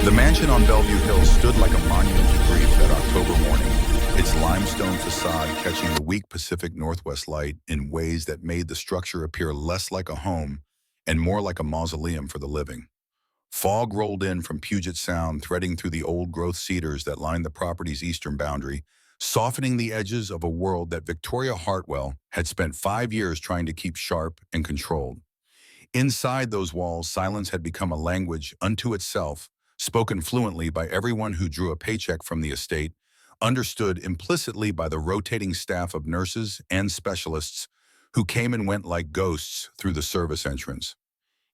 The mansion on Bellevue Hill stood like a monument to grief that October morning, its limestone facade catching the weak Pacific Northwest light in ways that made the structure appear less like a home and more like a mausoleum for the living. Fog rolled in from Puget Sound, threading through the old-growth cedars that lined the property's eastern boundary, softening the edges of a world that Victoria Hartwell had spent 5 years trying to keep sharp and controlled. Inside those walls, silence had become a language unto itself, spoken fluently by everyone who drew a paycheck from the estate, understood implicitly by the rotating staff of nurses and specialists who came and went like ghosts through the service entrance.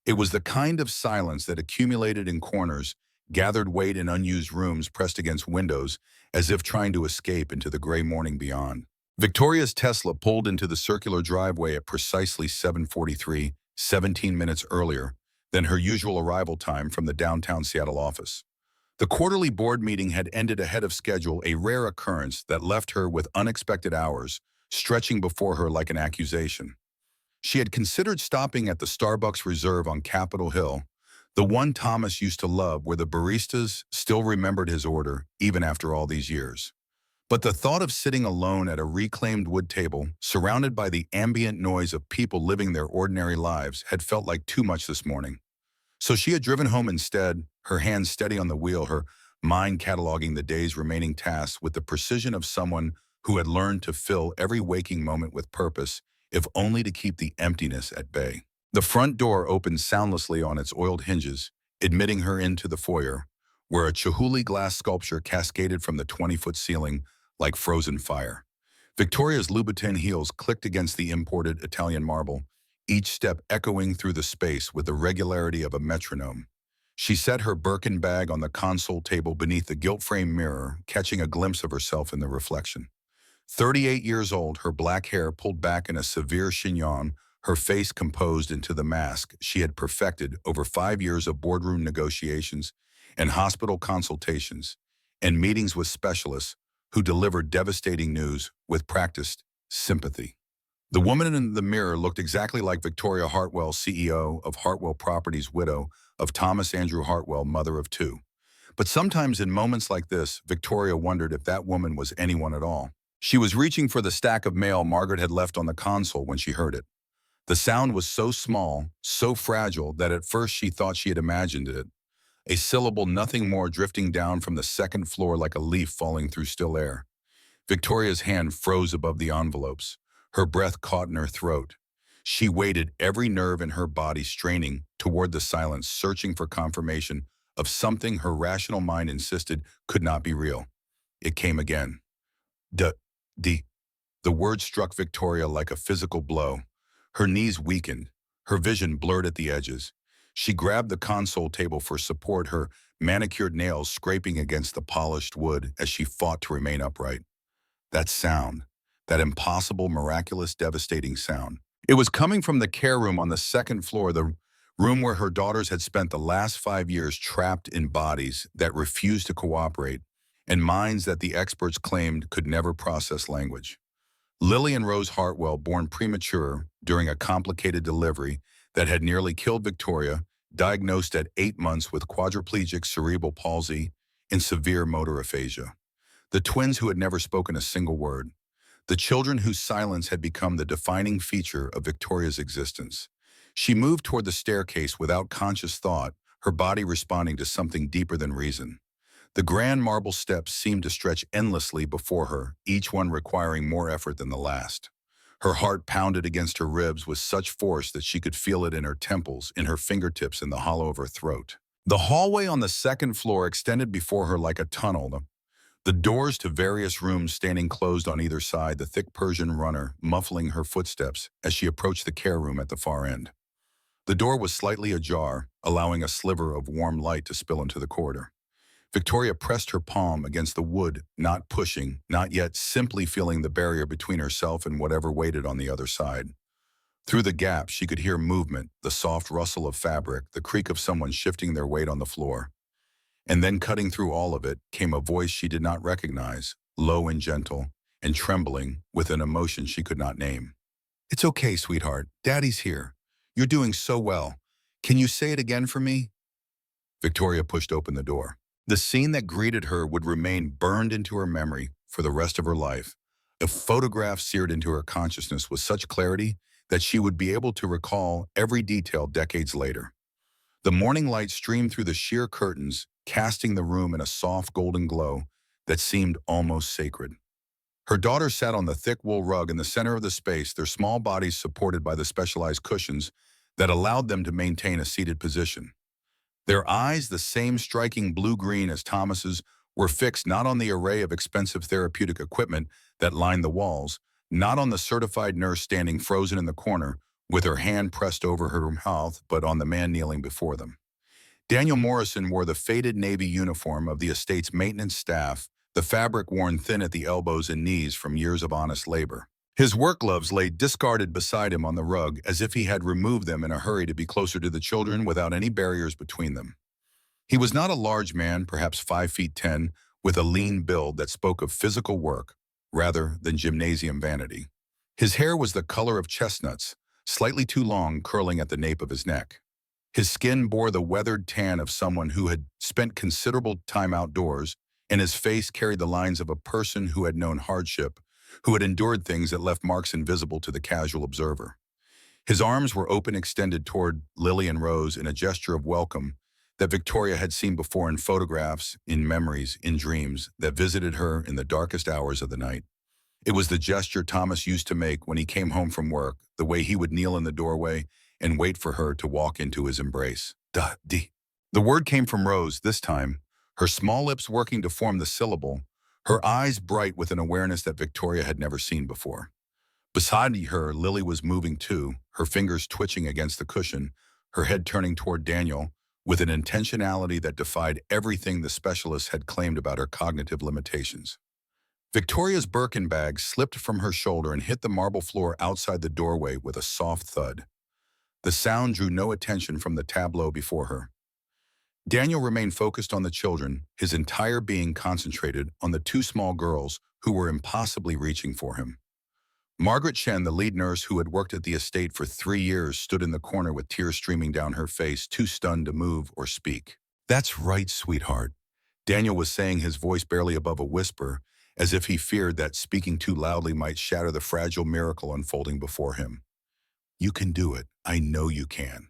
It was the kind of silence that accumulated in corners, gathered weight in unused rooms pressed against windows, as if trying to escape into the gray morning beyond. Victoria's Tesla pulled into the circular driveway at precisely 7:43, 17 minutes earlier than her usual arrival time from the downtown Seattle office. The quarterly board meeting had ended ahead of schedule, a rare occurrence that left her with unexpected hours stretching before her like an accusation. She had considered stopping at the Starbucks Reserve on Capitol Hill, the one Thomas used to love, where the baristas still remembered his order even after all these years. But the thought of sitting alone at a reclaimed wood table, surrounded by the ambient noise of people living their ordinary lives, had felt like too much this morning. So she had driven home instead, her hands steady on the wheel, her mind cataloging the day's remaining tasks with the precision of someone who had learned to fill every waking moment with purpose, if only to keep the emptiness at bay. The front door opened soundlessly on its oiled hinges, admitting her into the foyer, where a Chihuly glass sculpture cascaded from the 20-foot ceiling like frozen fire. Victoria's Louboutin heels clicked against the imported Italian marble, each step echoing through the space with the regularity of a metronome. She set her Birkin bag on the console table beneath the gilt-framed mirror, catching a glimpse of herself in the reflection. 38 years old, her black hair pulled back in a severe chignon, her face composed into the mask she had perfected over 5 years of boardroom negotiations and hospital consultations and meetings with specialists who delivered devastating news with practiced sympathy. The woman in the mirror looked exactly like Victoria Hartwell, CEO of Hartwell Properties, widow of Thomas Andrew Hartwell, mother of two. But sometimes in moments like this, Victoria wondered if that woman was anyone at all. She was reaching for the stack of mail Margaret had left on the console when she heard it. The sound was so small, so fragile, that at first she thought she had imagined it. A syllable, nothing more, drifting down from the second floor like a leaf falling through still air. Victoria's hand froze above the envelopes. Her breath caught in her throat. She waited, every nerve in her body straining toward the silence, searching for confirmation of something her rational mind insisted could not be real. It came again. D. The word struck Victoria like a physical blow. Her knees weakened, her vision blurred at the edges. She grabbed the console table for support, her manicured nails scraping against the polished wood as she fought to remain upright. That sound, that impossible, miraculous, devastating sound. It was coming from the care room on the second floor, the room where her daughters had spent the last 5 years trapped in bodies that refused to cooperate and minds that the experts claimed could never process language. Lily and Rose Hartwell, born premature during a complicated delivery that had nearly killed Victoria, diagnosed at 8 months with quadriplegic cerebral palsy and severe motor aphasia. The twins who had never spoken a single word. The children whose silence had become the defining feature of Victoria's existence. She moved toward the staircase without conscious thought, her body responding to something deeper than reason. The grand marble steps seemed to stretch endlessly before her, each one requiring more effort than the last. Her heart pounded against her ribs with such force that she could feel it in her temples, in her fingertips, in the hollow of her throat. The hallway on the second floor extended before her like a tunnel, the doors to various rooms standing closed on either side, the thick Persian runner muffling her footsteps as she approached the care room at the far end. The door was slightly ajar, allowing a sliver of warm light to spill into the corridor. Victoria pressed her palm against the wood, not pushing, not yet, simply feeling the barrier between herself and whatever waited on the other side. Through the gap, she could hear movement, the soft rustle of fabric, the creak of someone shifting their weight on the floor. And then cutting through all of it came a voice she did not recognize, low and gentle, and trembling with an emotion she could not name. "It's okay, sweetheart. Daddy's here. You're doing so well. Can you say it again for me?" Victoria pushed open the door. The scene that greeted her would remain burned into her memory for the rest of her life. A photograph seared into her consciousness with such clarity that she would be able to recall every detail decades later. The morning light streamed through the sheer curtains, casting the room in a soft golden glow that seemed almost sacred. Her daughter sat on the thick wool rug in the center of the space, their small bodies supported by the specialized cushions that allowed them to maintain a seated position. Their eyes, the same striking blue-green as Thomas's, were fixed not on the array of expensive therapeutic equipment that lined the walls, not on the certified nurse standing frozen in the corner with her hand pressed over her mouth, but on the man kneeling before them. Daniel Morrison wore the faded Navy uniform of the estate's maintenance staff, the fabric worn thin at the elbows and knees from years of honest labor. His work gloves lay discarded beside him on the rug as if he had removed them in a hurry to be closer to the children without any barriers between them. He was not a large man, perhaps 5 feet 10, with a lean build that spoke of physical work rather than gymnasium vanity. His hair was the color of chestnuts, slightly too long, curling at the nape of his neck. His skin bore the weathered tan of someone who had spent considerable time outdoors, and his face carried the lines of a person who had known hardship, who had endured things that left marks invisible to the casual observer. His arms were open, extended toward Lily and Rose in a gesture of welcome that Victoria had seen before in photographs, in memories, in dreams that visited her in the darkest hours of the night. It was the gesture Thomas used to make when he came home from work, the way he would kneel in the doorway and wait for her to walk into his embrace. Da-dee. The word came from Rose this time, her small lips working to form the syllable, her eyes bright with an awareness that Victoria had never seen before. Beside her, Lily was moving too, her fingers twitching against the cushion, her head turning toward Daniel, with an intentionality that defied everything the specialist had claimed about her cognitive limitations. Victoria's Birkin bag slipped from her shoulder and hit the marble floor outside the doorway with a soft thud. The sound drew no attention from the tableau before her. Daniel remained focused on the children, his entire being concentrated on the two small girls who were impossibly reaching for him. Margaret Chen, the lead nurse who had worked at the estate for 3 years, stood in the corner with tears streaming down her face, too stunned to move or speak. "That's right, sweetheart," Daniel was saying, his voice barely above a whisper, as if he feared that speaking too loudly might shatter the fragile miracle unfolding before him. "You can do it. I know you can."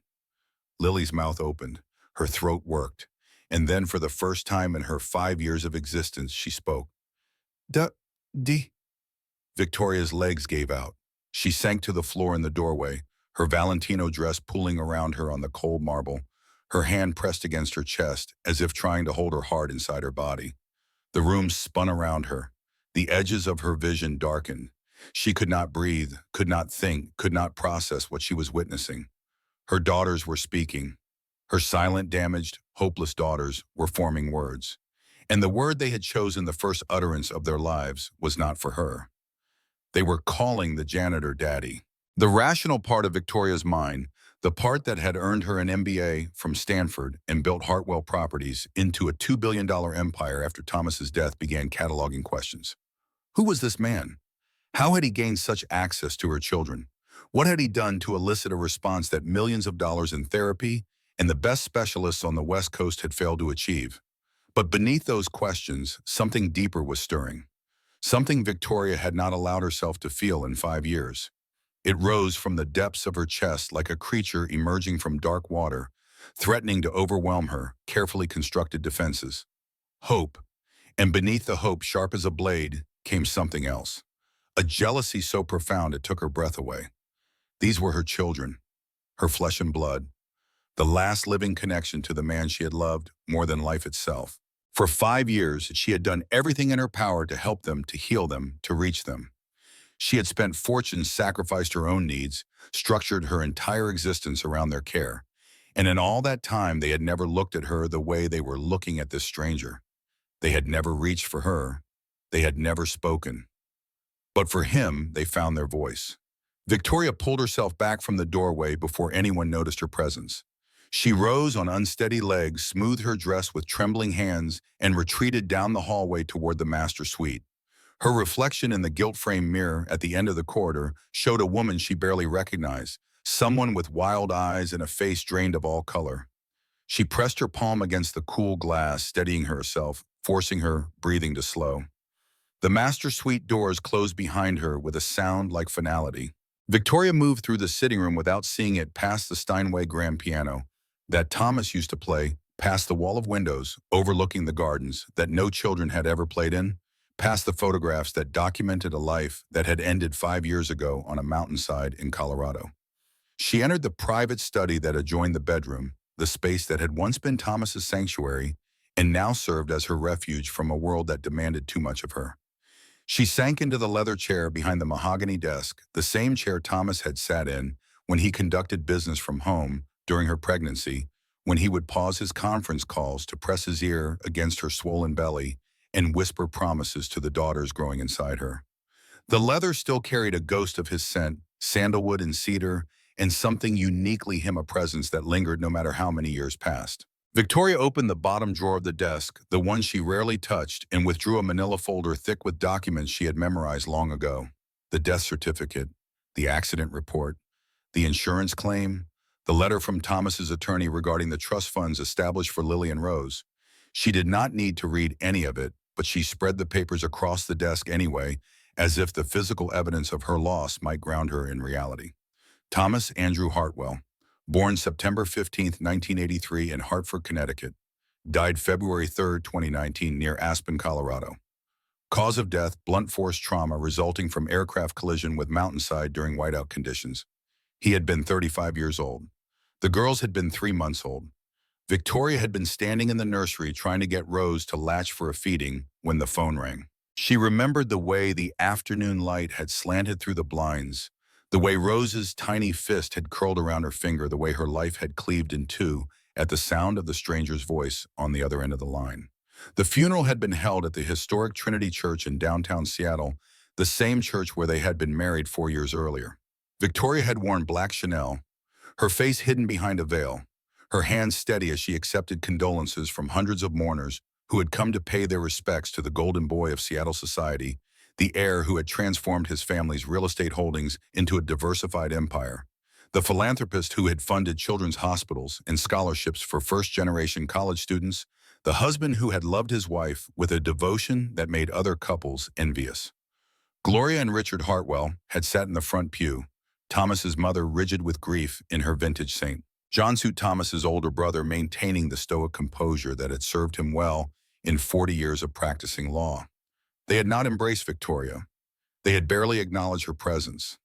Lily's mouth opened, her throat worked, and then for the first time in her 5 years of existence, she spoke. "D." Victoria's legs gave out. She sank to the floor in the doorway, her Valentino dress pulling around her on the cold marble, her hand pressed against her chest, as if trying to hold her heart inside her body. The room spun around her. The edges of her vision darkened. She could not breathe, could not think, could not process what she was witnessing. Her daughters were speaking. Her silent, damaged, hopeless daughters were forming words. And the word they had chosen, the first utterance of their lives, was not for her. They were calling the janitor daddy. The rational part of Victoria's mind, the part that had earned her an MBA from Stanford and built Hartwell Properties into a $2 billion empire after Thomas's death, began cataloging questions. Who was this man? How had he gained such access to her children? What had he done to elicit a response that millions of dollars in therapy and the best specialists on the West Coast had failed to achieve? But beneath those questions, something deeper was stirring. Something Victoria had not allowed herself to feel in 5 years. It rose from the depths of her chest like a creature emerging from dark water, threatening to overwhelm her carefully constructed defenses. Hope. And beneath the hope, sharp as a blade, came something else. A jealousy so profound it took her breath away. These were her children, her flesh and blood, the last living connection to the man she had loved more than life itself. For 5 years, she had done everything in her power to help them, to heal them, to reach them. She had spent fortunes, sacrificed her own needs, structured her entire existence around their care. And in all that time, they had never looked at her the way they were looking at this stranger. They had never reached for her. They had never spoken. But for him, they found their voice. Victoria pulled herself back from the doorway before anyone noticed her presence. She rose on unsteady legs, smoothed her dress with trembling hands, and retreated down the hallway toward the master suite. Her reflection in the gilt-framed mirror at the end of the corridor showed a woman she barely recognized, someone with wild eyes and a face drained of all color. She pressed her palm against the cool glass, steadying herself, forcing her breathing to slow. The master suite doors closed behind her with a sound like finality. Victoria moved through the sitting room without seeing it, past the Steinway grand piano that Thomas used to play, past the wall of windows overlooking the gardens that no children had ever played in, past the photographs that documented a life that had ended 5 years ago on a mountainside in Colorado. She entered the private study that adjoined the bedroom, the space that had once been Thomas's sanctuary and now served as her refuge from a world that demanded too much of her. She sank into the leather chair behind the mahogany desk, the same chair Thomas had sat in when he conducted business from home during her pregnancy, when he would pause his conference calls to press his ear against her swollen belly and whisper promises to the daughters growing inside her. The leather still carried a ghost of his scent, sandalwood and cedar, and something uniquely him, a presence that lingered no matter how many years passed. Victoria opened the bottom drawer of the desk, the one she rarely touched, and withdrew a manila folder thick with documents she had memorized long ago. The death certificate, the accident report, the insurance claim, the letter from Thomas's attorney regarding the trust funds established for Lily and Rose. She did not need to read any of it, but she spread the papers across the desk anyway, as if the physical evidence of her loss might ground her in reality. Thomas Andrew Hartwell, born September 15, 1983 in Hartford, Connecticut, died February 3, 2019 near Aspen, Colorado. Cause of death, blunt force trauma resulting from aircraft collision with mountainside during whiteout conditions. He had been 35 years old. The girls had been 3 months old. Victoria had been standing in the nursery trying to get Rose to latch for a feeding when the phone rang. She remembered the way the afternoon light had slanted through the blinds, the way Rose's tiny fist had curled around her finger, the way her life had cleaved in two at the sound of the stranger's voice on the other end of the line. The funeral had been held at the historic Trinity Church in downtown Seattle, the same church where they had been married 4 years earlier. Victoria had worn black Chanel, her face hidden behind a veil, her hands steady as she accepted condolences from hundreds of mourners who had come to pay their respects to the golden boy of Seattle society, the heir who had transformed his family's real estate holdings into a diversified empire, the philanthropist who had funded children's hospitals and scholarships for first-generation college students, the husband who had loved his wife with a devotion that made other couples envious. Gloria and Richard Hartwell had sat in the front pew, Thomas's mother rigid with grief in her vintage saint. John Suit, Thomas's older brother, maintaining the stoic composure that had served him well in 40 years of practicing law. They had not embraced Victoria. They had barely acknowledged her presence.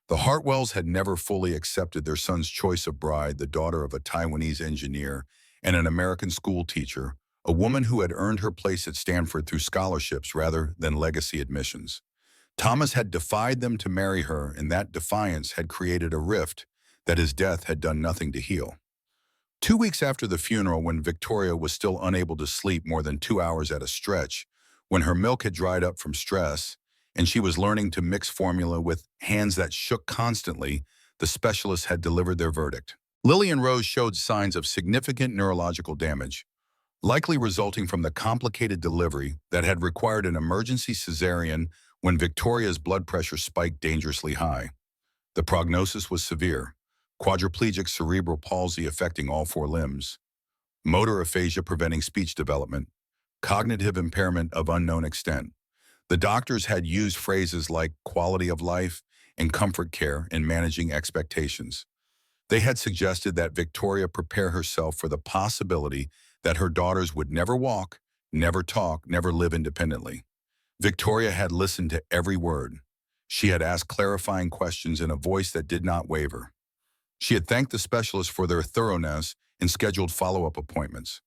The Hartwells had never fully accepted their son's choice of bride, the daughter of a Taiwanese engineer and an American school teacher, a woman who had earned her place at Stanford through scholarships rather than legacy admissions. Thomas had defied them to marry her, and that defiance had created a rift that his death had done nothing to heal. 2 weeks after the funeral, when Victoria was still unable to sleep more than 2 hours at a stretch, when her milk had dried up from stress, and she was learning to mix formula with hands that shook constantly, the specialists had delivered their verdict. Lily and Rose showed signs of significant neurological damage, likely resulting from the complicated delivery that had required an emergency cesarean when Victoria's blood pressure spiked dangerously high. The prognosis was severe: quadriplegic cerebral palsy affecting all 4 limbs, motor aphasia preventing speech development, cognitive impairment of unknown extent. The doctors had used phrases like quality of life and comfort care in managing expectations. They had suggested that Victoria prepare herself for the possibility that her daughters would never walk, never talk, never live independently. Victoria had listened to every word. She had asked clarifying questions in a voice that did not waver. She had thanked the specialists for their thoroughness and scheduled follow-up appointments.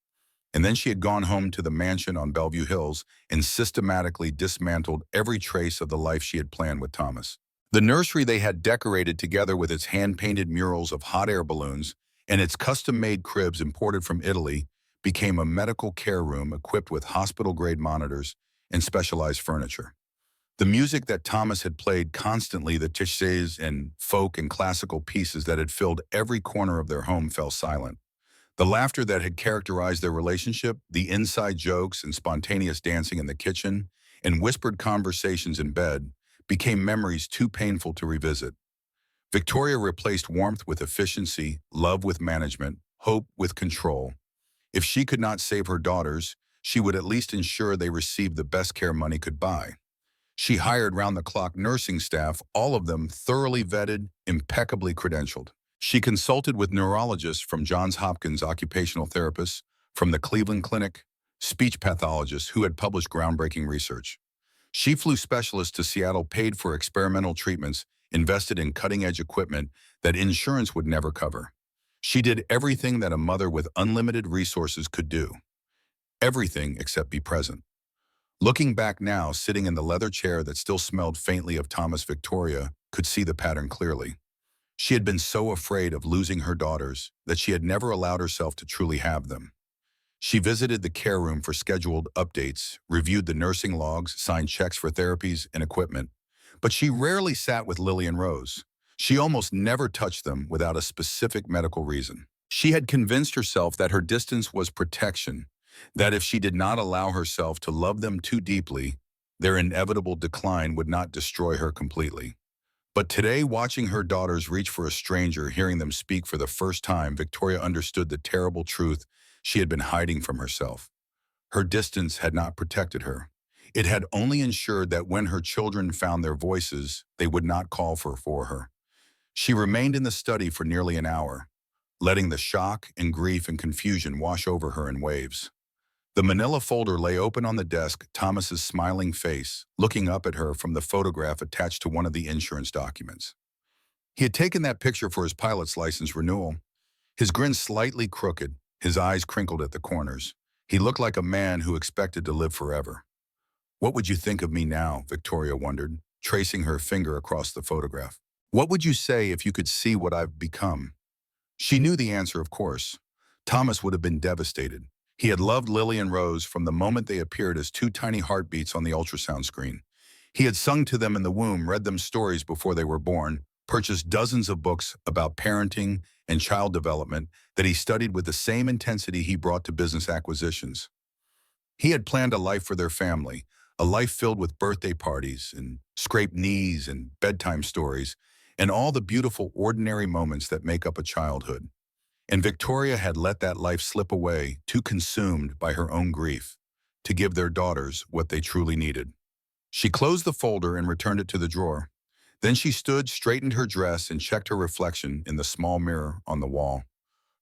And then she had gone home to the mansion on Bellevue Hills and systematically dismantled every trace of the life she had planned with Thomas. The nursery they had decorated together with its hand-painted murals of hot air balloons and its custom-made cribs imported from Italy became a medical care room equipped with hospital-grade monitors and specialized furniture. The music that Thomas had played constantly, the clichés and folk and classical pieces that had filled every corner of their home, fell silent. The laughter that had characterized their relationship, the inside jokes and spontaneous dancing in the kitchen, and whispered conversations in bed, became memories too painful to revisit. Victoria replaced warmth with efficiency, love with management, hope with control. If she could not save her daughters, she would at least ensure they received the best care money could buy. She hired round-the-clock nursing staff, all of them thoroughly vetted, impeccably credentialed. She consulted with neurologists from Johns Hopkins occupational therapists, from the Cleveland Clinic, speech pathologists who had published groundbreaking research. She flew specialists to Seattle paid for experimental treatments, invested in cutting-edge equipment that insurance would never cover. She did everything that a mother with unlimited resources could do. Everything except be present. Looking back now, sitting in the leather chair that still smelled faintly of Thomas, Victoria could see the pattern clearly. She had been so afraid of losing her daughters that she had never allowed herself to truly have them. She visited the care room for scheduled updates, reviewed the nursing logs, signed checks for therapies and equipment. But she rarely sat with Lily and Rose. She almost never touched them without a specific medical reason. She had convinced herself that her distance was protection, that if she did not allow herself to love them too deeply, their inevitable decline would not destroy her completely. But today, watching her daughters reach for a stranger, hearing them speak for the first time, Victoria understood the terrible truth she had been hiding from herself. Her distance had not protected her. It had only ensured that when her children found their voices, they would not call for her. She remained in the study for nearly an hour, letting the shock and grief and confusion wash over her in waves. The manila folder lay open on the desk, Thomas's smiling face, looking up at her from the photograph attached to one of the insurance documents. He had taken that picture for his pilot's license renewal. His grin slightly crooked, his eyes crinkled at the corners. He looked like a man who expected to live forever. What would you think of me now? Victoria wondered, tracing her finger across the photograph. What would you say if you could see what I've become? She knew the answer, of course. Thomas would have been devastated. He had loved Lily and Rose from the moment they appeared as two tiny heartbeats on the ultrasound screen. He had sung to them in the womb, read them stories before they were born, purchased dozens of books about parenting and child development that he studied with the same intensity he brought to business acquisitions. He had planned a life for their family, a life filled with birthday parties and scraped knees and bedtime stories, and all the beautiful ordinary moments that make up a childhood. And Victoria had let that life slip away, too consumed by her own grief, to give their daughters what they truly needed. She closed the folder and returned it to the drawer. Then she stood, straightened her dress, and checked her reflection in the small mirror on the wall.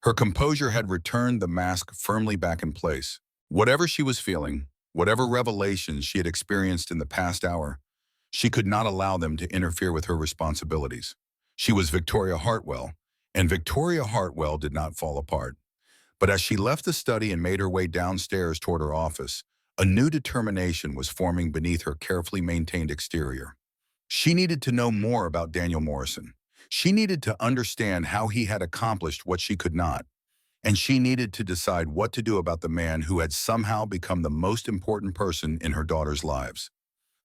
Her composure had returned, the mask firmly back in place. Whatever she was feeling, whatever revelations she had experienced in the past hour, she could not allow them to interfere with her responsibilities. She was Victoria Hartwell, and Victoria Hartwell did not fall apart. But as she left the study and made her way downstairs toward her office, a new determination was forming beneath her carefully maintained exterior. She needed to know more about Daniel Morrison. She needed to understand how he had accomplished what she could not. And she needed to decide what to do about the man who had somehow become the most important person in her daughters' lives.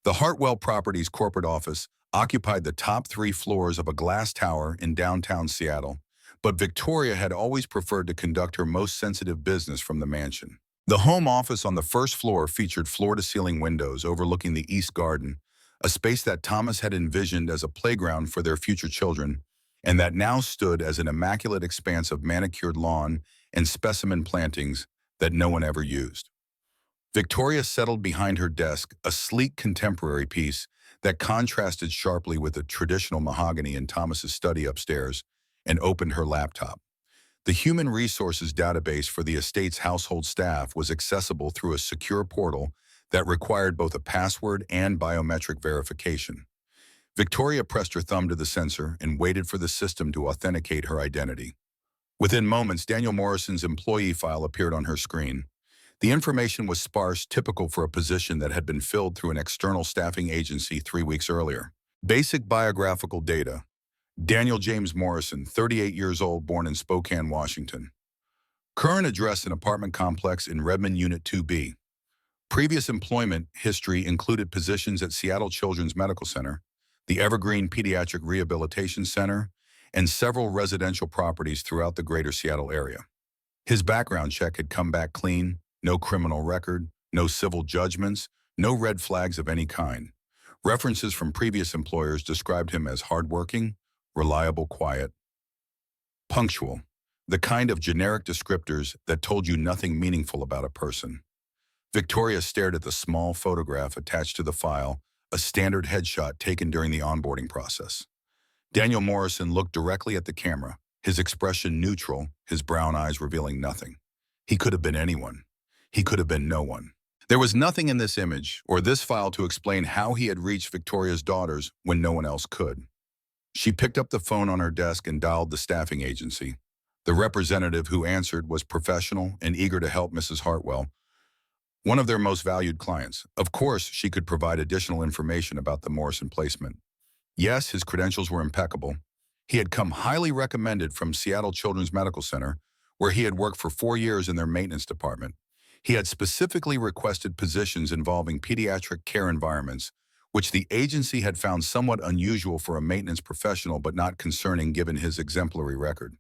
The Hartwell Properties corporate office occupied the top 3 floors of a glass tower in downtown Seattle, but Victoria had always preferred to conduct her most sensitive business from the mansion. The home office on the first floor featured floor-to-ceiling windows overlooking the East Garden, a space that Thomas had envisioned as a playground for their future children, and that now stood as an immaculate expanse of manicured lawn and specimen plantings that no one ever used. Victoria settled behind her desk, a sleek contemporary piece that contrasted sharply with the traditional mahogany in Thomas's study upstairs, and opened her laptop. The human resources database for the estate's household staff was accessible through a secure portal that required both a password and biometric verification. Victoria pressed her thumb to the sensor and waited for the system to authenticate her identity. Within moments, Daniel Morrison's employee file appeared on her screen. The information was sparse, typical for a position that had been filled through an external staffing agency 3 weeks earlier. Basic biographical data. Daniel James Morrison, 38 years old, born in Spokane, Washington. Current address: an apartment complex in Redmond Unit 2B. Previous employment history included positions at Seattle Children's Medical Center, the Evergreen Pediatric Rehabilitation Center, and several residential properties throughout the greater Seattle area. His background check had come back clean, no criminal record, no civil judgments, no red flags of any kind. References from previous employers described him as hardworking, reliable, quiet, punctual. the kind of generic descriptors that told you nothing meaningful about a person. Victoria stared at the small photograph attached to the file, a standard headshot taken during the onboarding process. Daniel Morrison looked directly at the camera, his expression neutral, his brown eyes revealing nothing. He could have been anyone. He could have been no one. There was nothing in this image or this file to explain how he had reached Victoria's daughters when no one else could. She picked up the phone on her desk and dialed the staffing agency. The representative who answered was professional and eager to help Mrs. Hartwell, one of their most valued clients. Of course, she could provide additional information about the Morrison placement. Yes, his credentials were impeccable. He had come highly recommended from Seattle Children's Medical Center, where he had worked for 4 years in their maintenance department. He had specifically requested positions involving pediatric care environments, which the agency had found somewhat unusual for a maintenance professional but not concerning given his exemplary record.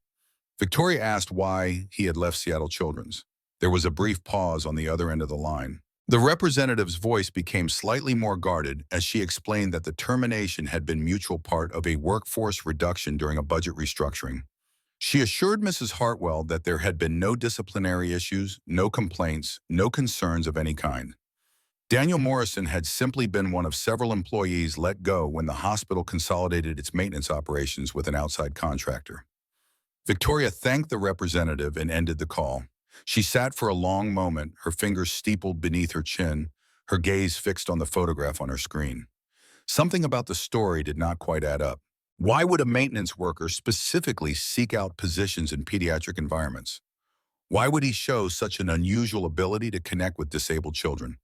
Victoria asked why he had left Seattle Children's. There was a brief pause on the other end of the line. The representative's voice became slightly more guarded as she explained that the termination had been mutual part of a workforce reduction during a budget restructuring. She assured Mrs. Hartwell that there had been no disciplinary issues, no complaints, no concerns of any kind. Daniel Morrison had simply been one of several employees let go when the hospital consolidated its maintenance operations with an outside contractor. Victoria thanked the representative and ended the call. She sat for a long moment, her fingers steepled beneath her chin, her gaze fixed on the photograph on her screen. Something about the story did not quite add up. Why would a maintenance worker specifically seek out positions in pediatric environments? Why would he show such an unusual ability to connect with disabled children?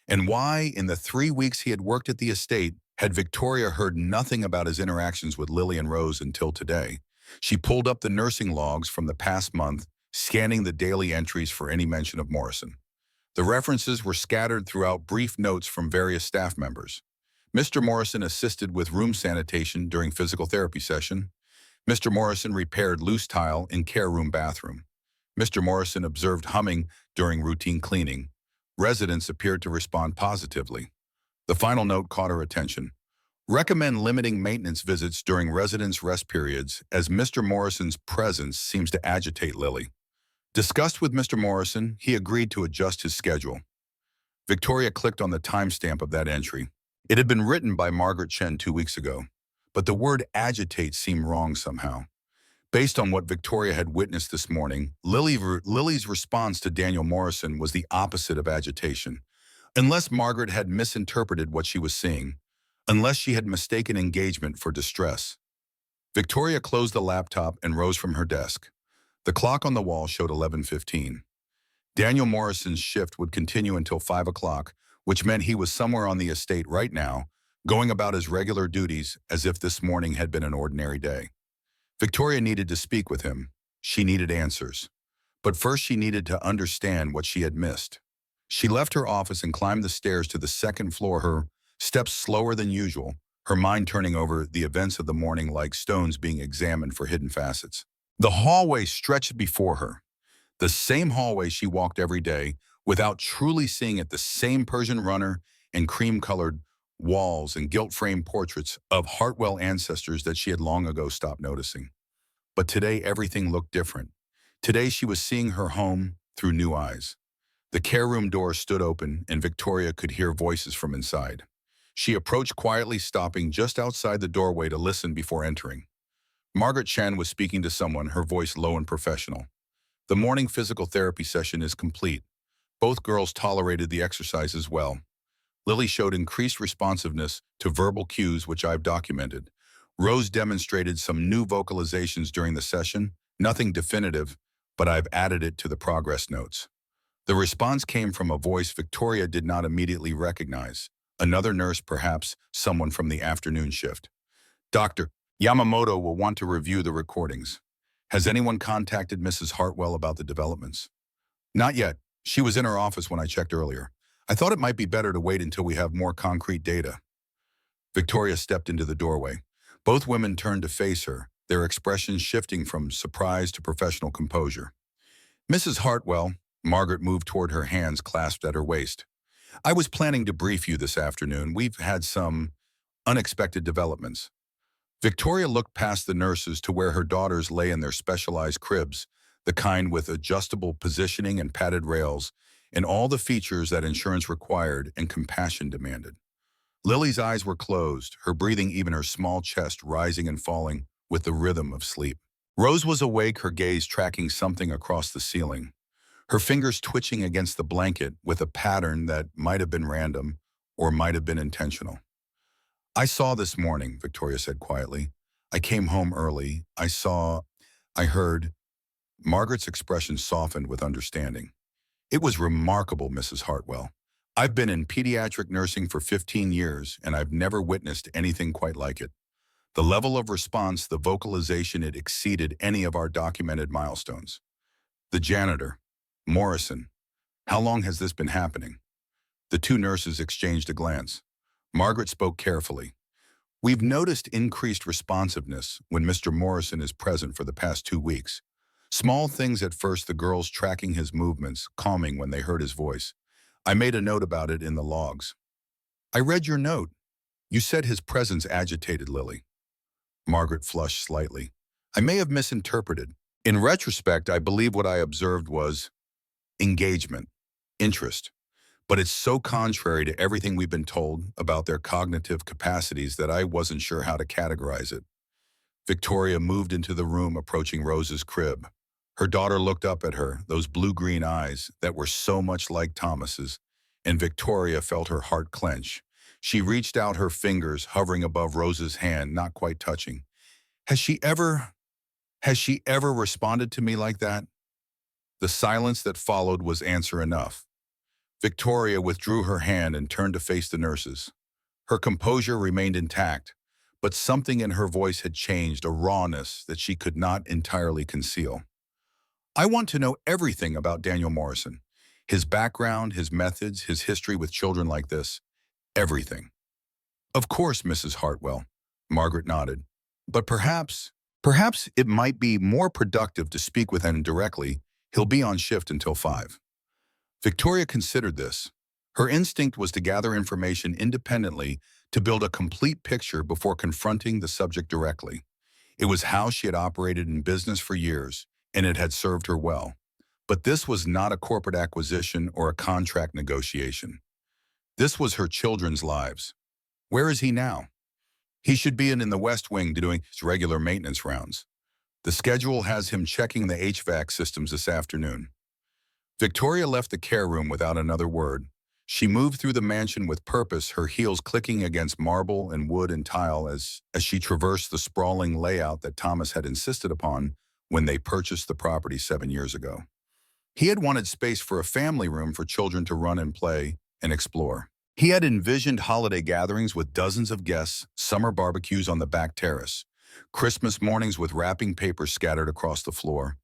And why, in the 3 weeks he had worked at the estate, had Victoria heard nothing about his interactions with Lily and Rose until today? She pulled up the nursing logs from the past month, scanning the daily entries for any mention of Morrison. The references were scattered throughout brief notes from various staff members. Mr. Morrison assisted with room sanitation during physical therapy session. Mr. Morrison repaired loose tile in care room bathroom. Mr. Morrison observed humming during routine cleaning. Residents appeared to respond positively. The final note caught her attention. Recommend limiting maintenance visits during residents' rest periods as Mr. Morrison's presence seems to agitate Lily. Discussed with Mr. Morrison, he agreed to adjust his schedule. Victoria clicked on the timestamp of that entry. It had been written by Margaret Chen 2 weeks ago, but the word agitate seemed wrong somehow. Based on what Victoria had witnessed this morning, Lily's response to Daniel Morrison was the opposite of agitation. Unless Margaret had misinterpreted what she was seeing, unless she had mistaken engagement for distress. Victoria closed the laptop and rose from her desk. The clock on the wall showed 11:15. Daniel Morrison's shift would continue until 5 o'clock, which meant he was somewhere on the estate right now, going about his regular duties as if this morning had been an ordinary day. Victoria needed to speak with him. She needed answers. But first she needed to understand what she had missed. She left her office and climbed the stairs to the second floor, her steps slower than usual, her mind turning over the events of the morning like stones being examined for hidden facets. The hallway stretched before her. The same hallway she walked every day, without truly seeing it, the same Persian runner and cream-colored walls and gilt-framed portraits of Hartwell ancestors that she had long ago stopped noticing. But today everything looked different. Today she was seeing her home through new eyes. The care room door stood open and Victoria could hear voices from inside. She approached quietly, stopping just outside the doorway to listen before entering. Margaret Chen was speaking to someone, her voice low and professional. The morning physical therapy session is complete. Both girls tolerated the exercises well. Lily showed increased responsiveness to verbal cues, which I've documented. Rose demonstrated some new vocalizations during the session, nothing definitive, but I've added it to the progress notes. The response came from a voice Victoria did not immediately recognize. Another nurse, perhaps someone from the afternoon shift. Dr. Yamamoto will want to review the recordings. Has anyone contacted Mrs. Hartwell about the developments? Not yet. She was in her office when I checked earlier. I thought it might be better to wait until we have more concrete data. Victoria stepped into the doorway. Both women turned to face her, their expressions shifting from surprise to professional composure. Mrs. Hartwell, Margaret moved toward her, hands clasped at her waist. I was planning to brief you this afternoon. We've had some unexpected developments. Victoria looked past the nurses to where her daughters lay in their specialized cribs, the kind with adjustable positioning and padded rails, and all the features that insurance required and compassion demanded. Lily's eyes were closed, her breathing, even her small chest, rising and falling with the rhythm of sleep. Rose was awake, her gaze tracking something across the ceiling, her fingers twitching against the blanket with a pattern that might have been random or might have been intentional. "I saw this morning," Victoria said quietly. "I came home early. I heard." Margaret's expression softened with understanding. "It was remarkable, Mrs. Hartwell. I've been in pediatric nursing for 15 years, and I've never witnessed anything quite like it. The level of response, the vocalization, it exceeded any of our documented milestones. The janitor, Morrison, how long has this been happening?" The two nurses exchanged a glance. Margaret spoke carefully. "We've noticed increased responsiveness when Mr. Morrison is present for the past 2 weeks. Small things at first, the girls tracking his movements, calming when they heard his voice. I made a note about it in the logs." "I read your note. You said his presence agitated Lily." Margaret flushed slightly. "I may have misinterpreted. In retrospect, I believe what I observed was engagement, interest. But it's so contrary to everything we've been told about their cognitive capacities that I wasn't sure how to categorize it." Victoria moved into the room, approaching Rose's crib. Her daughter looked up at her, those blue-green eyes that were so much like Thomas's, and Victoria felt her heart clench. She reached out, her fingers hovering above Rose's hand, not quite touching. Has she ever responded to me like that?" The silence that followed was answer enough. Victoria withdrew her hand and turned to face the nurses. Her composure remained intact, but something in her voice had changed, a rawness that she could not entirely conceal. "I want to know everything about Daniel Morrison. His background, his methods, his history with children like this. Everything." "Of course, Mrs. Hartwell," Margaret nodded. "But perhaps it might be more productive to speak with him directly. He'll be on shift until 5. Victoria considered this. Her instinct was to gather information independently, to build a complete picture before confronting the subject directly. It was how she had operated in business for years, and it had served her well. But this was not a corporate acquisition or a contract negotiation. This was her children's lives. Where is he now? He should be in the West Wing doing his regular maintenance rounds. The schedule has him checking the HVAC systems this afternoon." Victoria left the care room without another word. She moved through the mansion with purpose, her heels clicking against marble and wood and tile as she traversed the sprawling layout that Thomas had insisted upon when they purchased the property 7 years ago. He had wanted space for a family room for children to run and play and explore. He had envisioned holiday gatherings with dozens of guests, summer barbecues on the back terrace, Christmas mornings with wrapping paper scattered across the floor.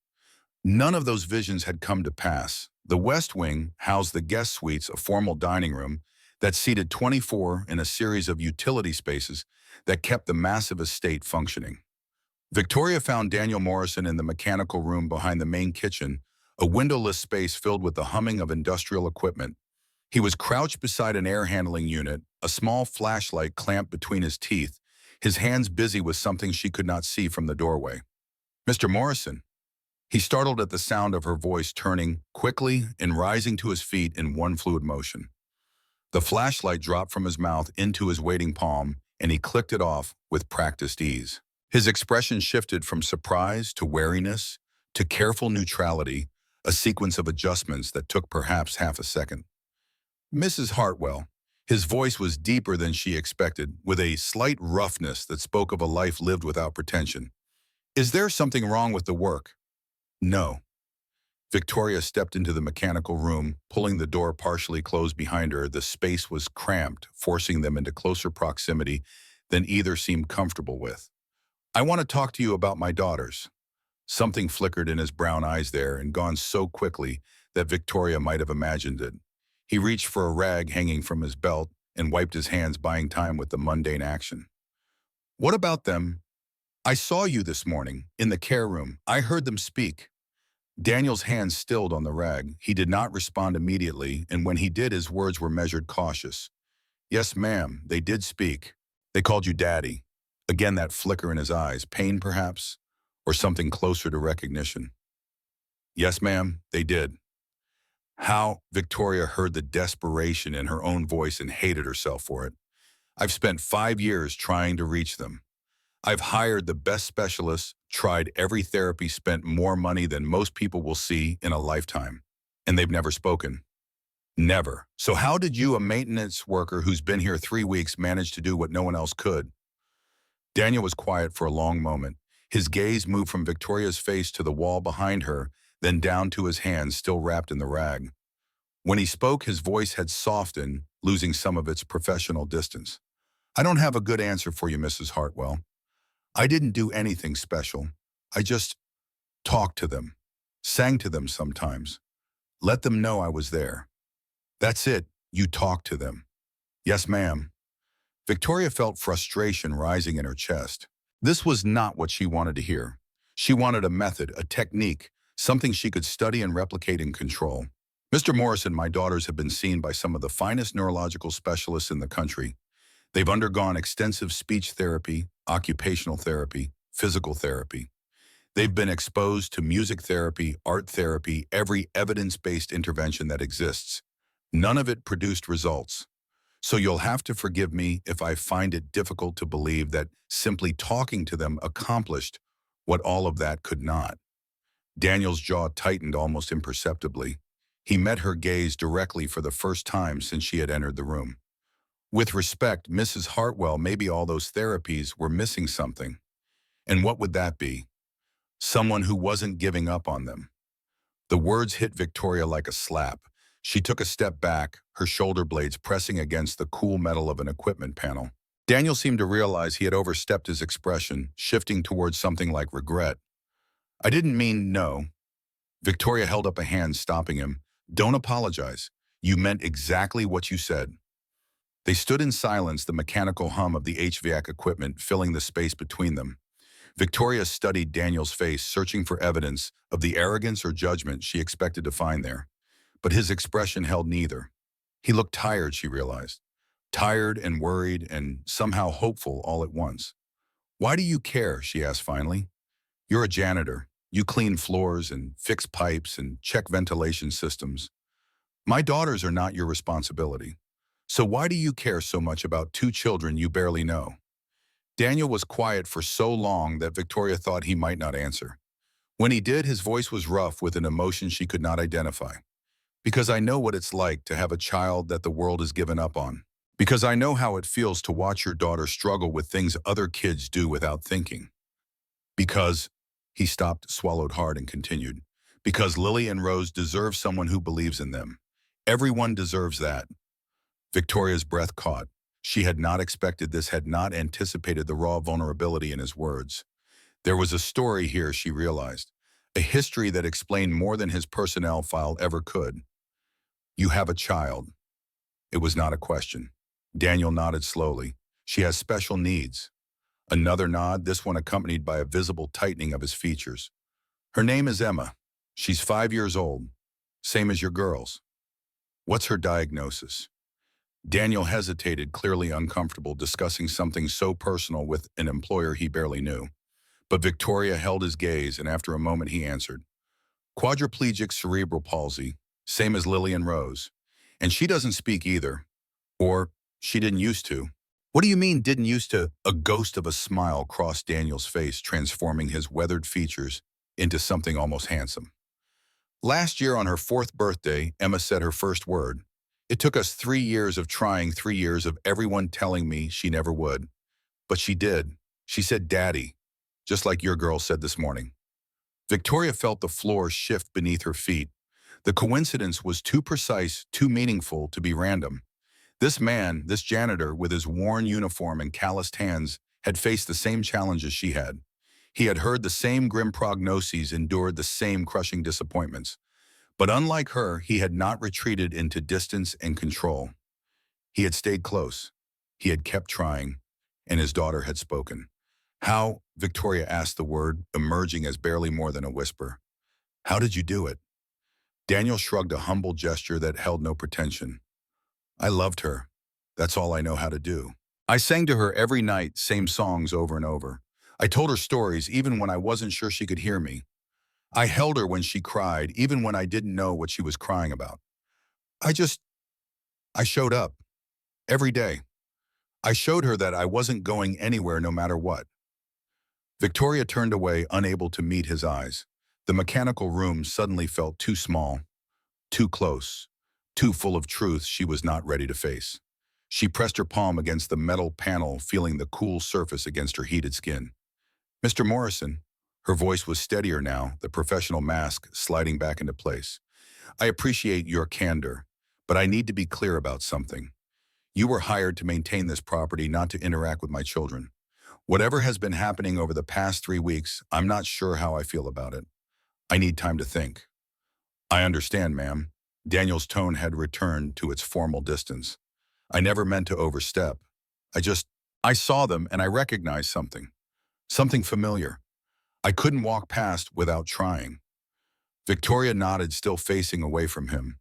None of those visions had come to pass. The West Wing housed the guest suites, a formal dining room that seated 24 in a series of utility spaces that kept the massive estate functioning. Victoria found Daniel Morrison in the mechanical room behind the main kitchen, a windowless space filled with the humming of industrial equipment. He was crouched beside an air handling unit, a small flashlight clamped between his teeth, his hands busy with something she could not see from the doorway. "Mr. Morrison." He startled at the sound of her voice, turning quickly and rising to his feet in one fluid motion. The flashlight dropped from his mouth into his waiting palm, and he clicked it off with practiced ease. His expression shifted from surprise to wariness to careful neutrality, a sequence of adjustments that took perhaps half a second. "Mrs. Hartwell." His voice was deeper than she expected, with a slight roughness that spoke of a life lived without pretension. "Is there something wrong with the work?" "No." Victoria stepped into the mechanical room, pulling the door partially closed behind her. The space was cramped, forcing them into closer proximity than either seemed comfortable with. "I want to talk to you about my daughters." Something flickered in his brown eyes there, and gone so quickly that Victoria might have imagined it. He reached for a rag hanging from his belt and wiped his hands, buying time with the mundane action. "What about them? I saw you this morning in the care room. I heard them speak." Daniel's hands stilled on the rag. He did not respond immediately, and when he did, his words were measured, cautious. "Yes, ma'am, they did speak. They called you Daddy." Again that flicker in his eyes, pain perhaps, or something closer to recognition. Yes, ma'am, they did. How Victoria heard the desperation in her own voice and hated herself for it. I've spent 5 years trying to reach them. I've hired the best specialists, tried every therapy, spent more money than most people will see in a lifetime. And they've never spoken. Never. So how did you, a maintenance worker who's been here 3 weeks, manage to do what no one else could? Daniel was quiet for a long moment. His gaze moved from Victoria's face to the wall behind her, then down to his hands still wrapped in the rag. When he spoke, his voice had softened, losing some of its professional distance. I don't have a good answer for you, Mrs. Hartwell. I didn't do anything special. I just talked to them, sang to them sometimes, let them know I was there. That's it. You talked to them. Yes, ma'am. Victoria felt frustration rising in her chest. This was not what she wanted to hear. She wanted a method, a technique, something she could study and replicate and control. Mr. Morrison, my daughters have been seen by some of the finest neurological specialists in the country. They've undergone extensive speech therapy, occupational therapy, physical therapy. They've been exposed to music therapy, art therapy, every evidence-based intervention that exists. None of it produced results. So you'll have to forgive me if I find it difficult to believe that simply talking to them accomplished what all of that could not. Daniel's jaw tightened almost imperceptibly. He met her gaze directly for the first time since she had entered the room. With respect, Mrs. Hartwell, maybe all those therapies were missing something. And what would that be? Someone who wasn't giving up on them. The words hit Victoria like a slap. She took a step back, her shoulder blades pressing against the cool metal of an equipment panel. Daniel seemed to realize he had overstepped his expression, shifting towards something like regret. I didn't mean no. Victoria held up a hand, stopping him. Don't apologize. You meant exactly what you said. They stood in silence, the mechanical hum of the HVAC equipment filling the space between them. Victoria studied Daniel's face, searching for evidence of the arrogance or judgment she expected to find there. But his expression held neither. He looked tired, she realized. Tired and worried and somehow hopeful all at once. Why do you care? She asked finally. You're a janitor. You clean floors and fix pipes and check ventilation systems. My daughters are not your responsibility. So why do you care so much about two children you barely know? Daniel was quiet for so long that Victoria thought he might not answer. When he did, his voice was rough with an emotion she could not identify. Because I know what it's like to have a child that the world has given up on. Because I know how it feels to watch your daughter struggle with things other kids do without thinking. Because, he stopped, swallowed hard, and continued. Because Lily and Rose deserve someone who believes in them. Everyone deserves that. Victoria's breath caught. She had not expected this, had not anticipated the raw vulnerability in his words. There was a story here, she realized. A history that explained more than his personnel file ever could. You have a child. It was not a question. Daniel nodded slowly. She has special needs. Another nod, this one accompanied by a visible tightening of his features. Her name is Emma. She's 5 years old. Same as your girls. What's her diagnosis? Daniel hesitated, clearly uncomfortable discussing something so personal with an employer he barely knew. But Victoria held his gaze, and after a moment he answered. Quadriplegic cerebral palsy, same as Lily and Rose. And she doesn't speak either. Or, she didn't used to. What do you mean, didn't used to? A ghost of a smile crossed Daniel's face, transforming his weathered features into something almost handsome. Last year on her 4th birthday, Emma said her first word. It took us 3 years of trying, 3 years of everyone telling me she never would. But she did. She said, Daddy, just like your girl said this morning. Victoria felt the floor shift beneath her feet. The coincidence was too precise, too meaningful to be random. This man, this janitor, with his worn uniform and calloused hands, had faced the same challenges she had. He had heard the same grim prognoses, endured the same crushing disappointments. But unlike her, he had not retreated into distance and control. He had stayed close. He had kept trying, and his daughter had spoken. How? Victoria asked, the word emerging as barely more than a whisper. How did you do it? Daniel shrugged, a humble gesture that held no pretension. I loved her. That's all I know how to do. I sang to her every night, same songs over and over. I told her stories even when I wasn't sure she could hear me. I held her when she cried, even when I didn't know what she was crying about. I just, I showed up. Every day. I showed her that I wasn't going anywhere no matter what. Victoria turned away, unable to meet his eyes. The mechanical room suddenly felt too small, too close, too full of truth she was not ready to face. She pressed her palm against the metal panel, feeling the cool surface against her heated skin. Mr. Morrison, her voice was steadier now, the professional mask sliding back into place. I appreciate your candor, but I need to be clear about something. You were hired to maintain this property, not to interact with my children. Whatever has been happening over the past 3 weeks, I'm not sure how I feel about it. I need time to think. I understand, ma'am. Daniel's tone had returned to its formal distance. I never meant to overstep. I saw them and I recognized something. Something familiar. I couldn't walk past without trying. Victoria nodded, still facing away from him.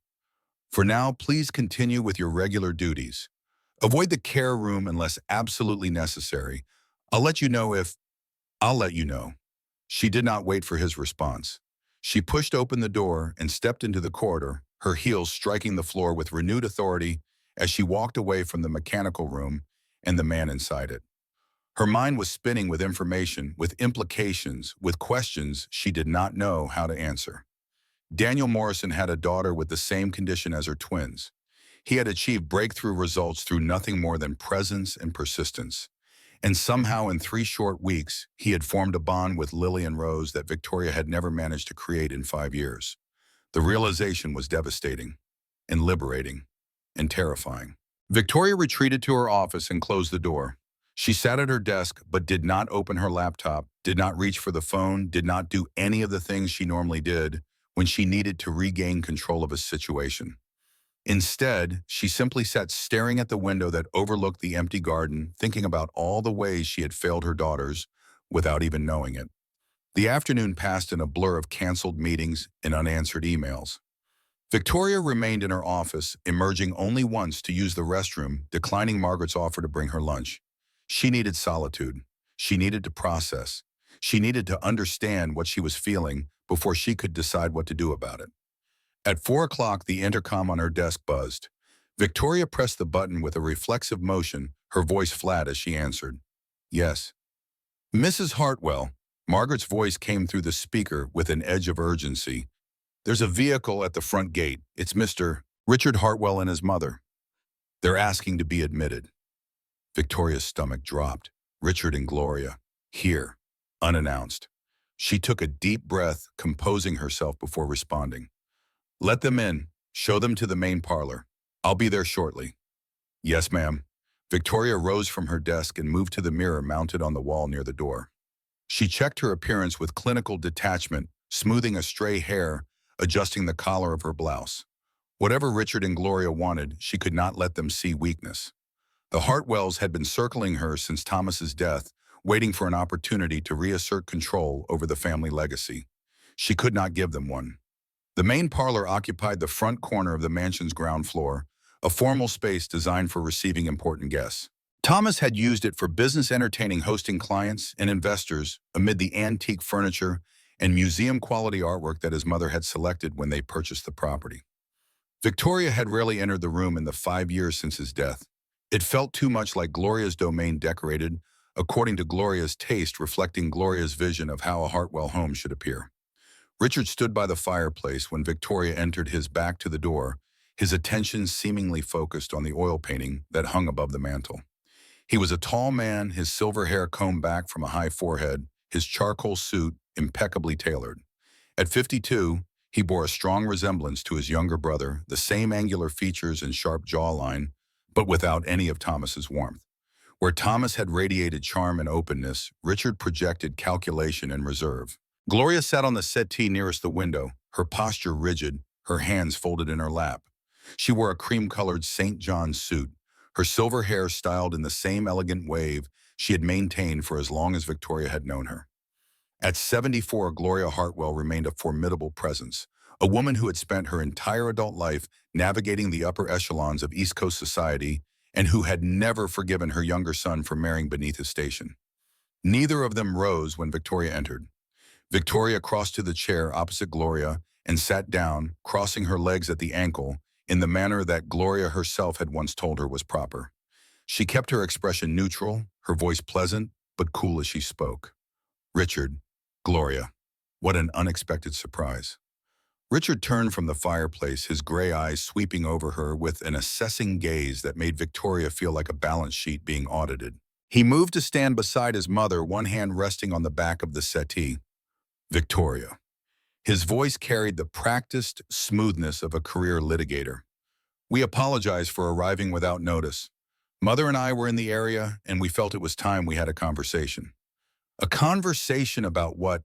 For now, please continue with your regular duties. Avoid the care room unless absolutely necessary. I'll let you know if... I'll let you know. She did not wait for his response. She pushed open the door and stepped into the corridor, her heels striking the floor with renewed authority as she walked away from the mechanical room and the man inside it. Her mind was spinning with information, with implications, with questions she did not know how to answer. Daniel Morrison had a daughter with the same condition as her twins. He had achieved breakthrough results through nothing more than presence and persistence. And somehow in 3 short weeks, he had formed a bond with Lily and Rose that Victoria had never managed to create in 5 years. The realization was devastating, and liberating, and terrifying. Victoria retreated to her office and closed the door. She sat at her desk but did not open her laptop, did not reach for the phone, did not do any of the things she normally did when she needed to regain control of a situation. Instead, she simply sat staring at the window that overlooked the empty garden, thinking about all the ways she had failed her daughters without even knowing it. The afternoon passed in a blur of canceled meetings and unanswered emails. Victoria remained in her office, emerging only once to use the restroom, declining Margaret's offer to bring her lunch. She needed solitude. She needed to process. She needed to understand what she was feeling before she could decide what to do about it. At 4 o'clock, the intercom on her desk buzzed. Victoria pressed the button with a reflexive motion, her voice flat as she answered. Yes. Mrs. Hartwell, Margaret's voice came through the speaker with an edge of urgency. There's a vehicle at the front gate. It's Mr. Richard Hartwell and his mother. They're asking to be admitted. Victoria's stomach dropped. Richard and Gloria. Here. Unannounced. She took a deep breath, composing herself before responding. Let them in. Show them to the main parlor. I'll be there shortly. Yes, ma'am. Victoria rose from her desk and moved to the mirror mounted on the wall near the door. She checked her appearance with clinical detachment, smoothing a stray hair, adjusting the collar of her blouse. Whatever Richard and Gloria wanted, she could not let them see weakness. The Hartwells had been circling her since Thomas's death, waiting for an opportunity to reassert control over the family legacy. She could not give them one. The main parlor occupied the front corner of the mansion's ground floor, a formal space designed for receiving important guests. Thomas had used it for business entertaining, hosting clients and investors amid the antique furniture and museum-quality artwork that his mother had selected when they purchased the property. Victoria had rarely entered the room in the 5 years since his death. It felt too much like Gloria's domain, decorated according to Gloria's taste, reflecting Gloria's vision of how a Hartwell home should appear. Richard stood by the fireplace when Victoria entered, his back to the door, his attention seemingly focused on the oil painting that hung above the mantel. He was a tall man, his silver hair combed back from a high forehead, his charcoal suit impeccably tailored. At 52, he bore a strong resemblance to his younger brother, the same angular features and sharp jawline, but without any of Thomas's warmth. Where Thomas had radiated charm and openness, Richard projected calculation and reserve. Gloria sat on the settee nearest the window, her posture rigid, her hands folded in her lap. She wore a cream-colored St. John's suit, her silver hair styled in the same elegant wave she had maintained for as long as Victoria had known her. At 74, Gloria Hartwell remained a formidable presence, a woman who had spent her entire adult life navigating the upper echelons of East Coast society and who had never forgiven her younger son for marrying beneath his station. Neither of them rose when Victoria entered. Victoria crossed to the chair opposite Gloria and sat down, crossing her legs at the ankle in the manner that Gloria herself had once told her was proper. She kept her expression neutral, her voice pleasant, but cool as she spoke. Richard, Gloria, what an unexpected surprise. Richard turned from the fireplace, his gray eyes sweeping over her with an assessing gaze that made Victoria feel like a balance sheet being audited. He moved to stand beside his mother, one hand resting on the back of the settee. Victoria. His voice carried the practiced smoothness of a career litigator. We apologize for arriving without notice. Mother and I were in the area, and we felt it was time we had a conversation. A conversation about what?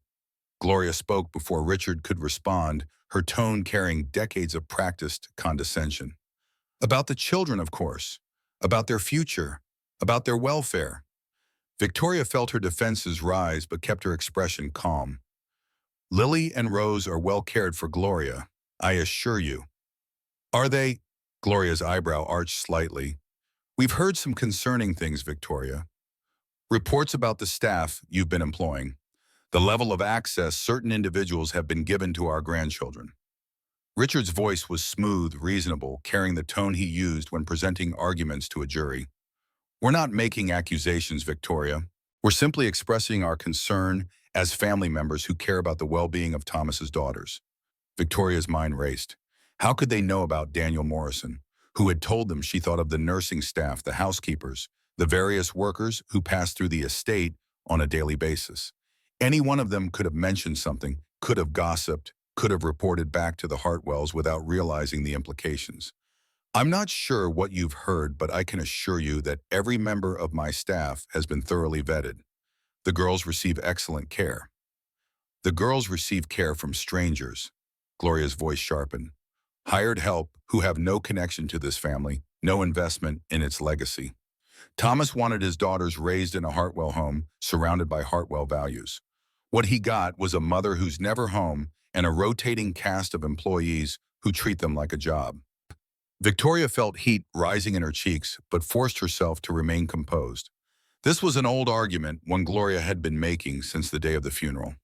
Gloria spoke before Richard could respond, her tone carrying decades of practiced condescension. About the children, of course. About their future. About their welfare. Victoria felt her defenses rise but kept her expression calm. Lily and Rose are well cared for, Gloria, I assure you. Are they? Gloria's eyebrow arched slightly. We've heard some concerning things, Victoria. Reports about the staff you've been employing. The level of access certain individuals have been given to our grandchildren. Richard's voice was smooth, reasonable, carrying the tone he used when presenting arguments to a jury. We're not making accusations, Victoria. We're simply expressing our concern as family members who care about the well-being of Thomas's daughters. Victoria's mind raced. How could they know about Daniel Morrison, who had told them she thought of the nursing staff, the housekeepers, the various workers who passed through the estate on a daily basis? Any one of them could have mentioned something, could have gossiped, could have reported back to the Hartwells without realizing the implications. I'm not sure what you've heard, but I can assure you that every member of my staff has been thoroughly vetted. The girls receive excellent care. The girls receive care from strangers. Gloria's voice sharpened. Hired help who have no connection to this family, no investment in its legacy. Thomas wanted his daughters raised in a Hartwell home, surrounded by Hartwell values. What he got was a mother who's never home and a rotating cast of employees who treat them like a job. Victoria felt heat rising in her cheeks, but forced herself to remain composed. This was an old argument one Gloria had been making since the day of the funeral.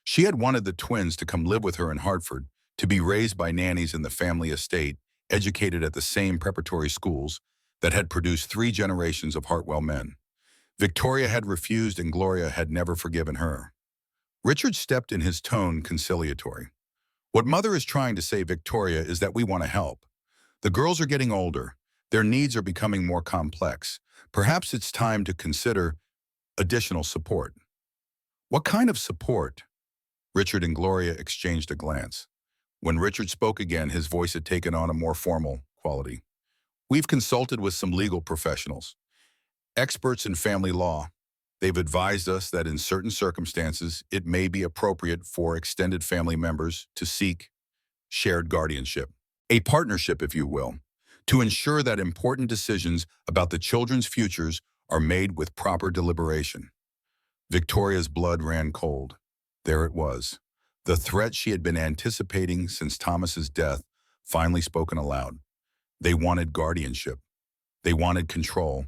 She had wanted the twins to come live with her in Hartford, to be raised by nannies in the family estate, educated at the same preparatory schools that had produced 3 generations of Hartwell men. Victoria had refused and Gloria had never forgiven her. Richard stepped in, his tone conciliatory. What Mother is trying to say, Victoria, is that we want to help. The girls are getting older. Their needs are becoming more complex. Perhaps it's time to consider additional support. What kind of support? Richard and Gloria exchanged a glance. When Richard spoke again, his voice had taken on a more formal quality. We've consulted with some legal professionals, experts in family law. They've advised us that in certain circumstances, it may be appropriate for extended family members to seek shared guardianship, a partnership, if you will, to ensure that important decisions about the children's futures are made with proper deliberation. Victoria's blood ran cold. There it was. The threat she had been anticipating since Thomas's death finally spoken aloud. They wanted guardianship. They wanted control,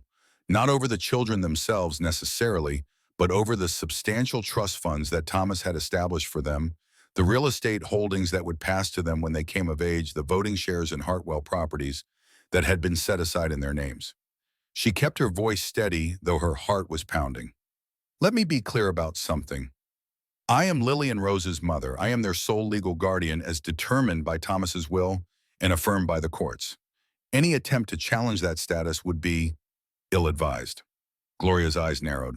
not over the children themselves necessarily, but over the substantial trust funds that Thomas had established for them, the real estate holdings that would pass to them when they came of age, the voting shares in Hartwell properties that had been set aside in their names. She kept her voice steady, though her heart was pounding. Let me be clear about something. I am Lily and Rose's mother. I am their sole legal guardian as determined by Thomas's will and affirmed by the courts. Any attempt to challenge that status would be ill-advised. Gloria's eyes narrowed.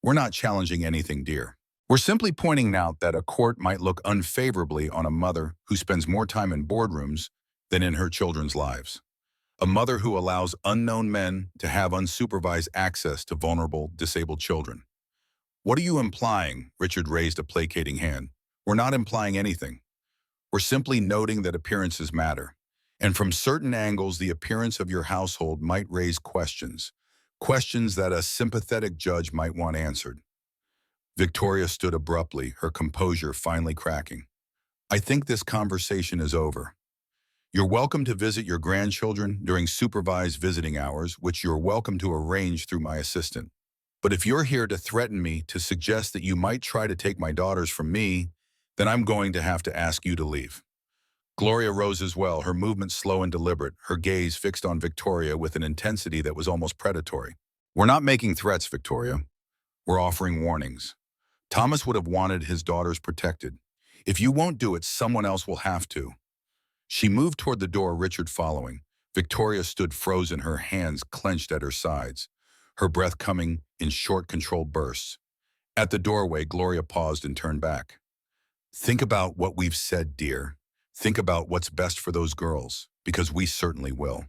We're not challenging anything, dear. We're simply pointing out that a court might look unfavorably on a mother who spends more time in boardrooms than in her children's lives. A mother who allows unknown men to have unsupervised access to vulnerable, disabled children. What are you implying? Richard raised a placating hand. We're not implying anything. We're simply noting that appearances matter. And from certain angles, the appearance of your household might raise questions. Questions that a sympathetic judge might want answered. Victoria stood abruptly, her composure finally cracking. I think this conversation is over. You're welcome to visit your grandchildren during supervised visiting hours, which you're welcome to arrange through my assistant. But if you're here to threaten me, to suggest that you might try to take my daughters from me, then I'm going to have to ask you to leave." Gloria rose as well, her movement slow and deliberate, her gaze fixed on Victoria with an intensity that was almost predatory. "We're not making threats, Victoria. We're offering warnings. Thomas would have wanted his daughters protected. If you won't do it, someone else will have to." She moved toward the door, Richard following. Victoria stood frozen, her hands clenched at her sides, her breath coming in short, controlled bursts. At the doorway, Gloria paused and turned back. "Think about what we've said, dear. Think about what's best for those girls, because we certainly will."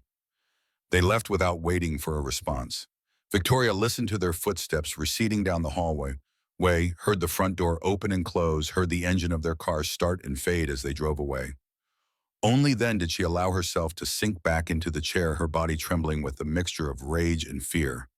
They left without waiting for a response. Victoria listened to their footsteps receding down the hallway, heard the front door open and close, heard the engine of their car start and fade as they drove away. Only then did she allow herself to sink back into the chair, her body trembling with the mixture of rage and fear.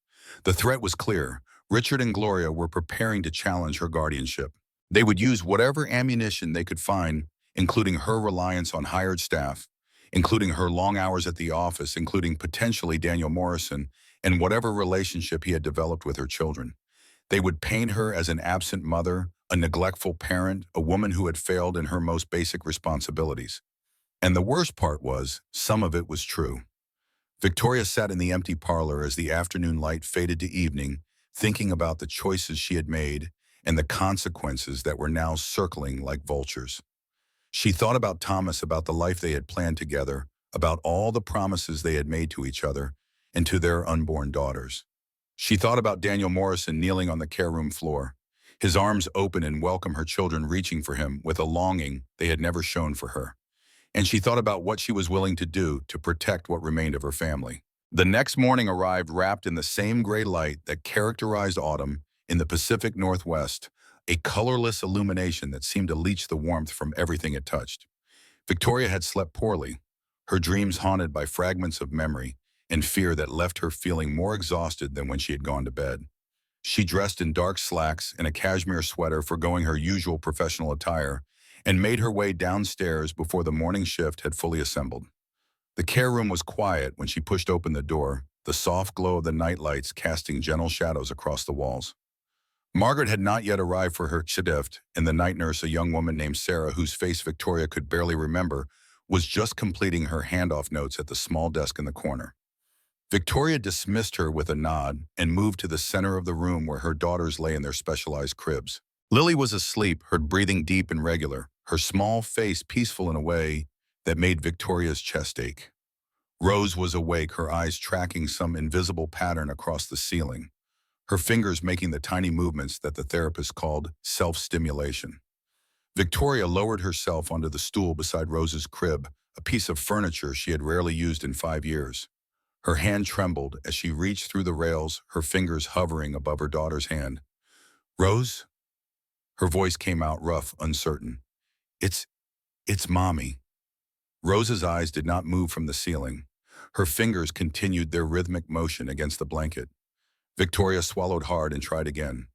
The threat was clear. Richard and Gloria were preparing to challenge her guardianship. They would use whatever ammunition they could find, including her reliance on hired staff, including her long hours at the office, including potentially Daniel Morrison, and whatever relationship he had developed with her children. They would paint her as an absent mother, a neglectful parent, a woman who had failed in her most basic responsibilities. And the worst part was, some of it was true. Victoria sat in the empty parlor as the afternoon light faded to evening, thinking about the choices she had made and the consequences that were now circling like vultures. She thought about Thomas, about the life they had planned together, about all the promises they had made to each other and to their unborn daughters. She thought about Daniel Morrison kneeling on the care room floor, his arms open in welcome, her children reaching for him with a longing they had never shown for her. And she thought about what she was willing to do to protect what remained of her family. The next morning arrived wrapped in the same gray light that characterized autumn in the Pacific Northwest, a colorless illumination that seemed to leach the warmth from everything it touched. Victoria had slept poorly, her dreams haunted by fragments of memory and fear that left her feeling more exhausted than when she had gone to bed. She dressed in dark slacks and a cashmere sweater, forgoing her usual professional attire, and made her way downstairs before the morning shift had fully assembled. The care room was quiet when she pushed open the door, the soft glow of the nightlights casting gentle shadows across the walls. Margaret had not yet arrived for her shift, and the night nurse, a young woman named Sarah, whose face Victoria could barely remember, was just completing her handoff notes at the small desk in the corner. Victoria dismissed her with a nod and moved to the center of the room where her daughters lay in their specialized cribs. Lily was asleep, her breathing deep and regular, her small face peaceful in a way that made Victoria's chest ache. Rose was awake, her eyes tracking some invisible pattern across the ceiling, her fingers making the tiny movements that the therapist called self-stimulation. Victoria lowered herself onto the stool beside Rose's crib, a piece of furniture she had rarely used in 5 years. Her hand trembled as she reached through the rails, her fingers hovering above her daughter's hand. "Rose?" Her voice came out rough, uncertain. It's Mommy." Rose's eyes did not move from the ceiling. Her fingers continued their rhythmic motion against the blanket. Victoria swallowed hard and tried again.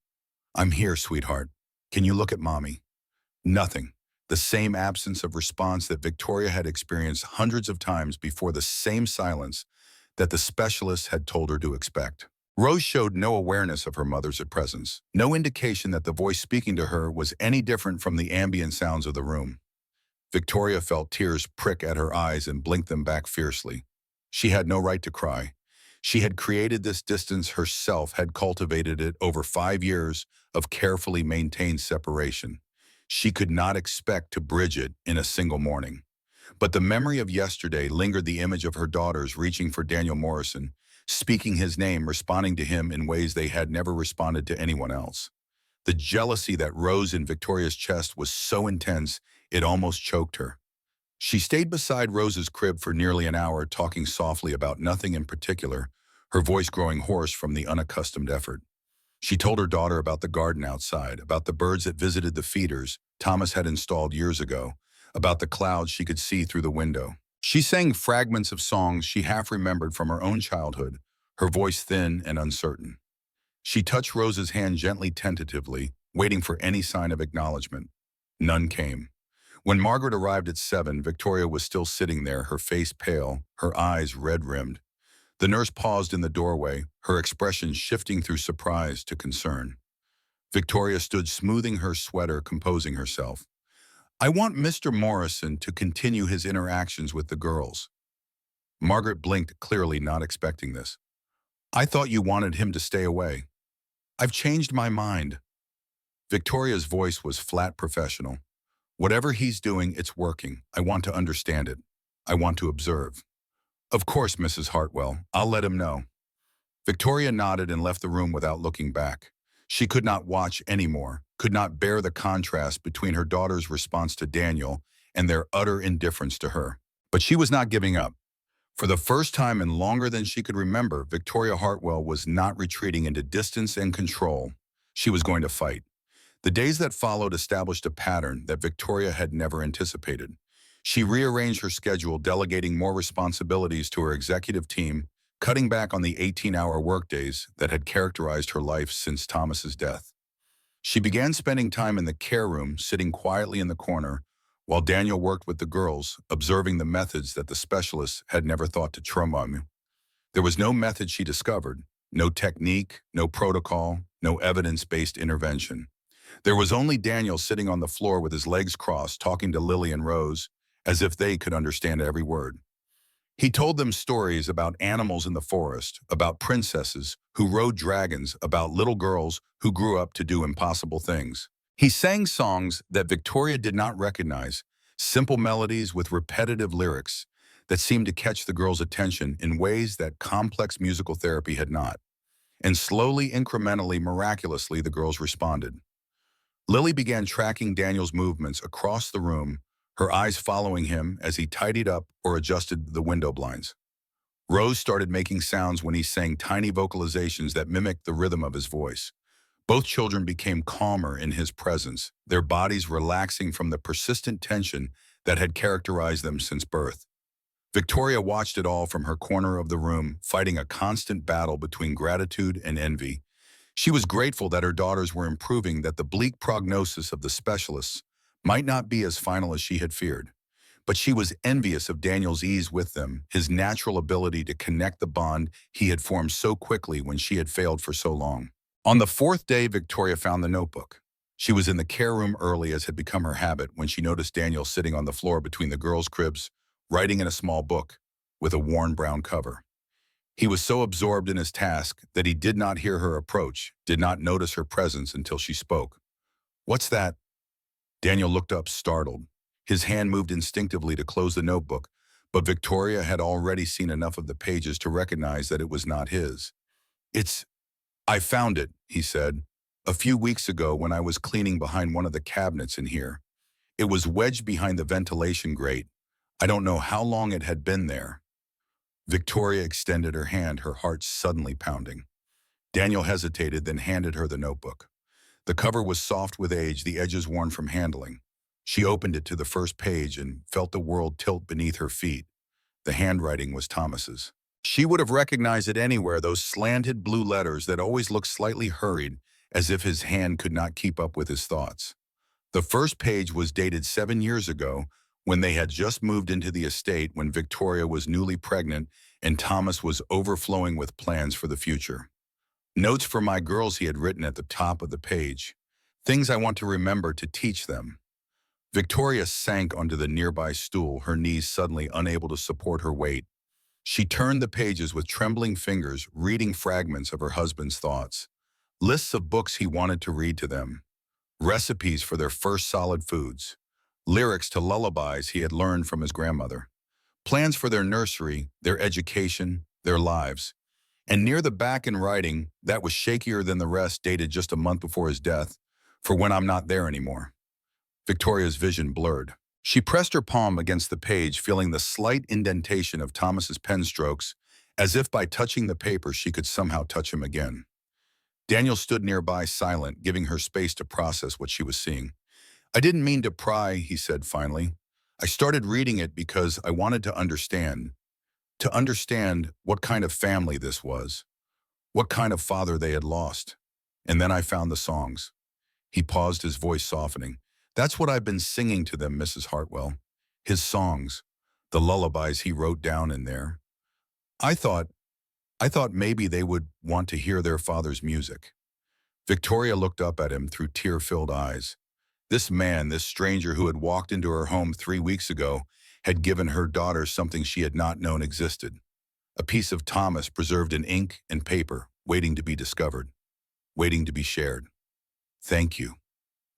"I'm here, sweetheart. Can you look at Mommy?" Nothing. The same absence of response that Victoria had experienced hundreds of times before, the same silence that the specialist had told her to expect. Rose showed no awareness of her mother's presence, no indication that the voice speaking to her was any different from the ambient sounds of the room. Victoria felt tears prick at her eyes and blinked them back fiercely. She had no right to cry. She had created this distance herself, had cultivated it over 5 years of carefully maintained separation. She could not expect to bridge it in a single morning. But the memory of yesterday lingered, the image of her daughters reaching for Daniel Morrison, speaking his name, responding to him in ways they had never responded to anyone else. The jealousy that rose in Victoria's chest was so intense it almost choked her. She stayed beside Rose's crib for nearly an hour, talking softly about nothing in particular, her voice growing hoarse from the unaccustomed effort. She told her daughter about the garden outside, about the birds that visited the feeders Thomas had installed years ago, about the clouds she could see through the window. She sang fragments of songs she half remembered from her own childhood, her voice thin and uncertain. She touched Rose's hand gently, tentatively, waiting for any sign of acknowledgement. None came. When Margaret arrived at 7, Victoria was still sitting there, her face pale, her eyes red-rimmed. The nurse paused in the doorway, her expression shifting through surprise to concern. Victoria stood smoothing her sweater, composing herself. I want Mr. Morrison to continue his interactions with the girls. Margaret blinked, clearly not expecting this. I thought you wanted him to stay away. I've changed my mind. Victoria's voice was flat professional. Whatever he's doing, it's working. I want to understand it. I want to observe. Of course, Mrs. Hartwell. I'll let him know. Victoria nodded and left the room without looking back. She could not watch anymore, could not bear the contrast between her daughter's response to Daniel and their utter indifference to her. But she was not giving up. For the first time in longer than she could remember, Victoria Hartwell was not retreating into distance and control. She was going to fight. The days that followed established a pattern that Victoria had never anticipated. She rearranged her schedule, delegating more responsibilities to her executive team, cutting back on the 18-hour workdays that had characterized her life since Thomas's death. She began spending time in the care room, sitting quietly in the corner, while Daniel worked with the girls, observing the methods that the specialists had never thought to try on. There was no method she discovered, no technique, no protocol, no evidence-based intervention. There was only Daniel sitting on the floor with his legs crossed, talking to Lily and Rose, as if they could understand every word. He told them stories about animals in the forest, about princesses who rode dragons, about little girls who grew up to do impossible things. He sang songs that Victoria did not recognize, simple melodies with repetitive lyrics that seemed to catch the girls' attention in ways that complex musical therapy had not. And slowly, incrementally, miraculously, the girls responded. Lily began tracking Daniel's movements across the room, her eyes following him as he tidied up or adjusted the window blinds. Rose started making sounds when he sang tiny vocalizations that mimicked the rhythm of his voice. Both children became calmer in his presence, their bodies relaxing from the persistent tension that had characterized them since birth. Victoria watched it all from her corner of the room, fighting a constant battle between gratitude and envy. She was grateful that her daughters were improving, that the bleak prognosis of the specialists might not be as final as she had feared. But she was envious of Daniel's ease with them, his natural ability to connect the bond he had formed so quickly when she had failed for so long. On the fourth day, Victoria found the notebook. She was in the care room early, as had become her habit, when she noticed Daniel sitting on the floor between the girls' cribs, writing in a small book with a worn brown cover. He was so absorbed in his task that he did not hear her approach, did not notice her presence until she spoke. "What's that?" Daniel looked up, startled. His hand moved instinctively to close the notebook, but Victoria had already seen enough of the pages to recognize that it was not his. I found it," he said, "a few weeks ago when I was cleaning behind one of the cabinets in here. It was wedged behind the ventilation grate. I don't know how long it had been there." Victoria extended her hand, her heart suddenly pounding. Daniel hesitated, then handed her the notebook. The cover was soft with age, the edges worn from handling. She opened it to the first page and felt the world tilt beneath her feet. The handwriting was Thomas's. She would have recognized it anywhere, those slanted blue letters that always looked slightly hurried, as if his hand could not keep up with his thoughts. The first page was dated 7 years ago, when they had just moved into the estate, when Victoria was newly pregnant and Thomas was overflowing with plans for the future. "Notes for my girls," he had written at the top of the page. "Things I want to remember to teach them." Victoria sank onto the nearby stool, her knees suddenly unable to support her weight. She turned the pages with trembling fingers, reading fragments of her husband's thoughts. Lists of books he wanted to read to them. Recipes for their first solid foods. Lyrics to lullabies he had learned from his grandmother. Plans for their nursery, their education, their lives. And near the back in writing, that was shakier than the rest, dated just a month before his death, "For when I'm not there anymore." Victoria's vision blurred. She pressed her palm against the page, feeling the slight indentation of Thomas's pen strokes, as if by touching the paper she could somehow touch him again. Daniel stood nearby, silent, giving her space to process what she was seeing. "I didn't mean to pry," he said finally. "I started reading it because I wanted to understand what kind of family this was, what kind of father they had lost. And then I found the songs." He paused, his voice softening. "That's what I've been singing to them, Mrs. Hartwell. His songs, the lullabies he wrote down in there. I thought I thought maybe they would want to hear their father's music. Victoria looked up at him through tear-filled eyes. This man, this stranger who had walked into her home 3 weeks ago, had given her daughter something she had not known existed. A piece of Thomas preserved in ink and paper, waiting to be discovered, waiting to be shared. Thank you.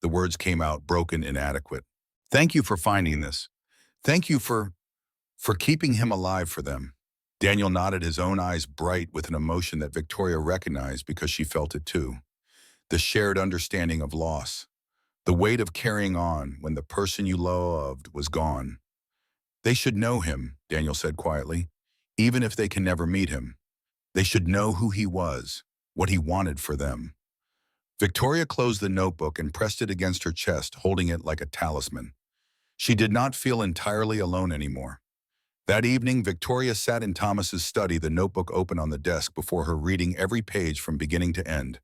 The words came out broken, inadequate. Thank you for finding this. Thank you for keeping him alive for them. Daniel nodded, his own eyes bright with an emotion that Victoria recognized because she felt it too. The shared understanding of loss. The weight of carrying on when the person you loved was gone. They should know him, Daniel said quietly, even if they can never meet him. They should know who he was, what he wanted for them. Victoria closed the notebook and pressed it against her chest, holding it like a talisman. She did not feel entirely alone anymore. That evening, Victoria sat in Thomas's study, the notebook open on the desk before her, reading every page from beginning to end.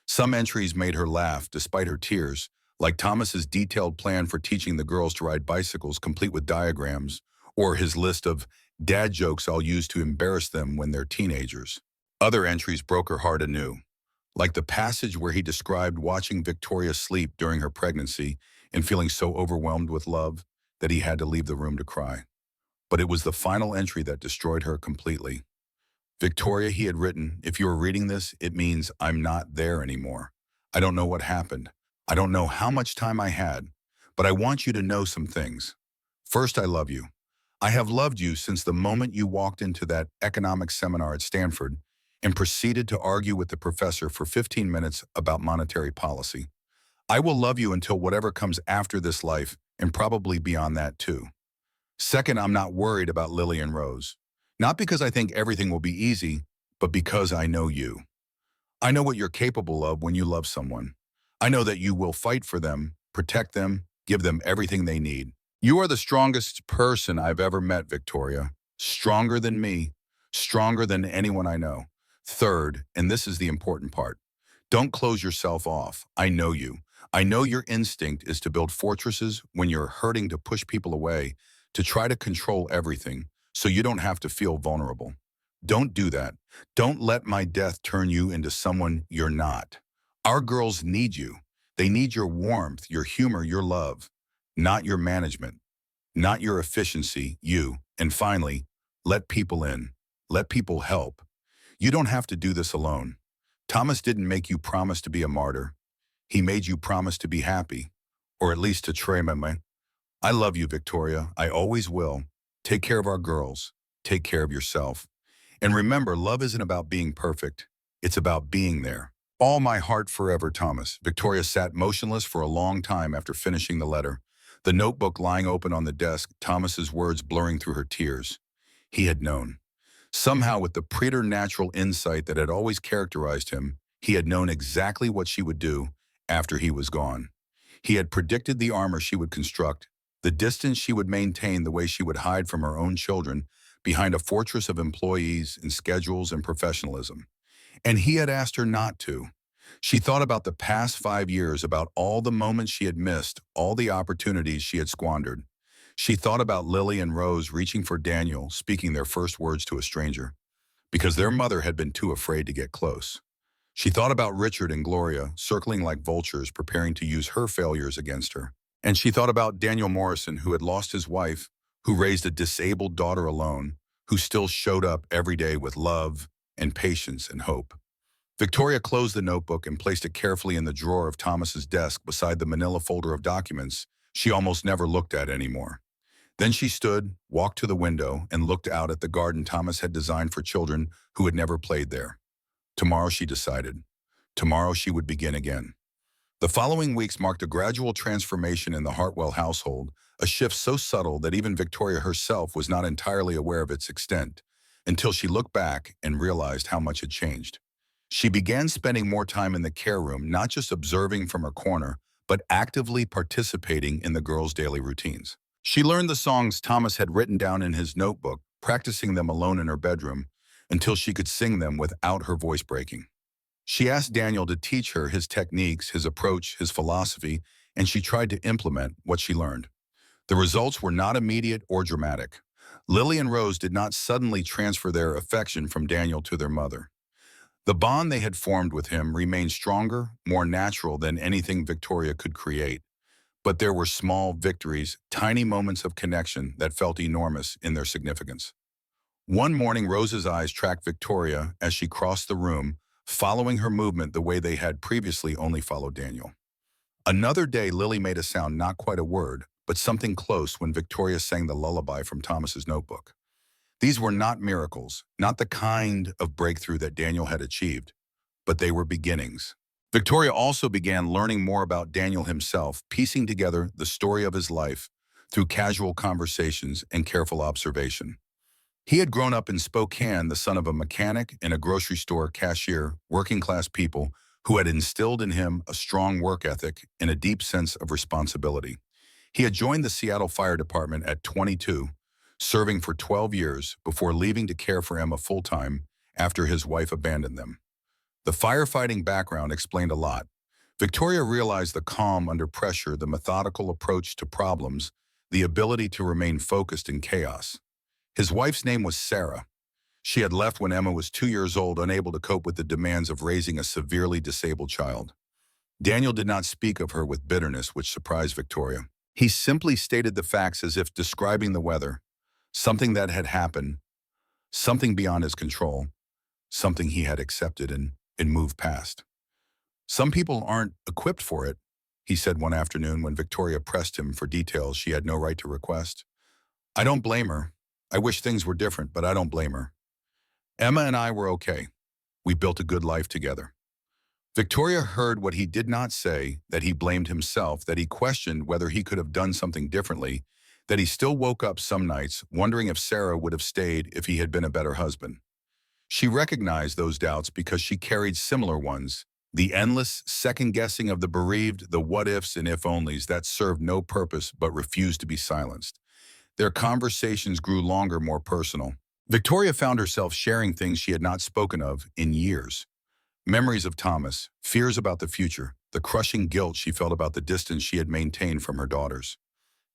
Some entries made her laugh despite her tears, like Thomas's detailed plan for teaching the girls to ride bicycles complete with diagrams, or his list of dad jokes I'll use to embarrass them when they're teenagers. Other entries broke her heart anew, like the passage where he described watching Victoria sleep during her pregnancy and feeling so overwhelmed with love that he had to leave the room to cry. But it was the final entry that destroyed her completely. Victoria, he had written, if you are reading this, it means I'm not there anymore. I don't know what happened. I don't know how much time I had, but I want you to know some things. First, I love you. I have loved you since the moment you walked into that economics seminar at Stanford and proceeded to argue with the professor for 15 minutes about monetary policy. I will love you until whatever comes after this life, and probably beyond that too. Second, I'm not worried about Lily and Rose. Not because I think everything will be easy, but because I know you. I know what you're capable of when you love someone. I know that you will fight for them, protect them, give them everything they need. You are the strongest person I've ever met, Victoria. Stronger than me, stronger than anyone I know. Third, and this is the important part, don't close yourself off. I know you. I know your instinct is to build fortresses when you're hurting, to push people away, to try to control everything so you don't have to feel vulnerable. Don't do that. Don't let my death turn you into someone you're not. Our girls need you. They need your warmth, your humor, your love, not your management, not your efficiency, you. And finally, let people in. Let people help. You don't have to do this alone. Thomas didn't make you promise to be a martyr. He made you promise to be happy, or at least to try my. I love you, Victoria. I always will. Take care of our girls. Take care of yourself. And remember, love isn't about being perfect. It's about being there. All my heart forever, Thomas. Victoria sat motionless for a long time after finishing the letter, the notebook lying open on the desk, Thomas's words blurring through her tears. He had known. Somehow, with the preternatural insight that had always characterized him, he had known exactly what she would do after he was gone. He had predicted the armor she would construct, the distance she would maintain, the way she would hide from her own children behind a fortress of employees and schedules and professionalism. And he had asked her not to. She thought about the past 5 years, about all the moments she had missed, all the opportunities she had squandered. She thought about Lily and Rose reaching for Daniel, speaking their first words to a stranger, because their mother had been too afraid to get close. She thought about Richard and Gloria, circling like vultures, preparing to use her failures against her. And she thought about Daniel Morrison, who had lost his wife, who raised a disabled daughter alone, who still showed up every day with love and patience and hope. Victoria closed the notebook and placed it carefully in the drawer of Thomas's desk beside the manila folder of documents she almost never looked at anymore. Then she stood, walked to the window, and looked out at the garden Thomas had designed for children who had never played there. Tomorrow, she decided. Tomorrow she would begin again. The following weeks marked a gradual transformation in the Hartwell household, a shift so subtle that even Victoria herself was not entirely aware of its extent, until she looked back and realized how much had changed. She began spending more time in the care room, not just observing from her corner, but actively participating in the girls' daily routines. She learned the songs Thomas had written down in his notebook, practicing them alone in her bedroom, until she could sing them without her voice breaking. She asked Daniel to teach her his techniques, his approach, his philosophy, and she tried to implement what she learned. The results were not immediate or dramatic. Lily and Rose did not suddenly transfer their affection from Daniel to their mother. The bond they had formed with him remained stronger, more natural than anything Victoria could create. But there were small victories, tiny moments of connection that felt enormous in their significance. One morning, Rose's eyes tracked Victoria as she crossed the room, following her movement the way they had previously only followed Daniel. Another day, Lily made a sound, not quite a word, but something close when Victoria sang the lullaby from Thomas's notebook. These were not miracles, not the kind of breakthrough that Daniel had achieved, but they were beginnings. Victoria also began learning more about Daniel himself, piecing together the story of his life through casual conversations and careful observation. He had grown up in Spokane, the son of a mechanic and a grocery store cashier, working-class people who had instilled in him a strong work ethic and a deep sense of responsibility. He had joined the Seattle Fire Department at 22, serving for 12 years before leaving to care for Emma full-time after his wife abandoned them. The firefighting background explained a lot. Victoria realized the calm under pressure, the methodical approach to problems, the ability to remain focused in chaos. His wife's name was Sarah. She had left when Emma was 2 years old, unable to cope with the demands of raising a severely disabled child. Daniel did not speak of her with bitterness, which surprised Victoria. He simply stated the facts as if describing the weather, something that had happened, something beyond his control, something he had accepted and moved past. Some people aren't equipped for it, he said one afternoon when Victoria pressed him for details she had no right to request. I don't blame her. I wish things were different, but I don't blame her. Emma and I were okay. We built a good life together. Victoria heard what he did not say, that he blamed himself, that he questioned whether he could have done something differently, that he still woke up some nights wondering if Sarah would have stayed if he had been a better husband. She recognized those doubts because she carried similar ones, the endless second-guessing of the bereaved, the what-ifs and if-onlys that served no purpose but refused to be silenced. Their conversations grew longer, more personal. Victoria found herself sharing things she had not spoken of in years. Memories of Thomas, fears about the future, the crushing guilt she felt about the distance she had maintained from her daughters.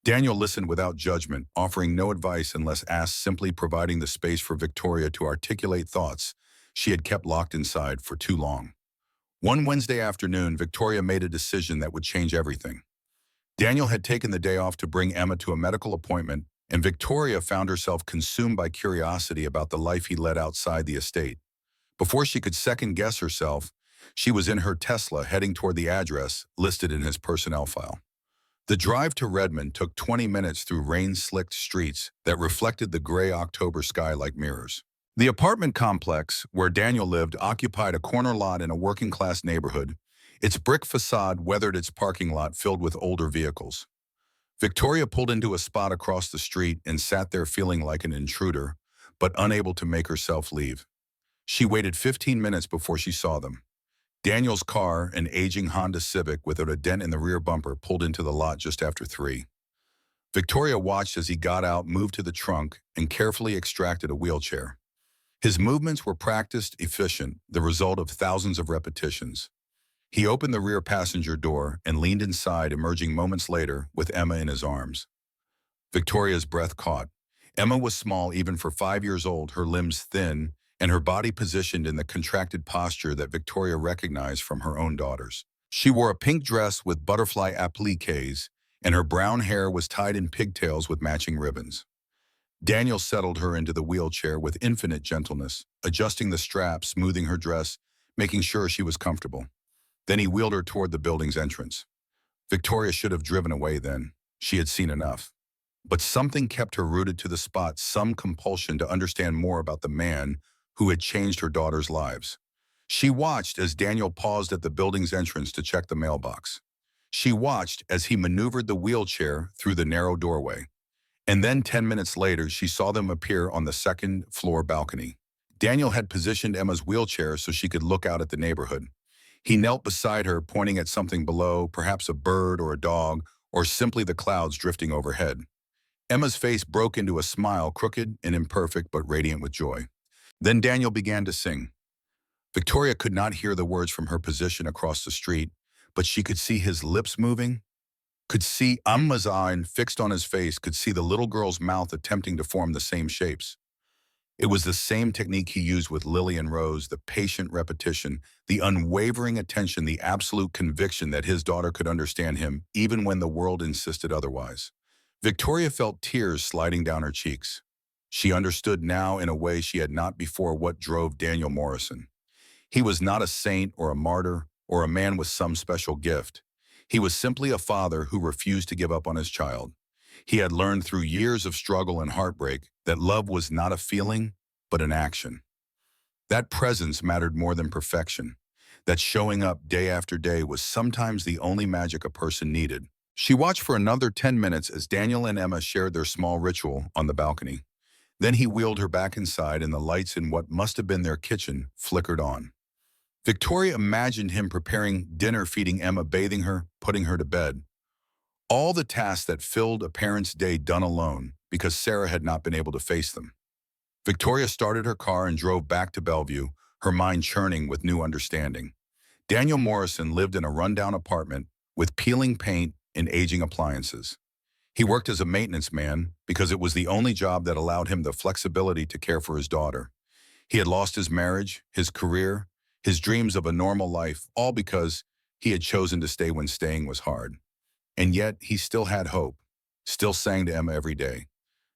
Daniel listened without judgment, offering no advice unless asked, simply providing the space for Victoria to articulate thoughts she had kept locked inside for too long. One Wednesday afternoon, Victoria made a decision that would change everything. Daniel had taken the day off to bring Emma to a medical appointment, and Victoria found herself consumed by curiosity about the life he led outside the estate. Before she could second-guess herself, she was in her Tesla heading toward the address listed in his personnel file. The drive to Redmond took 20 minutes through rain-slicked streets that reflected the gray October sky like mirrors. The apartment complex where Daniel lived occupied a corner lot in a working-class neighborhood. Its brick facade weathered its parking lot filled with older vehicles. Victoria pulled into a spot across the street and sat there feeling like an intruder, but unable to make herself leave. She waited 15 minutes before she saw them. Daniel's car, an aging Honda Civic without a dent in the rear bumper, pulled into the lot just after 3. Victoria watched as he got out, moved to the trunk, and carefully extracted a wheelchair. His movements were practiced, efficient, the result of thousands of repetitions. He opened the rear passenger door and leaned inside, emerging moments later with Emma in his arms. Victoria's breath caught. Emma was small even for 5 years old, her limbs thin, and her body positioned in the contracted posture that Victoria recognized from her own daughters. She wore a pink dress with butterfly appliques, and her brown hair was tied in pigtails with matching ribbons. Daniel settled her into the wheelchair with infinite gentleness, adjusting the strap, smoothing her dress, making sure she was comfortable. Then he wheeled her toward the building's entrance. Victoria should have driven away then. She had seen enough. But something kept her rooted to the spot, some compulsion to understand more about the man who had changed her daughters' lives. She watched as Daniel paused at the building's entrance to check the mailbox. She watched as he maneuvered the wheelchair through the narrow doorway. And then 10 minutes later, she saw them appear on the second-floor balcony. Daniel had positioned Emma's wheelchair so she could look out at the neighborhood. He knelt beside her, pointing at something below, perhaps a bird or a dog, or simply the clouds drifting overhead. Emma's face broke into a smile, crooked and imperfect, but radiant with joy. Then Daniel began to sing. Victoria could not hear the words from her position across the street, but she could see his lips moving, could see Emma's eye fixed on his face, could see the little girl's mouth attempting to form the same shapes. It was the same technique he used with Lily and Rose, the patient repetition, the unwavering attention, the absolute conviction that his daughter could understand him, even when the world insisted otherwise. Victoria felt tears sliding down her cheeks. She understood now in a way she had not before what drove Daniel Morrison. He was not a saint or a martyr or a man with some special gift. He was simply a father who refused to give up on his child. He had learned through years of struggle and heartbreak that love was not a feeling, but an action. That presence mattered more than perfection. That showing up day after day was sometimes the only magic a person needed. She watched for another 10 minutes as Daniel and Emma shared their small ritual on the balcony. Then he wheeled her back inside and the lights in what must have been their kitchen flickered on. Victoria imagined him preparing dinner, feeding Emma, bathing her, putting her to bed. All the tasks that filled a parent's day done alone because Sarah had not been able to face them. Victoria started her car and drove back to Bellevue, her mind churning with new understanding. Daniel Morrison lived in a rundown apartment with peeling paint and aging appliances. He worked as a maintenance man because it was the only job that allowed him the flexibility to care for his daughter. He had lost his marriage, his career, his dreams of a normal life, all because he had chosen to stay when staying was hard. And yet he still had hope, still sang to Emma every day,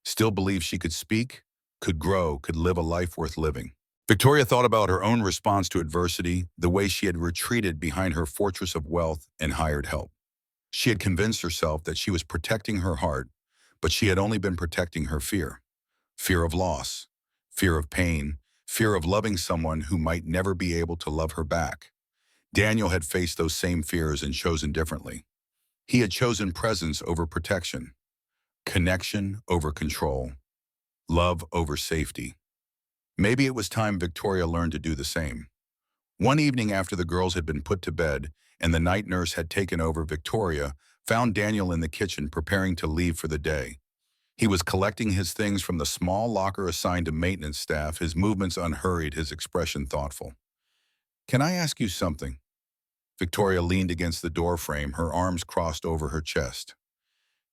still believed she could speak, could grow, could live a life worth living. Victoria thought about her own response to adversity, the way she had retreated behind her fortress of wealth and hired help. She had convinced herself that she was protecting her heart, but she had only been protecting her fear. Fear of loss, fear of pain, fear of loving someone who might never be able to love her back. Daniel had faced those same fears and chosen differently. He had chosen presence over protection, connection over control, love over safety. Maybe it was time Victoria learned to do the same. One evening after the girls had been put to bed and the night nurse had taken over, Victoria found Daniel in the kitchen preparing to leave for the day. He was collecting his things from the small locker assigned to maintenance staff, his movements unhurried, his expression thoughtful. "Can I ask you something?" Victoria leaned against the door frame, her arms crossed over her chest.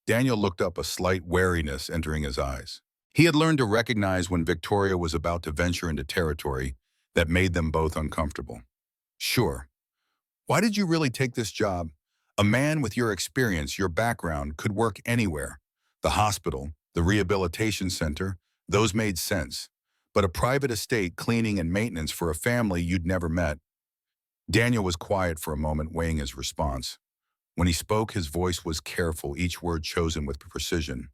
Daniel looked up, a slight wariness entering his eyes. He had learned to recognize when Victoria was about to venture into territory that made them both uncomfortable. "Sure. Why did you really take this job? A man with your experience, your background, could work anywhere. The hospital, the rehabilitation center, those made sense. But a private estate, cleaning and maintenance for a family you'd never met." Daniel was quiet for a moment, weighing his response. When he spoke, his voice was careful, each word chosen with precision.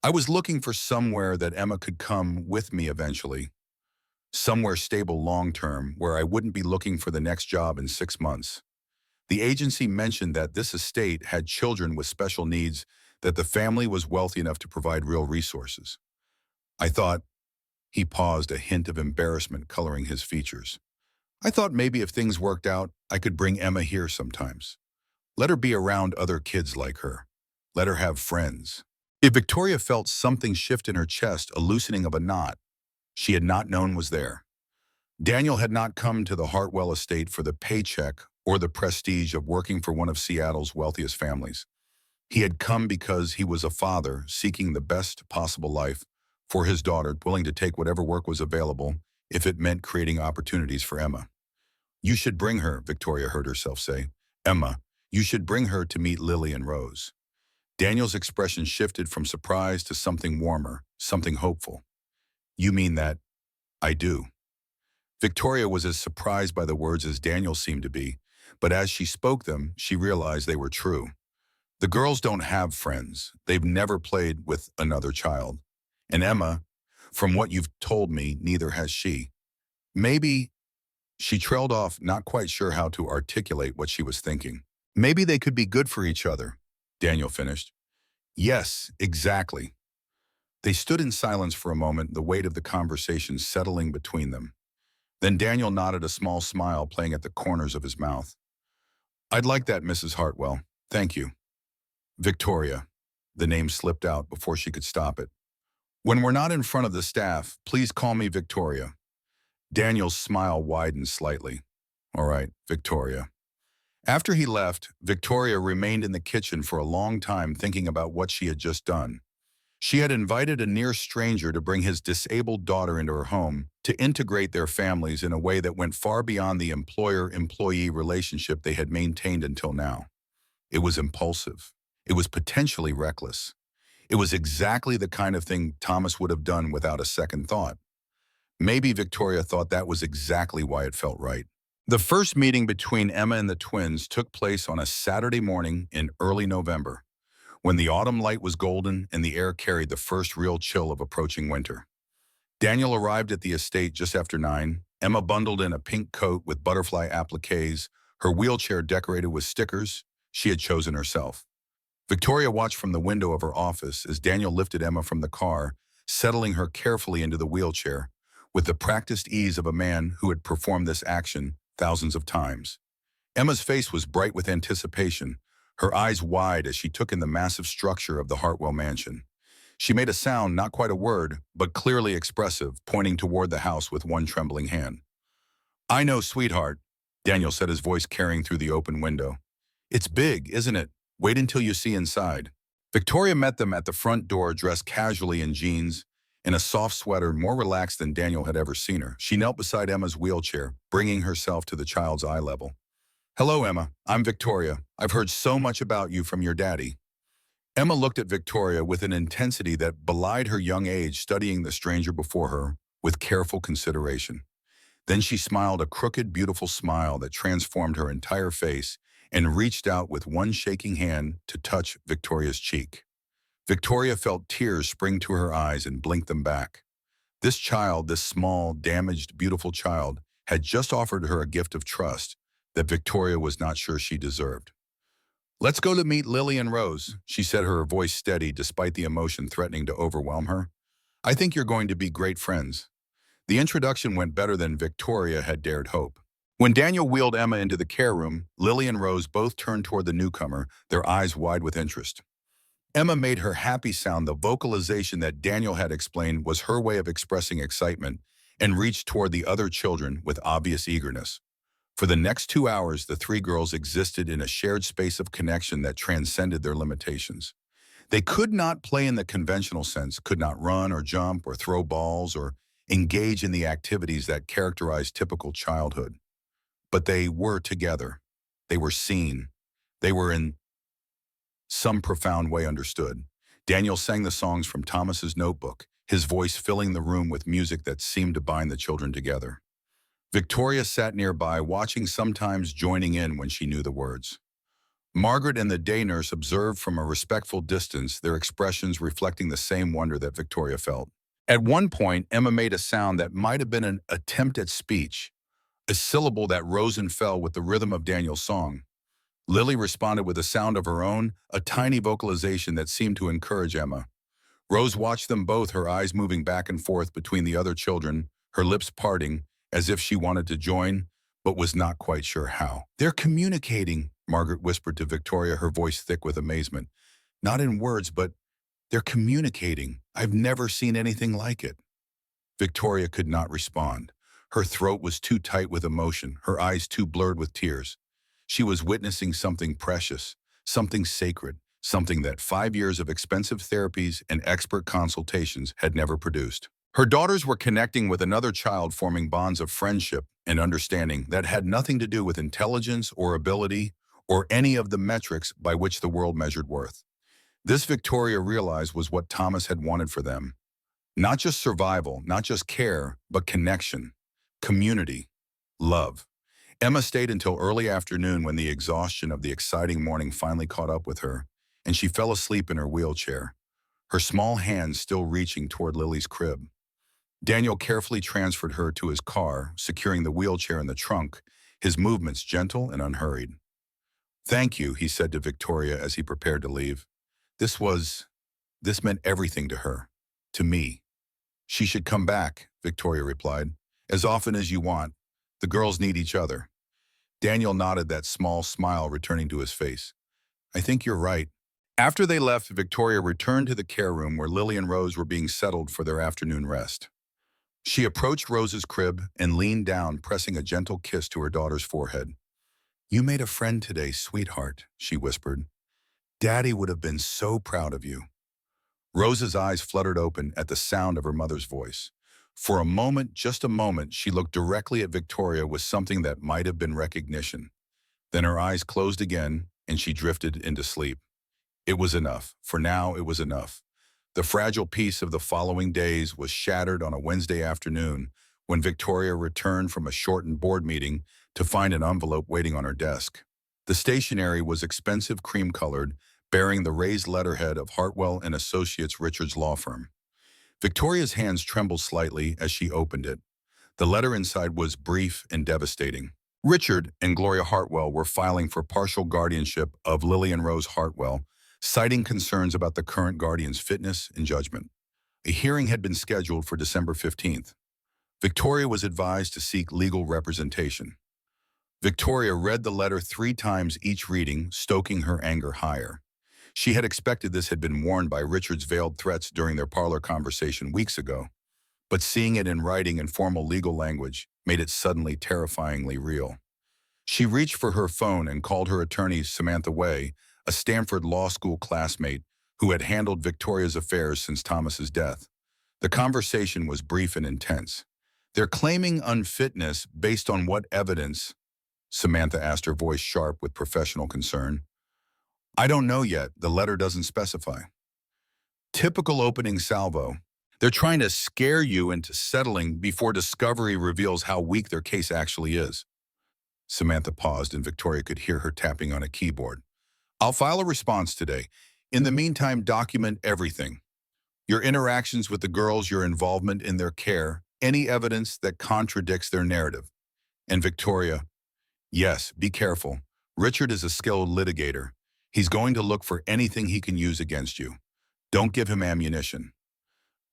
"I was looking for somewhere that Emma could come with me eventually. Somewhere stable long-term, where I wouldn't be looking for the next job in 6 months. The agency mentioned that this estate had children with special needs, that the family was wealthy enough to provide real resources. I thought," he paused, a hint of embarrassment coloring his features. "I thought maybe if things worked out, I could bring Emma here sometimes. Let her be around other kids like her. Let her have friends." If Victoria felt something shift in her chest, a loosening of a knot she had not known was there. Daniel had not come to the Hartwell estate for the paycheck or the prestige of working for one of Seattle's wealthiest families. He had come because he was a father seeking the best possible life for his daughter, willing to take whatever work was available if it meant creating opportunities for Emma. "You should bring her," Victoria heard herself say. "Emma, you should bring her to meet Lily and Rose." Daniel's expression shifted from surprise to something warmer, something hopeful. "You mean that?" "I do." Victoria was as surprised by the words as Daniel seemed to be, but as she spoke them, she realized they were true. The girls don't have friends. They've never played with another child. And Emma, from what you've told me, neither has she. Maybe, she trailed off, not quite sure how to articulate what she was thinking. "Maybe they could be good for each other," Daniel finished. "Yes, exactly." They stood in silence for a moment, the weight of the conversation settling between them. Then Daniel nodded, a small smile playing at the corners of his mouth. "I'd like that, Mrs. Hartwell. Thank you." "Victoria." The name slipped out before she could stop it. "When we're not in front of the staff, please call me Victoria." Daniel's smile widened slightly. "All right, Victoria." After he left, Victoria remained in the kitchen for a long time thinking about what she had just done. She had invited a near stranger to bring his disabled daughter into her home to integrate their families in a way that went far beyond the employer-employee relationship they had maintained until now. It was impulsive. It was potentially reckless. It was exactly the kind of thing Thomas would have done without a second thought. Maybe Victoria thought that was exactly why it felt right. The first meeting between Emma and the twins took place on a Saturday morning in early November, when the autumn light was golden and the air carried the first real chill of approaching winter. Daniel arrived at the estate just after 9, Emma bundled in a pink coat with butterfly appliques, her wheelchair decorated with stickers she had chosen herself. Victoria watched from the window of her office as Daniel lifted Emma from the car, settling her carefully into the wheelchair, with the practiced ease of a man who had performed this action thousands of times. Emma's face was bright with anticipation, her eyes wide as she took in the massive structure of the Hartwell mansion. She made a sound, not quite a word, but clearly expressive, pointing toward the house with one trembling hand. "I know, sweetheart," Daniel said, his voice carrying through the open window. "It's big, isn't it? Wait until you see inside." Victoria met them at the front door, dressed casually in jeans, in a soft sweater, more relaxed than Daniel had ever seen her. She knelt beside Emma's wheelchair, bringing herself to the child's eye level. "Hello, Emma. I'm Victoria. I've heard so much about you from your daddy." Emma looked at Victoria with an intensity that belied her young age, studying the stranger before her with careful consideration. Then she smiled a crooked, beautiful smile that transformed her entire face and reached out with one shaking hand to touch Victoria's cheek. Victoria felt tears spring to her eyes and blinked them back. This child, this small, damaged, beautiful child, had just offered her a gift of trust that Victoria was not sure she deserved. "Let's go to meet Lily and Rose," she said, her voice steady despite the emotion threatening to overwhelm her. "I think you're going to be great friends." The introduction went better than Victoria had dared hope. When Daniel wheeled Emma into the care room, Lily and Rose both turned toward the newcomer, their eyes wide with interest. Emma made her happy sound, the vocalization that Daniel had explained was her way of expressing excitement, and reached toward the other children with obvious eagerness. For the next 2 hours, the three girls existed in a shared space of connection that transcended their limitations. They could not play in the conventional sense, could not run or jump or throw balls or engage in the activities that characterize typical childhood. But they were together. They were seen. They were in some profound way understood. Daniel sang the songs from Thomas's notebook, his voice filling the room with music that seemed to bind the children together. Victoria sat nearby, watching, sometimes joining in when she knew the words. Margaret and the day nurse observed from a respectful distance, their expressions reflecting the same wonder that Victoria felt. At one point, Emma made a sound that might have been an attempt at speech, a syllable that rose and fell with the rhythm of Daniel's song. Lily responded with a sound of her own, a tiny vocalization that seemed to encourage Emma. Rose watched them both, her eyes moving back and forth between the other children, her lips parting, as if she wanted to join, but was not quite sure how. "They're communicating," Margaret whispered to Victoria, her voice thick with amazement. "Not in words, but they're communicating. I've never seen anything like it." Victoria could not respond. Her throat was too tight with emotion, her eyes too blurred with tears. She was witnessing something precious, something sacred, something that 5 years of expensive therapies and expert consultations had never produced. Her daughters were connecting with another child, forming bonds of friendship and understanding that had nothing to do with intelligence or ability or any of the metrics by which the world measured worth. This, Victoria realized, was what Thomas had wanted for them. Not just survival, not just care, but connection, community, love. Emma stayed until early afternoon, when the exhaustion of the exciting morning finally caught up with her, and she fell asleep in her wheelchair, her small hands still reaching toward Lily's crib. Daniel carefully transferred her to his car, securing the wheelchair in the trunk, his movements gentle and unhurried. "Thank you," he said to Victoria as he prepared to leave. This meant everything to her, to me." "She should come back," Victoria replied. "As often as you want. The girls need each other." Daniel nodded, that small smile returning to his face. "I think you're right." After they left, Victoria returned to the care room where Lily and Rose were being settled for their afternoon rest. She approached Rose's crib and leaned down, pressing a gentle kiss to her daughter's forehead. "You made a friend today, sweetheart," she whispered. "Daddy would have been so proud of you." Rose's eyes fluttered open at the sound of her mother's voice. For a moment, just a moment, she looked directly at Victoria with something that might have been recognition. Then her eyes closed again, and she drifted into sleep. It was enough. For now, it was enough. The fragile peace of the following days was shattered on a Wednesday afternoon when Victoria returned from a shortened board meeting to find an envelope waiting on her desk. The stationery was expensive cream-colored, bearing the raised letterhead of Hartwell and Associates Richards law firm. Victoria's hands trembled slightly as she opened it. The letter inside was brief and devastating. Richard and Gloria Hartwell were filing for partial guardianship of Lillian Rose Hartwell, citing concerns about the current guardian's fitness and judgment. A hearing had been scheduled for December 15th. Victoria was advised to seek legal representation. Victoria read the letter 3 times each reading, stoking her anger higher. She had expected this had been warned by Richard's veiled threats during their parlor conversation weeks ago, but seeing it in writing in formal legal language made it suddenly terrifyingly real. She reached for her phone and called her attorney Samantha Way, a Stanford Law School classmate who had handled Victoria's affairs since Thomas's death. The conversation was brief and intense. "They're claiming unfitness based on what evidence?" Samantha asked, her voice sharp with professional concern. "I don't know yet. The letter doesn't specify." Typical opening salvo. They're trying to scare you into settling before discovery reveals how weak their case actually is. Samantha paused and Victoria could hear her tapping on a keyboard. "I'll file a response today. In the meantime, document everything. Your interactions with the girls, your involvement in their care, any evidence that contradicts their narrative." And Victoria, "Yes, be careful. Richard is a skilled litigator. He's going to look for anything he can use against you. Don't give him ammunition."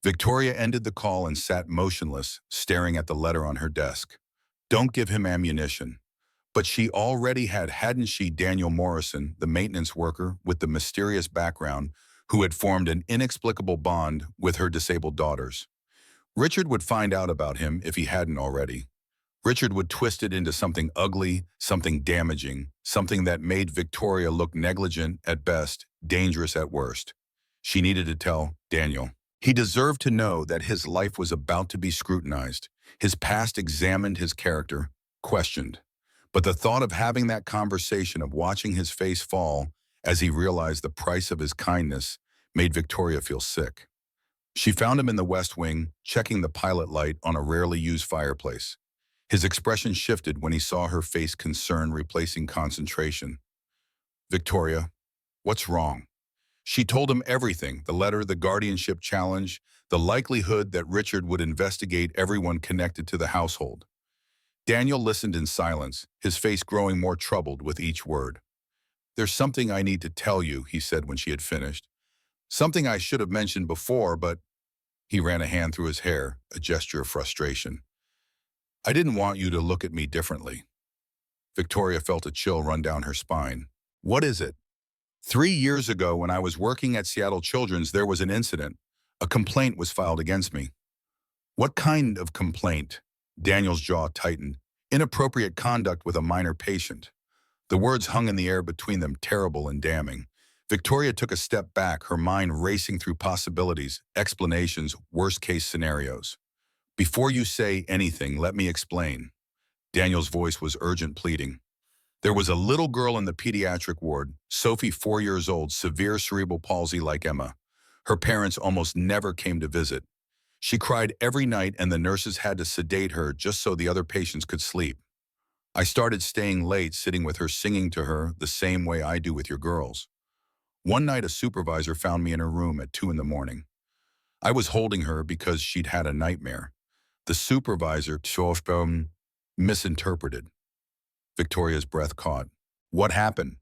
Victoria ended the call and sat motionless, staring at the letter on her desk. Don't give him ammunition. But she already had, hadn't she, Daniel Morrison, the maintenance worker with the mysterious background, who had formed an inexplicable bond with her disabled daughters. Richard would find out about him if he hadn't already. Richard would twist it into something ugly, something damaging, something that made Victoria look negligent at best, dangerous at worst. She needed to tell Daniel. He deserved to know that his life was about to be scrutinized, his past examined, his character questioned. But the thought of having that conversation, of watching his face fall as he realized the price of his kindness, made Victoria feel sick. She found him in the West Wing, checking the pilot light on a rarely used fireplace. His expression shifted when he saw her face, concern replacing concentration. "Victoria, what's wrong?" She told him everything, the letter, the guardianship challenge, the likelihood that Richard would investigate everyone connected to the household. Daniel listened in silence, his face growing more troubled with each word. "There's something I need to tell you," he said when she had finished. "Something I should have mentioned before, but—" He ran a hand through his hair, a gesture of frustration. "I didn't want you to look at me differently." Victoria felt a chill run down her spine. "What is it?" 3 years ago, when I was working at Seattle Children's, there was an incident. A complaint was filed against me." "What kind of complaint?" Daniel's jaw tightened. "Inappropriate conduct with a minor patient." The words hung in the air between them, terrible and damning. Victoria took a step back, her mind racing through possibilities, explanations, worst-case scenarios. "Before you say anything, let me explain." Daniel's voice was urgent, pleading. "There was a little girl in the pediatric ward, Sophie, 4 years old, severe cerebral palsy like Emma. Her parents almost never came to visit. She cried every night and the nurses had to sedate her just so the other patients could sleep. I started staying late, sitting with her, singing to her the same way I do with your girls. One night a supervisor found me in her room at 2 in the morning. I was holding her because she'd had a nightmare. The supervisor misinterpreted." Victoria's breath caught. "What happened?"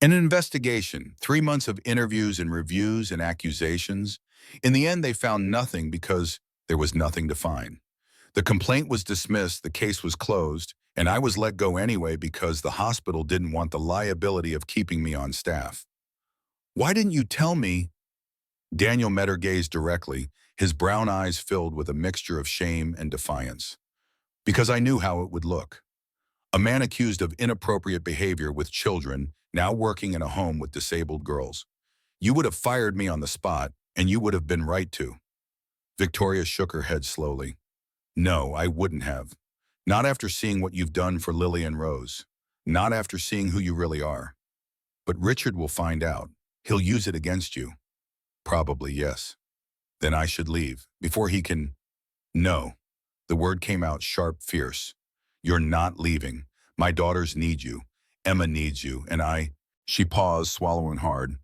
"An investigation, 3 months of interviews and reviews and accusations. In the end, they found nothing because there was nothing to find. The complaint was dismissed, the case was closed, and I was let go anyway because the hospital didn't want the liability of keeping me on staff." "Why didn't you tell me?" Daniel met her gaze directly, his brown eyes filled with a mixture of shame and defiance. "Because I knew how it would look. A man accused of inappropriate behavior with children, now working in a home with disabled girls. You would have fired me on the spot, and you would have been right to. Victoria shook her head slowly. No, I wouldn't have. Not after seeing what you've done for Lily and Rose. Not after seeing who you really are. But Richard will find out. He'll use it against you. Probably, yes. Then I should leave, before he can… No. The word came out sharp, fierce. You're not leaving. My daughters need you. Emma needs you, and I… She paused, swallowing hard.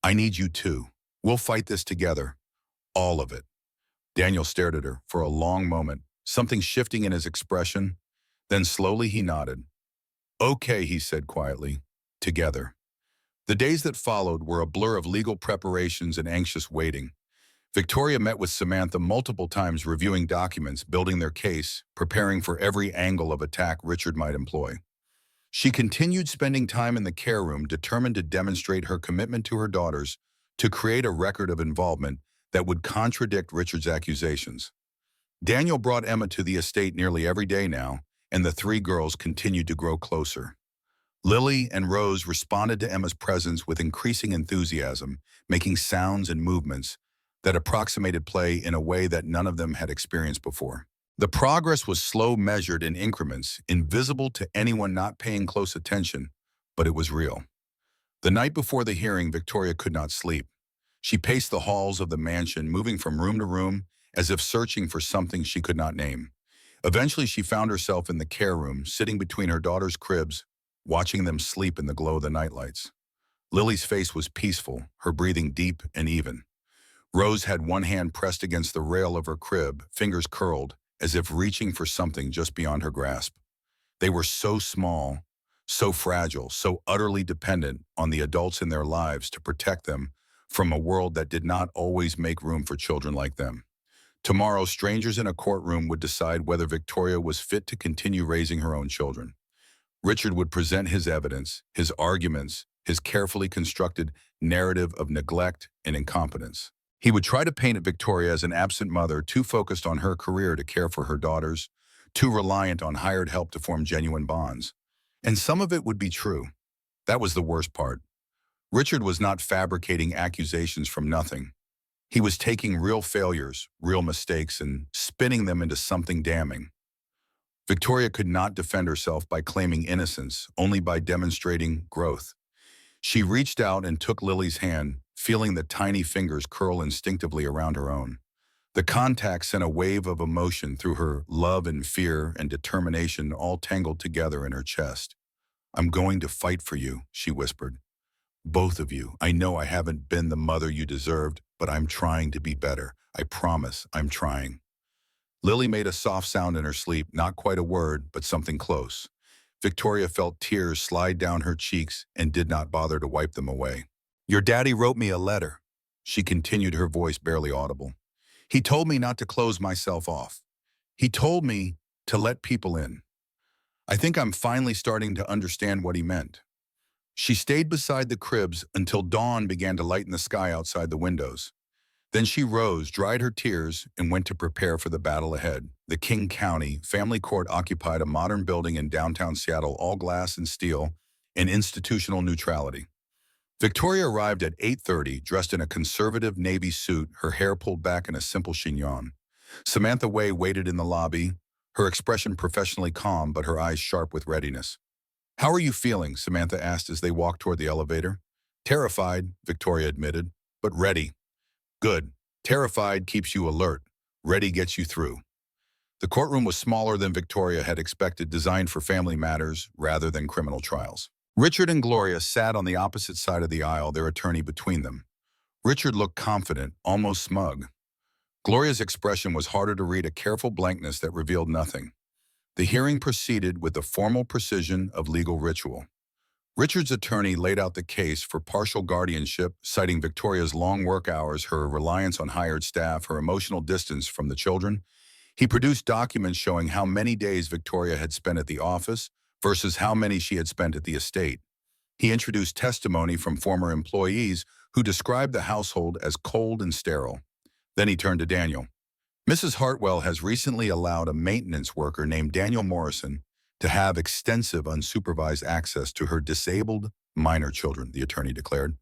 I need you too. We'll fight this together. All of it. Daniel stared at her for a long moment, something shifting in his expression. Then slowly he nodded. Okay, he said quietly. Together. The days that followed were a blur of legal preparations and anxious waiting. Victoria met with Samantha multiple times, reviewing documents, building their case, preparing for every angle of attack Richard might employ. She continued spending time in the care room, determined to demonstrate her commitment to her daughters, to create a record of involvement that would contradict Richard's accusations. Daniel brought Emma to the estate nearly every day now, and the three girls continued to grow closer. Lily and Rose responded to Emma's presence with increasing enthusiasm, making sounds and movements that approximated play in a way that none of them had experienced before. The progress was slow, measured in increments, invisible to anyone not paying close attention, but it was real. The night before the hearing, Victoria could not sleep. She paced the halls of the mansion, moving from room to room, as if searching for something she could not name. Eventually, she found herself in the care room, sitting between her daughters' cribs, watching them sleep in the glow of the nightlights. Lily's face was peaceful, her breathing deep and even. Rose had one hand pressed against the rail of her crib, fingers curled, as if reaching for something just beyond her grasp. They were so small, so fragile, so utterly dependent on the adults in their lives to protect them from a world that did not always make room for children like them. Tomorrow, strangers in a courtroom would decide whether Victoria was fit to continue raising her own children. Richard would present his evidence, his arguments, his carefully constructed narrative of neglect and incompetence. He would try to paint Victoria as an absent mother, too focused on her career to care for her daughters, too reliant on hired help to form genuine bonds. And some of it would be true. That was the worst part. Richard was not fabricating accusations from nothing. He was taking real failures, real mistakes, and spinning them into something damning. Victoria could not defend herself by claiming innocence, only by demonstrating growth. She reached out and took Lily's hand, feeling the tiny fingers curl instinctively around her own. The contact sent a wave of emotion through her, love and fear and determination all tangled together in her chest. I'm going to fight for you, she whispered. Both of you. I know I haven't been the mother you deserved, but I'm trying to be better. I promise I'm trying. Lily made a soft sound in her sleep, not quite a word, but something close. Victoria felt tears slide down her cheeks and did not bother to wipe them away. Your daddy wrote me a letter, she continued, her voice barely audible. He told me not to close myself off. He told me to let people in. I think I'm finally starting to understand what he meant. She stayed beside the cribs until dawn began to lighten the sky outside the windows. Then she rose, dried her tears, and went to prepare for the battle ahead. The King County Family Court occupied a modern building in downtown Seattle, all glass and steel, and institutional neutrality. Victoria arrived at 8:30, dressed in a conservative navy suit, her hair pulled back in a simple chignon. Samantha Way waited in the lobby, her expression professionally calm but her eyes sharp with readiness. How are you feeling? Samantha asked as they walked toward the elevator. Terrified, Victoria admitted, but ready. Good. Terrified keeps you alert. Ready gets you through. The courtroom was smaller than Victoria had expected, designed for family matters rather than criminal trials. Richard and Gloria sat on the opposite side of the aisle, their attorney between them. Richard looked confident, almost smug. Gloria's expression was harder to read, a careful blankness that revealed nothing. The hearing proceeded with the formal precision of legal ritual. Richard's attorney laid out the case for partial guardianship, citing Victoria's long work hours, her reliance on hired staff, her emotional distance from the children. He produced documents showing how many days Victoria had spent at the office versus how many she had spent at the estate. He introduced testimony from former employees who described the household as cold and sterile. Then he turned to Daniel. Mrs. Hartwell has recently allowed a maintenance worker named Daniel Morrison to have extensive unsupervised access to her disabled minor children, the attorney declared.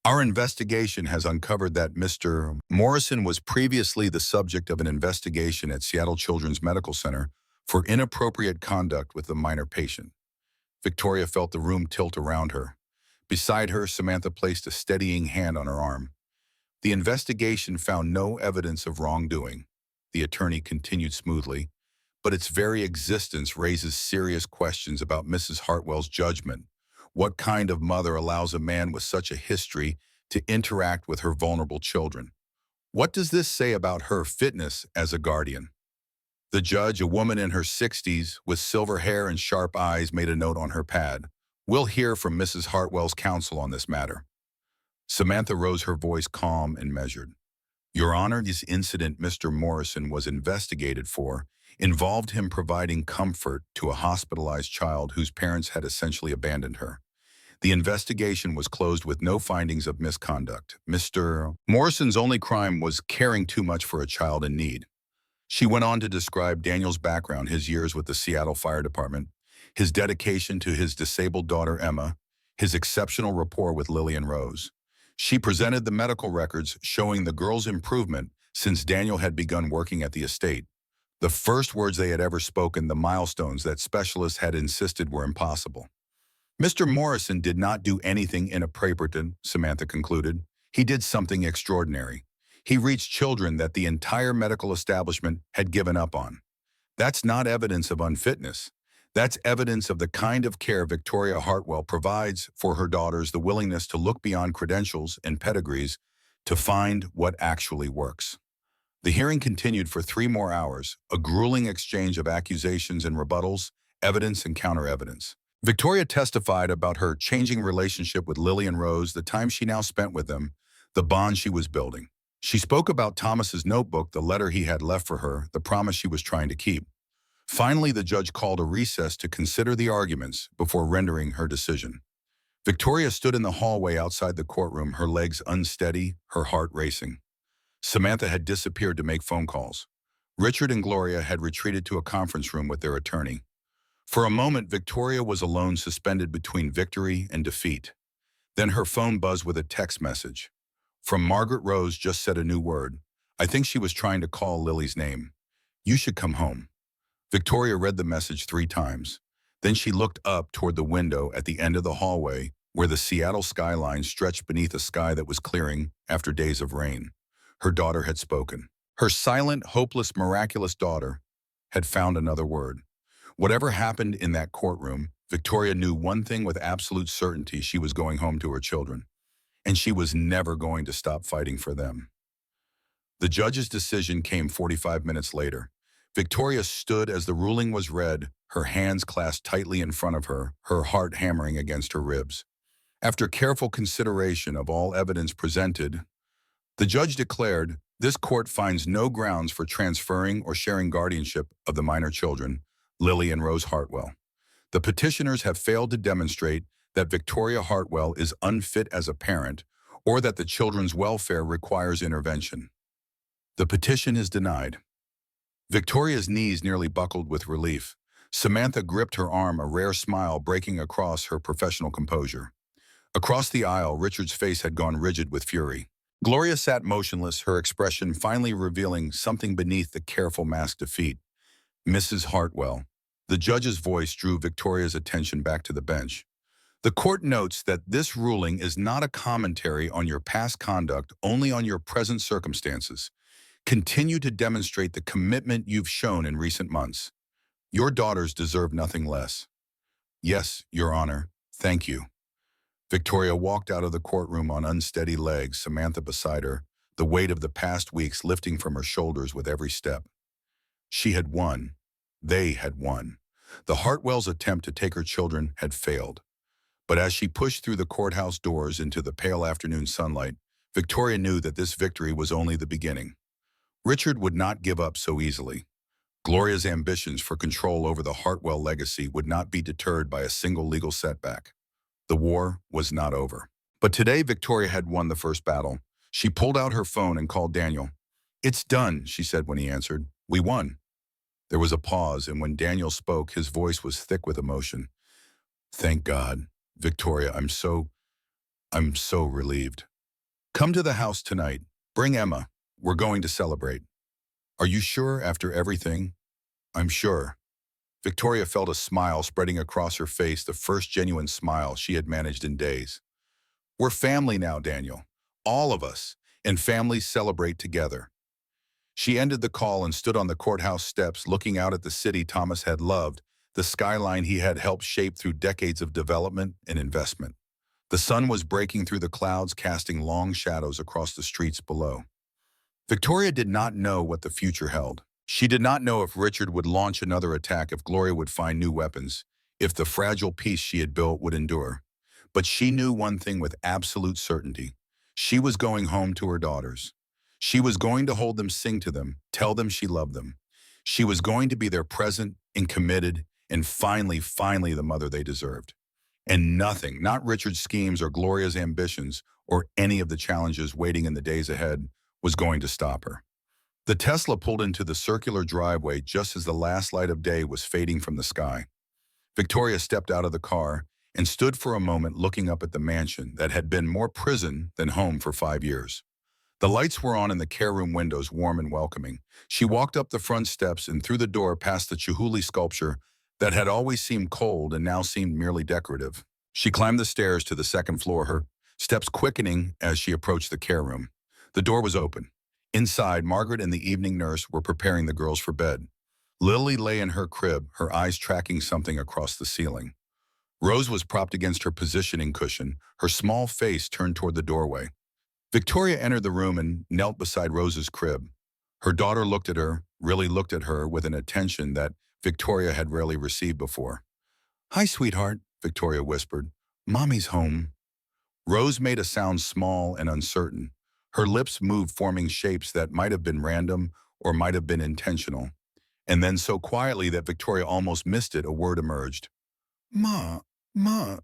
Our investigation has uncovered that Mr. Morrison was previously the subject of an investigation at Seattle Children's Medical Center for inappropriate conduct with a minor patient. Victoria felt the room tilt around her. Beside her, Samantha placed a steadying hand on her arm. The investigation found no evidence of wrongdoing, the attorney continued smoothly, but its very existence raises serious questions about Mrs. Hartwell's judgment. What kind of mother allows a man with such a history to interact with her vulnerable children? What does this say about her fitness as a guardian? The judge, a woman in her 60s with silver hair and sharp eyes, made a note on her pad. We'll hear from Mrs. Hartwell's counsel on this matter. Samantha rose, her voice calm and measured. Your Honor, this incident Mr. Morrison was investigated for involved him providing comfort to a hospitalized child whose parents had essentially abandoned her. The investigation was closed with no findings of misconduct. Mr. Morrison's only crime was caring too much for a child in need. She went on to describe Daniel's background, his years with the Seattle Fire Department, his dedication to his disabled daughter Emma, his exceptional rapport with Lily and Rose. She presented the medical records showing the girls' improvement since Daniel had begun working at the estate. The first words they had ever spoken, the milestones that specialists had insisted were impossible. Mr. Morrison did not do anything inappropriate, Samantha concluded. He did something extraordinary. He reached children that the entire medical establishment had given up on. That's not evidence of unfitness. That's evidence of the kind of care Victoria Hartwell provides for her daughters, the willingness to look beyond credentials and pedigrees to find what actually works. The hearing continued for 3 more hours, a grueling exchange of accusations and rebuttals, evidence and counter-evidence. Victoria testified about her changing relationship with Lily and Rose, the time she now spent with them, the bond she was building. She spoke about Thomas's notebook, the letter he had left for her, the promise she was trying to keep. Finally, the judge called a recess to consider the arguments before rendering her decision. Victoria stood in the hallway outside the courtroom, her legs unsteady, her heart racing. Samantha had disappeared to make phone calls. Richard and Gloria had retreated to a conference room with their attorney. For a moment, Victoria was alone, suspended between victory and defeat. Then her phone buzzed with a text message. From Margaret. Rose just said a new word. I think she was trying to call Lily's name. You should come home. Victoria read the message 3 times. Then she looked up toward the window at the end of the hallway where the Seattle skyline stretched beneath a sky that was clearing after days of rain. Her daughter had spoken. Her silent, hopeless, miraculous daughter had found another word. Whatever happened in that courtroom, Victoria knew one thing with absolute certainty: she was going home to her children. And she was never going to stop fighting for them. The judge's decision came 45 minutes later. Victoria stood as the ruling was read, her hands clasped tightly in front of her, her heart hammering against her ribs. After careful consideration of all evidence presented, the judge declared, this court finds no grounds for transferring or sharing guardianship of the minor children, Lily and Rose Hartwell. The petitioners have failed to demonstrate that Victoria Hartwell is unfit as a parent or that the children's welfare requires intervention. The petition is denied. Victoria's knees nearly buckled with relief. Samantha gripped her arm, a rare smile breaking across her professional composure. Across the aisle, Richard's face had gone rigid with fury. Gloria sat motionless, her expression finally revealing something beneath the careful masked defeat. Mrs. Hartwell. The judge's voice drew Victoria's attention back to the bench. The court notes that this ruling is not a commentary on your past conduct, only on your present circumstances. Continue to demonstrate the commitment you've shown in recent months. Your daughters deserve nothing less. Yes, Your Honor. Thank you. Victoria walked out of the courtroom on unsteady legs, Samantha beside her, the weight of the past weeks lifting from her shoulders with every step. She had won. They had won. The Hartwells' attempt to take her children had failed. But as she pushed through the courthouse doors into the pale afternoon sunlight, Victoria knew that this victory was only the beginning. Richard would not give up so easily. Gloria's ambitions for control over the Hartwell legacy would not be deterred by a single legal setback. The war was not over. But today Victoria had won the first battle. She pulled out her phone and called Daniel. It's done, she said when he answered. We won. There was a pause, and when Daniel spoke, his voice was thick with emotion. Thank God. Victoria, I'm so relieved. Come to the house tonight. Bring Emma. We're going to celebrate. Are you sure after everything? I'm sure. Victoria felt a smile spreading across her face, the first genuine smile she had managed in days. We're family now, Daniel. All of us. And families celebrate together. She ended the call and stood on the courthouse steps looking out at the city Thomas had loved, the skyline he had helped shape through decades of development and investment. The sun was breaking through the clouds, casting long shadows across the streets below. Victoria did not know what the future held. She did not know if Richard would launch another attack, if Gloria would find new weapons, if the fragile peace she had built would endure. But she knew one thing with absolute certainty. She was going home to her daughters. She was going to hold them, sing to them, tell them she loved them. She was going to be their present and committed and finally the mother they deserved. And nothing, not Richard's schemes or Gloria's ambitions or any of the challenges waiting in the days ahead, was going to stop her. The Tesla pulled into the circular driveway just as the last light of day was fading from the sky. Victoria stepped out of the car and stood for a moment looking up at the mansion that had been more prison than home for 5 years. The lights were on in the care room windows, warm and welcoming. She walked up the front steps and through the door past the Chihuly sculpture that had always seemed cold and now seemed merely decorative. She climbed the stairs to the second floor, her steps quickening as she approached the care room. The door was open. Inside, Margaret and the evening nurse were preparing the girls for bed. Lily lay in her crib, her eyes tracking something across the ceiling. Rose was propped against her positioning cushion, her small face turned toward the doorway. Victoria entered the room and knelt beside Rose's crib. Her daughter looked at her, really looked at her with an attention that Victoria had rarely received before. "Hi, sweetheart," Victoria whispered. "Mommy's home." Rose made a sound small and uncertain. Her lips moved, forming shapes that might have been random or might have been intentional. And then so quietly that Victoria almost missed it, a word emerged. "Ma, Ma."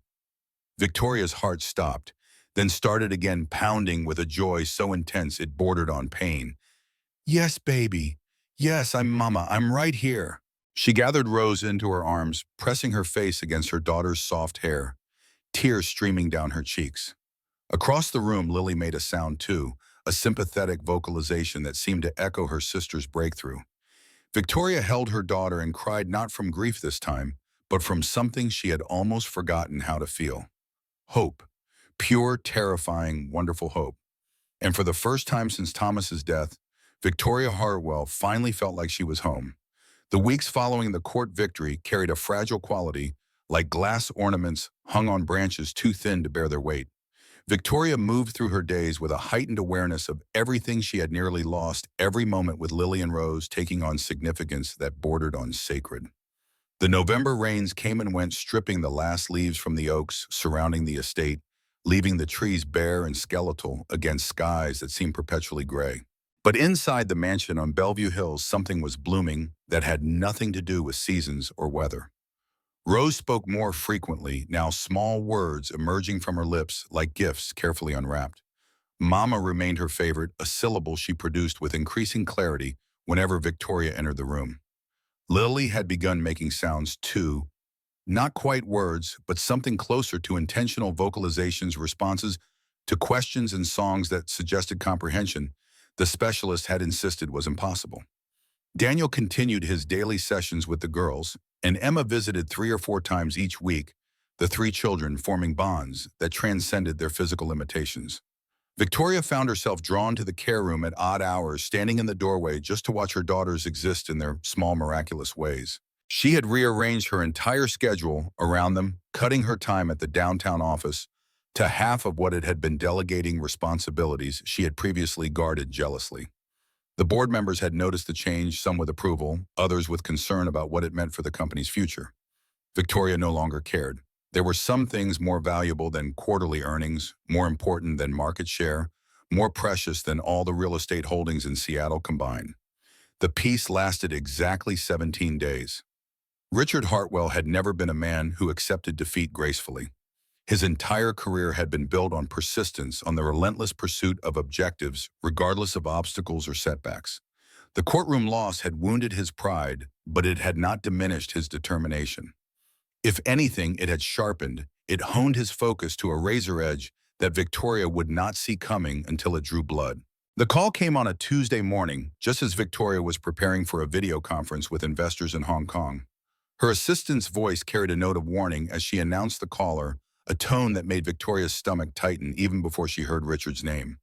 Victoria's heart stopped, then started again, pounding with a joy so intense it bordered on pain. "Yes, baby. Yes, I'm Mama. I'm right here." She gathered Rose into her arms, pressing her face against her daughter's soft hair, tears streaming down her cheeks. Across the room, Lily made a sound too, a sympathetic vocalization that seemed to echo her sister's breakthrough. Victoria held her daughter and cried, not from grief this time, but from something she had almost forgotten how to feel. Hope. Pure, terrifying, wonderful hope. And for the first time since Thomas's death, Victoria Hartwell finally felt like she was home. The weeks following the court victory carried a fragile quality, like glass ornaments hung on branches too thin to bear their weight. Victoria moved through her days with a heightened awareness of everything she had nearly lost, every moment with Lily and Rose taking on significance that bordered on sacred. The November rains came and went, stripping the last leaves from the oaks surrounding the estate, leaving the trees bare and skeletal against skies that seemed perpetually gray. But inside the mansion on Bellevue Hills, something was blooming that had nothing to do with seasons or weather. Rose spoke more frequently, now small words emerging from her lips like gifts carefully unwrapped. Mama remained her favorite, a syllable she produced with increasing clarity whenever Victoria entered the room. Lily had begun making sounds too, not quite words, but something closer to intentional vocalizations, responses to questions and songs that suggested comprehension the specialist had insisted was impossible. Daniel continued his daily sessions with the girls, and Emma visited 3 or 4 times each week, the 3 children forming bonds that transcended their physical limitations. Victoria found herself drawn to the care room at odd hours, standing in the doorway just to watch her daughters exist in their small, miraculous ways. She had rearranged her entire schedule around them, cutting her time at the downtown office to half of what it had been, delegating responsibilities she had previously guarded jealously. The board members had noticed the change, some with approval, others with concern about what it meant for the company's future. Victoria no longer cared. There were some things more valuable than quarterly earnings, more important than market share, more precious than all the real estate holdings in Seattle combined. The peace lasted exactly 17 days. Richard Hartwell had never been a man who accepted defeat gracefully. His entire career had been built on persistence, on the relentless pursuit of objectives, regardless of obstacles or setbacks. The courtroom loss had wounded his pride, but it had not diminished his determination. If anything, it had sharpened, it honed his focus to a razor edge that Victoria would not see coming until it drew blood. The call came on a Tuesday morning, just as Victoria was preparing for a video conference with investors in Hong Kong. Her assistant's voice carried a note of warning as she announced the caller, a tone that made Victoria's stomach tighten even before she heard Richard's name.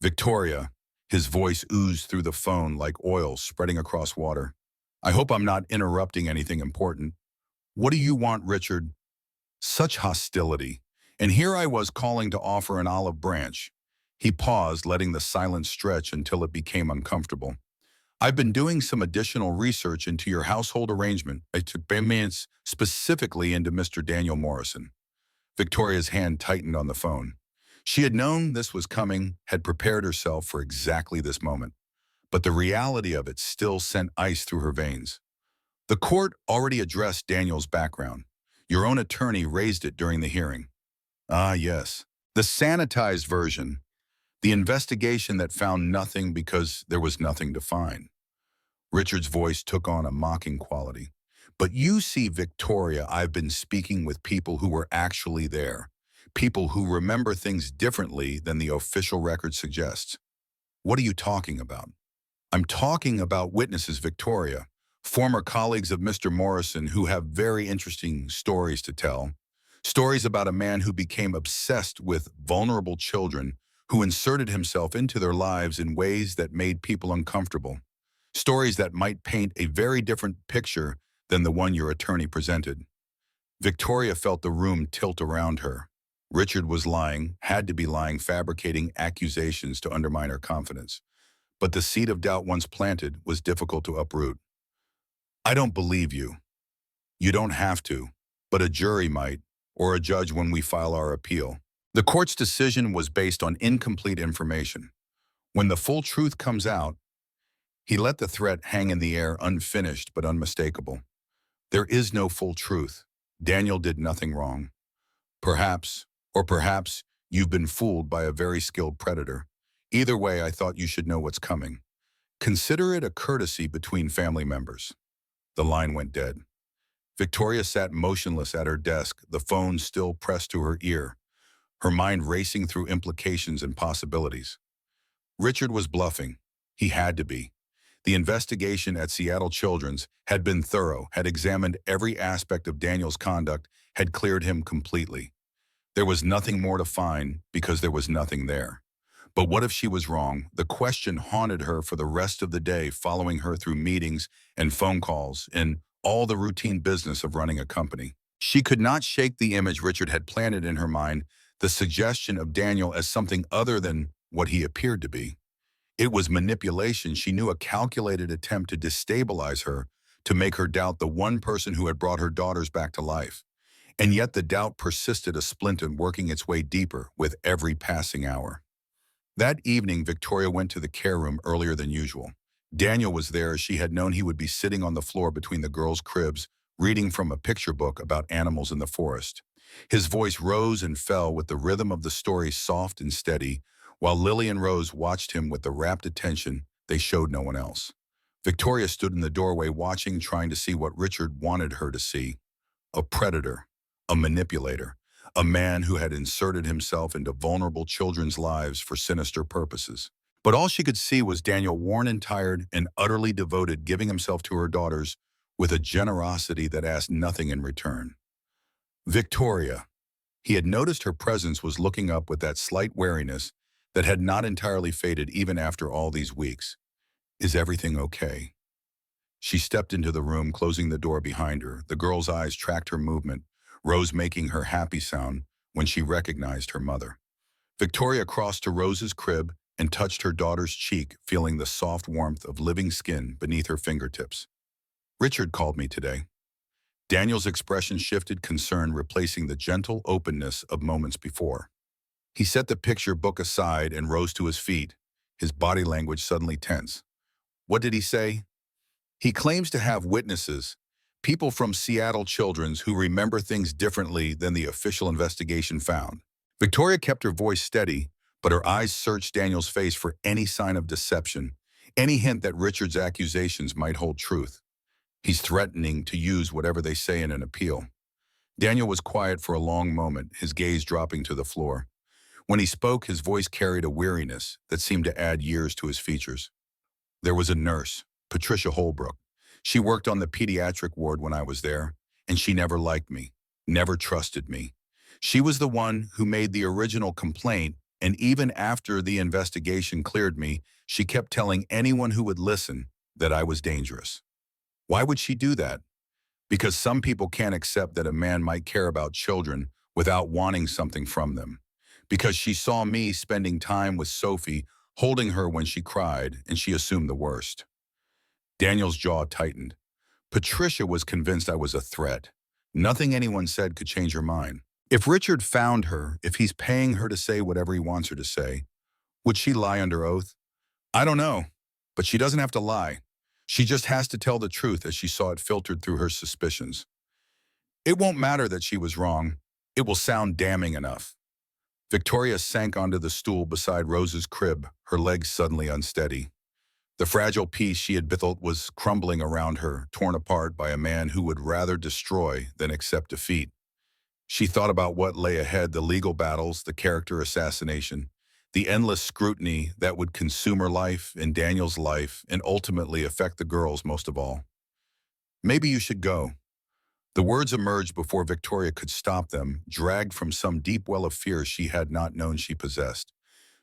Victoria, his voice oozed through the phone like oil spreading across water. I hope I'm not interrupting anything important. What do you want, Richard? Such hostility. And here I was calling to offer an olive branch. He paused, letting the silence stretch until it became uncomfortable. I've been doing some additional research into your household arrangement. I took minutes specifically into Mr. Daniel Morrison. Victoria's hand tightened on the phone. She had known this was coming, had prepared herself for exactly this moment. But the reality of it still sent ice through her veins. The court already addressed Daniel's background. Your own attorney raised it during the hearing. Ah, yes. The sanitized version. The investigation that found nothing because there was nothing to find. Richard's voice took on a mocking quality. But you see, Victoria, I've been speaking with people who were actually there. People who remember things differently than the official record suggests. What are you talking about? I'm talking about witnesses, Victoria, former colleagues of Mr. Morrison who have very interesting stories to tell. Stories about a man who became obsessed with vulnerable children, who inserted himself into their lives in ways that made people uncomfortable. Stories that might paint a very different picture than the one your attorney presented. Victoria felt the room tilt around her. Richard was lying, had to be lying, fabricating accusations to undermine her confidence. But the seed of doubt once planted was difficult to uproot. I don't believe you. You don't have to, but a jury might, or a judge when we file our appeal. The court's decision was based on incomplete information. When the full truth comes out, he let the threat hang in the air, unfinished but unmistakable. There is no full truth. Daniel did nothing wrong. Perhaps, or perhaps, you've been fooled by a very skilled predator. Either way, I thought you should know what's coming. Consider it a courtesy between family members. The line went dead. Victoria sat motionless at her desk, the phone still pressed to her ear, her mind racing through implications and possibilities. Richard was bluffing. He had to be. The investigation at Seattle Children's had been thorough, had examined every aspect of Daniel's conduct, had cleared him completely. There was nothing more to find because there was nothing there. But what if she was wrong? The question haunted her for the rest of the day, following her through meetings and phone calls and all the routine business of running a company. She could not shake the image Richard had planted in her mind, the suggestion of Daniel as something other than what he appeared to be. It was manipulation, she knew, a calculated attempt to destabilize her, to make her doubt the one person who had brought her daughters back to life. And yet the doubt persisted, a splinter working its way deeper with every passing hour. That evening, Victoria went to the care room earlier than usual. Daniel was there, as she had known he would be, sitting on the floor between the girls' cribs, reading from a picture book about animals in the forest. His voice rose and fell with the rhythm of the story, soft and steady, while Lily and Rose watched him with the rapt attention they showed no one else. Victoria stood in the doorway watching, trying to see what Richard wanted her to see. A predator, a manipulator, a man who had inserted himself into vulnerable children's lives for sinister purposes. But all she could see was Daniel, worn and tired and utterly devoted, giving himself to her daughters with a generosity that asked nothing in return. Victoria. He had noticed her presence, was looking up with that slight wariness that had not entirely faded even after all these weeks. Is everything okay? She stepped into the room, closing the door behind her. The girl's eyes tracked her movement, Rose making her happy sound when she recognized her mother. Victoria crossed to Rose's crib and touched her daughter's cheek, feeling the soft warmth of living skin beneath her fingertips. Richard called me today. Daniel's expression shifted, concern replacing the gentle openness of moments before. He set the picture book aside and rose to his feet, his body language suddenly tense. What did he say? He claims to have witnesses, people from Seattle Children's who remember things differently than the official investigation found. Victoria kept her voice steady, but her eyes searched Daniel's face for any sign of deception, any hint that Richard's accusations might hold truth. He's threatening to use whatever they say in an appeal. Daniel was quiet for a long moment, his gaze dropping to the floor. When he spoke, his voice carried a weariness that seemed to add years to his features. There was a nurse, Patricia Holbrook. She worked on the pediatric ward when I was there, and she never liked me, never trusted me. She was the one who made the original complaint, and even after the investigation cleared me, she kept telling anyone who would listen that I was dangerous. Why would she do that? Because some people can't accept that a man might care about children without wanting something from them. Because she saw me spending time with Sophie, holding her when she cried, and she assumed the worst. Daniel's jaw tightened. Patricia was convinced I was a threat. Nothing anyone said could change her mind. If Richard found her, if he's paying her to say whatever he wants her to say, would she lie under oath? I don't know, but she doesn't have to lie. She just has to tell the truth as she saw it filtered through her suspicions. It won't matter that she was wrong. It will sound damning enough. Victoria sank onto the stool beside Rose's crib, her legs suddenly unsteady. The fragile peace she had built was crumbling around her, torn apart by a man who would rather destroy than accept defeat. She thought about what lay ahead, the legal battles, the character assassination, the endless scrutiny that would consume her life and Daniel's life and ultimately affect the girls most of all. Maybe you should go. The words emerged before Victoria could stop them, dragged from some deep well of fear she had not known she possessed.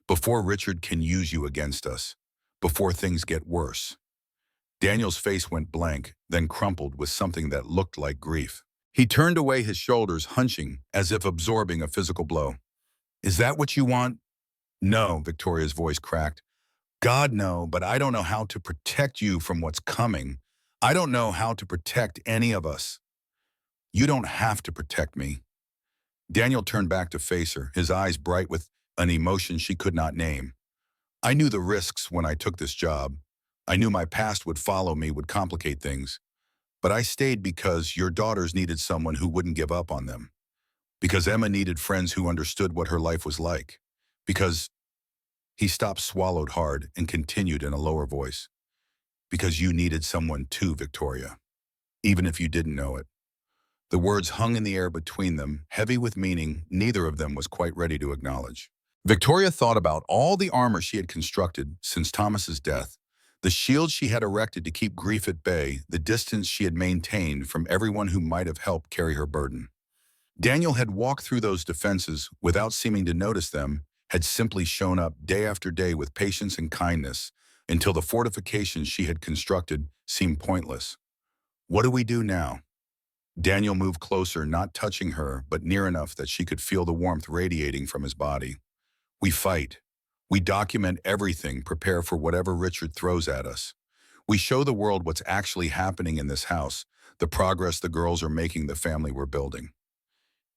Before Richard can use you against us. Before things get worse. Daniel's face went blank, then crumpled with something that looked like grief. He turned away, his shoulders hunching, as if absorbing a physical blow. Is that what you want? No, Victoria's voice cracked. God, no, but I don't know how to protect you from what's coming. I don't know how to protect any of us. You don't have to protect me. Daniel turned back to face her, his eyes bright with an emotion she could not name. I knew the risks when I took this job. I knew my past would follow me, would complicate things. But I stayed because your daughters needed someone who wouldn't give up on them. Because Emma needed friends who understood what her life was like. Because he stopped, swallowed hard, and continued in a lower voice. Because you needed someone too, Victoria. Even if you didn't know it. The words hung in the air between them, heavy with meaning neither of them was quite ready to acknowledge. Victoria thought about all the armor she had constructed since Thomas's death, the shield she had erected to keep grief at bay, the distance she had maintained from everyone who might have helped carry her burden. Daniel had walked through those defenses without seeming to notice them, had simply shown up day after day with patience and kindness, until the fortifications she had constructed seemed pointless. What do we do now? Daniel moved closer, not touching her, but near enough that she could feel the warmth radiating from his body. We fight. We document everything, prepare for whatever Richard throws at us. We show the world what's actually happening in this house, the progress the girls are making, the family we're building.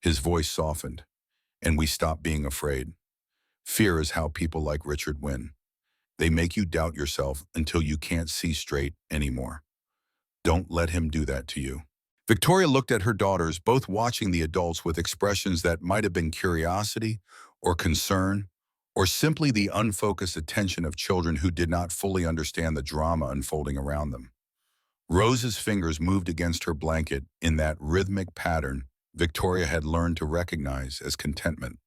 His voice softened, and we stopped being afraid. Fear is how people like Richard win. They make you doubt yourself until you can't see straight anymore. Don't let him do that to you. Victoria looked at her daughters, both watching the adults with expressions that might have been curiosity or concern, or simply the unfocused attention of children who did not fully understand the drama unfolding around them. Rose's fingers moved against her blanket in that rhythmic pattern Victoria had learned to recognize as contentment.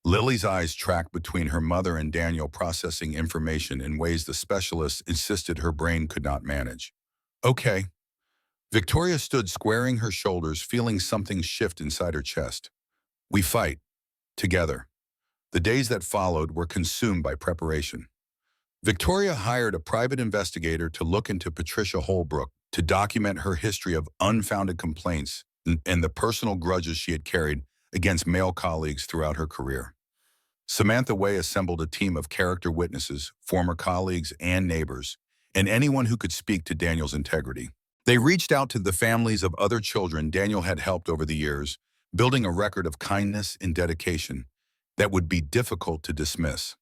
Lily's eyes tracked between her mother and Daniel, processing information in ways the specialists insisted her brain could not manage. Okay. Victoria stood, squaring her shoulders, feeling something shift inside her chest. We fight. Together. The days that followed were consumed by preparation. Victoria hired a private investigator to look into Patricia Holbrook, to document her history of unfounded complaints and the personal grudges she had carried against male colleagues throughout her career. Samantha Way assembled a team of character witnesses, former colleagues and neighbors, and anyone who could speak to Daniel's integrity. They reached out to the families of other children Daniel had helped over the years, building a record of kindness and dedication that would be difficult to dismiss.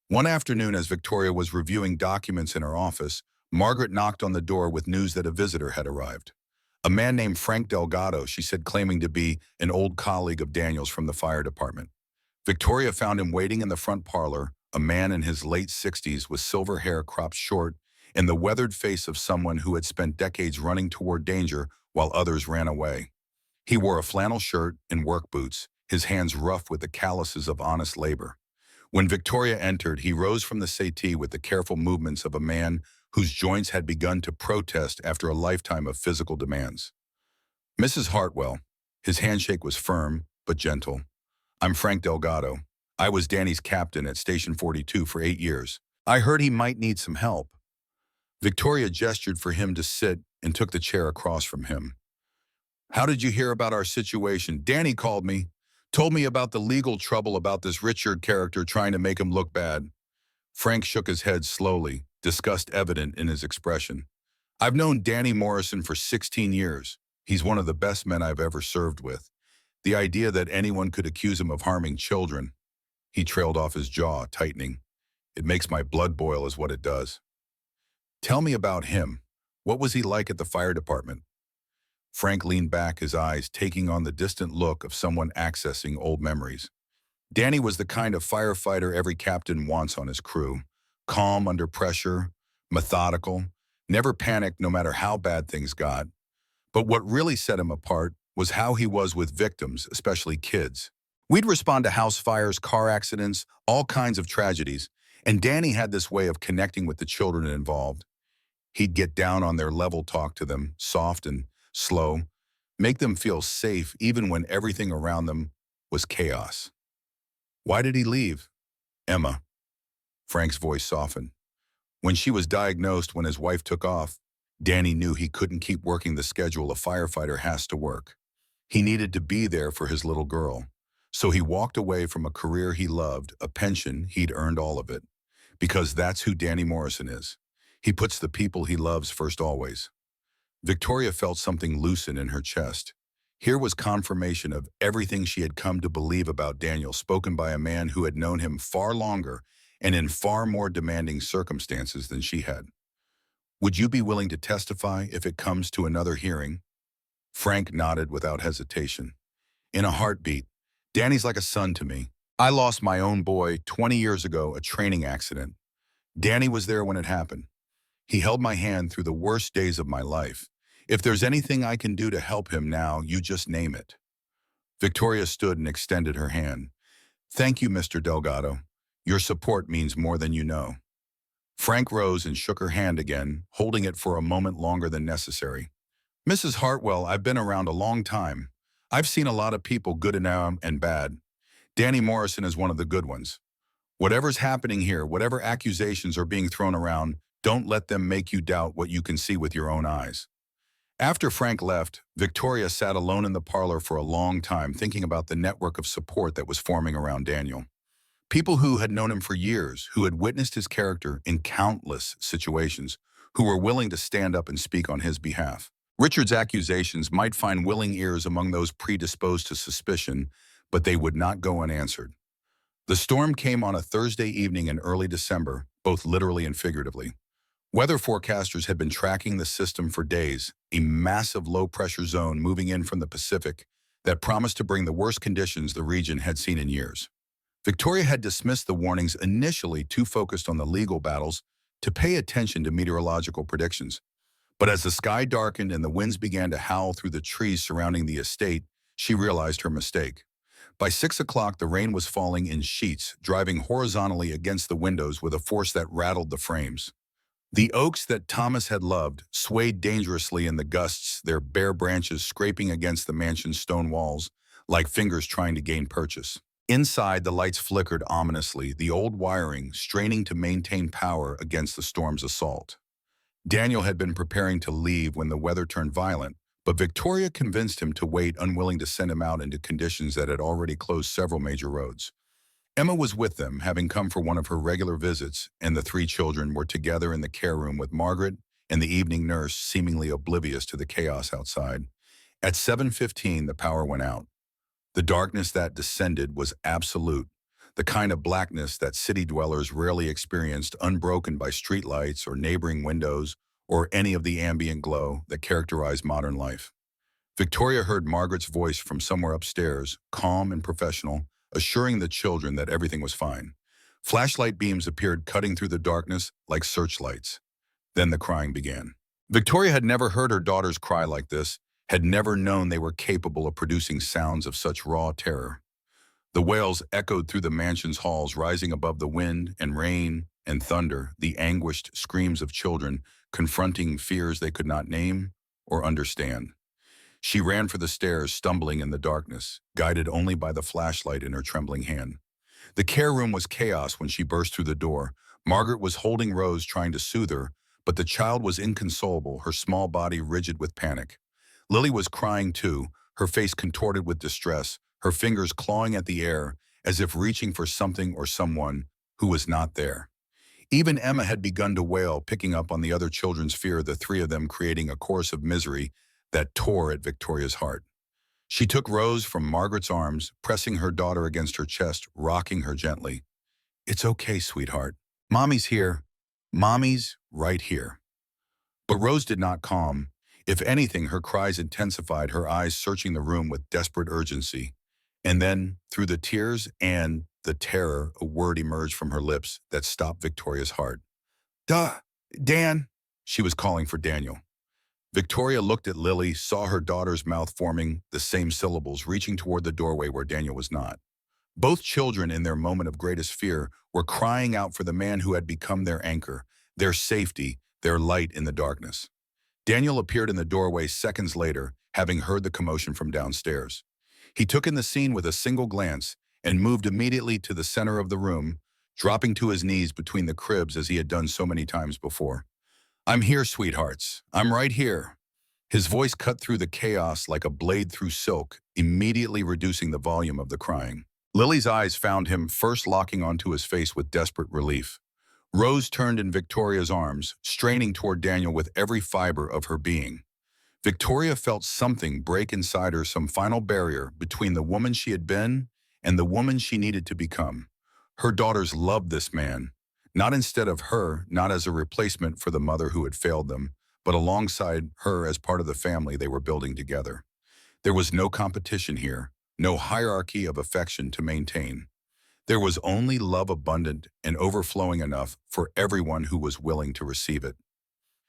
One afternoon, as Victoria was reviewing documents in her office, Margaret knocked on the door with news that a visitor had arrived. A man named Frank Delgado, she said, claiming to be an old colleague of Daniel's from the fire department. Victoria found him waiting in the front parlor, a man in his late 60s with silver hair cropped short and the weathered face of someone who had spent decades running toward danger while others ran away. He wore a flannel shirt and work boots, his hands rough with the calluses of honest labor. When Victoria entered, he rose from the settee with the careful movements of a man whose joints had begun to protest after a lifetime of physical demands. Mrs. Hartwell. His handshake was firm, but gentle. I'm Frank Delgado. I was Danny's captain at Station 42 for 8 years. I heard he might need some help. Victoria gestured for him to sit and took the chair across from him. How did you hear about our situation? Danny called me, told me about the legal trouble about this Richard character trying to make him look bad. Frank shook his head slowly, disgust evident in his expression. I've known Danny Morrison for 16 years. He's one of the best men I've ever served with. The idea that anyone could accuse him of harming children. He trailed off, his jaw tightening. It makes my blood boil is what it does. Tell me about him. What was he like at the fire department? Frank leaned back, his eyes taking on the distant look of someone accessing old memories. Danny was the kind of firefighter every captain wants on his crew. Calm under pressure, methodical, never panicked no matter how bad things got. But what really set him apart was how he was with victims, especially kids. We'd respond to house fires, car accidents, all kinds of tragedies, and Danny had this way of connecting with the children involved. He'd get down on their level, talk to them, soft and slow, make them feel safe even when everything around them was chaos. Why did he leave? Emma. Frank's voice softened. When she was diagnosed, when his wife took off, Danny knew he couldn't keep working the schedule a firefighter has to work. He needed to be there for his little girl. So he walked away from a career he loved, a pension, he'd earned all of it. Because that's who Danny Morrison is. He puts the people he loves first always. Victoria felt something loosen in her chest. Here was confirmation of everything she had come to believe about Daniel, spoken by a man who had known him far longer and in far more demanding circumstances than she had. Would you be willing to testify if it comes to another hearing? Frank nodded without hesitation. In a heartbeat. Danny's like a son to me. I lost my own boy 20 years ago, a training accident. Danny was there when it happened. He held my hand through the worst days of my life. If there's anything I can do to help him now, you just name it. Victoria stood and extended her hand. Thank you, Mr. Delgado. Your support means more than you know. Frank rose and shook her hand again, holding it for a moment longer than necessary. Mrs. Hartwell, I've been around a long time. I've seen a lot of people, good and bad. Danny Morrison is one of the good ones. Whatever's happening here, whatever accusations are being thrown around, don't let them make you doubt what you can see with your own eyes. After Frank left, Victoria sat alone in the parlor for a long time, thinking about the network of support that was forming around Daniel. People who had known him for years, who had witnessed his character in countless situations, who were willing to stand up and speak on his behalf. Richard's accusations might find willing ears among those predisposed to suspicion, but they would not go unanswered. The storm came on a Thursday evening in early December, both literally and figuratively. Weather forecasters had been tracking the system for days, a massive low-pressure zone moving in from the Pacific that promised to bring the worst conditions the region had seen in years. Victoria had dismissed the warnings, initially too focused on the legal battles to pay attention to meteorological predictions. But as the sky darkened and the winds began to howl through the trees surrounding the estate, she realized her mistake. By 6 o'clock, the rain was falling in sheets, driving horizontally against the windows with a force that rattled the frames. The oaks that Thomas had loved swayed dangerously in the gusts, their bare branches scraping against the mansion's stone walls, like fingers trying to gain purchase. Inside, the lights flickered ominously, the old wiring straining to maintain power against the storm's assault. Daniel had been preparing to leave when the weather turned violent, but Victoria convinced him to wait, unwilling to send him out into conditions that had already closed several major roads. Emma was with them, having come for one of her regular visits, and the 3 children were together in the care room with Margaret and the evening nurse, seemingly oblivious to the chaos outside. At 7:15, the power went out. The darkness that descended was absolute, the kind of blackness that city dwellers rarely experienced, unbroken by streetlights or neighboring windows or any of the ambient glow that characterized modern life. Victoria heard Margaret's voice from somewhere upstairs, calm and professional, assuring the children that everything was fine. Flashlight beams appeared, cutting through the darkness like searchlights. Then the crying began. Victoria had never heard her daughters cry like this, had never known they were capable of producing sounds of such raw terror. The wails echoed through the mansion's halls, rising above the wind and rain and thunder, the anguished screams of children confronting fears they could not name or understand. She ran for the stairs, stumbling in the darkness, guided only by the flashlight in her trembling hand. The care room was chaos when she burst through the door. Margaret was holding Rose, trying to soothe her, but the child was inconsolable, her small body rigid with panic. Lily was crying too, her face contorted with distress, her fingers clawing at the air, as if reaching for something or someone who was not there. Even Emma had begun to wail, picking up on the other children's fear, the three of them creating a chorus of misery that tore at Victoria's heart. She took Rose from Margaret's arms, pressing her daughter against her chest, rocking her gently. "It's okay, sweetheart. Mommy's here. Mommy's right here." But Rose did not calm. If anything, her cries intensified, her eyes searching the room with desperate urgency. And then, through the tears and the terror, a word emerged from her lips that stopped Victoria's heart. "Duh, Dan." She was calling for Daniel. Victoria looked at Lily, saw her daughter's mouth forming the same syllables, reaching toward the doorway where Daniel was not. Both children, in their moment of greatest fear, were crying out for the man who had become their anchor, their safety, their light in the darkness. Daniel appeared in the doorway seconds later, having heard the commotion from downstairs. He took in the scene with a single glance and moved immediately to the center of the room, dropping to his knees between the cribs as he had done so many times before. "I'm here, sweethearts. I'm right here." His voice cut through the chaos like a blade through silk, immediately reducing the volume of the crying. Lily's eyes found him, first locking onto his face with desperate relief. Rose turned in Victoria's arms, straining toward Daniel with every fiber of her being. Victoria felt something break inside her, some final barrier between the woman she had been and the woman she needed to become. Her daughters loved this man, not instead of her, not as a replacement for the mother who had failed them, but alongside her as part of the family they were building together. There was no competition here, no hierarchy of affection to maintain. There was only love abundant and overflowing enough for everyone who was willing to receive it.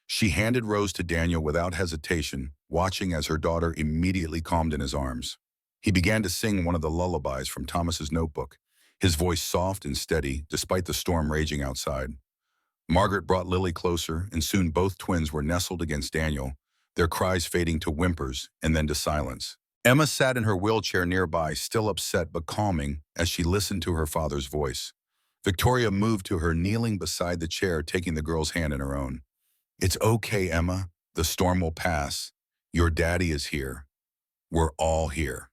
She handed Rose to Daniel without hesitation, watching as her daughter immediately calmed in his arms. He began to sing one of the lullabies from Thomas's notebook, his voice soft and steady despite the storm raging outside. Margaret brought Lily closer, and soon both twins were nestled against Daniel, their cries fading to whimpers and then to silence. Emma sat in her wheelchair nearby, still upset but calming as she listened to her father's voice. Victoria moved to her, kneeling beside the chair, taking the girl's hand in her own. "It's okay, Emma. The storm will pass. Your daddy is here. We're all here."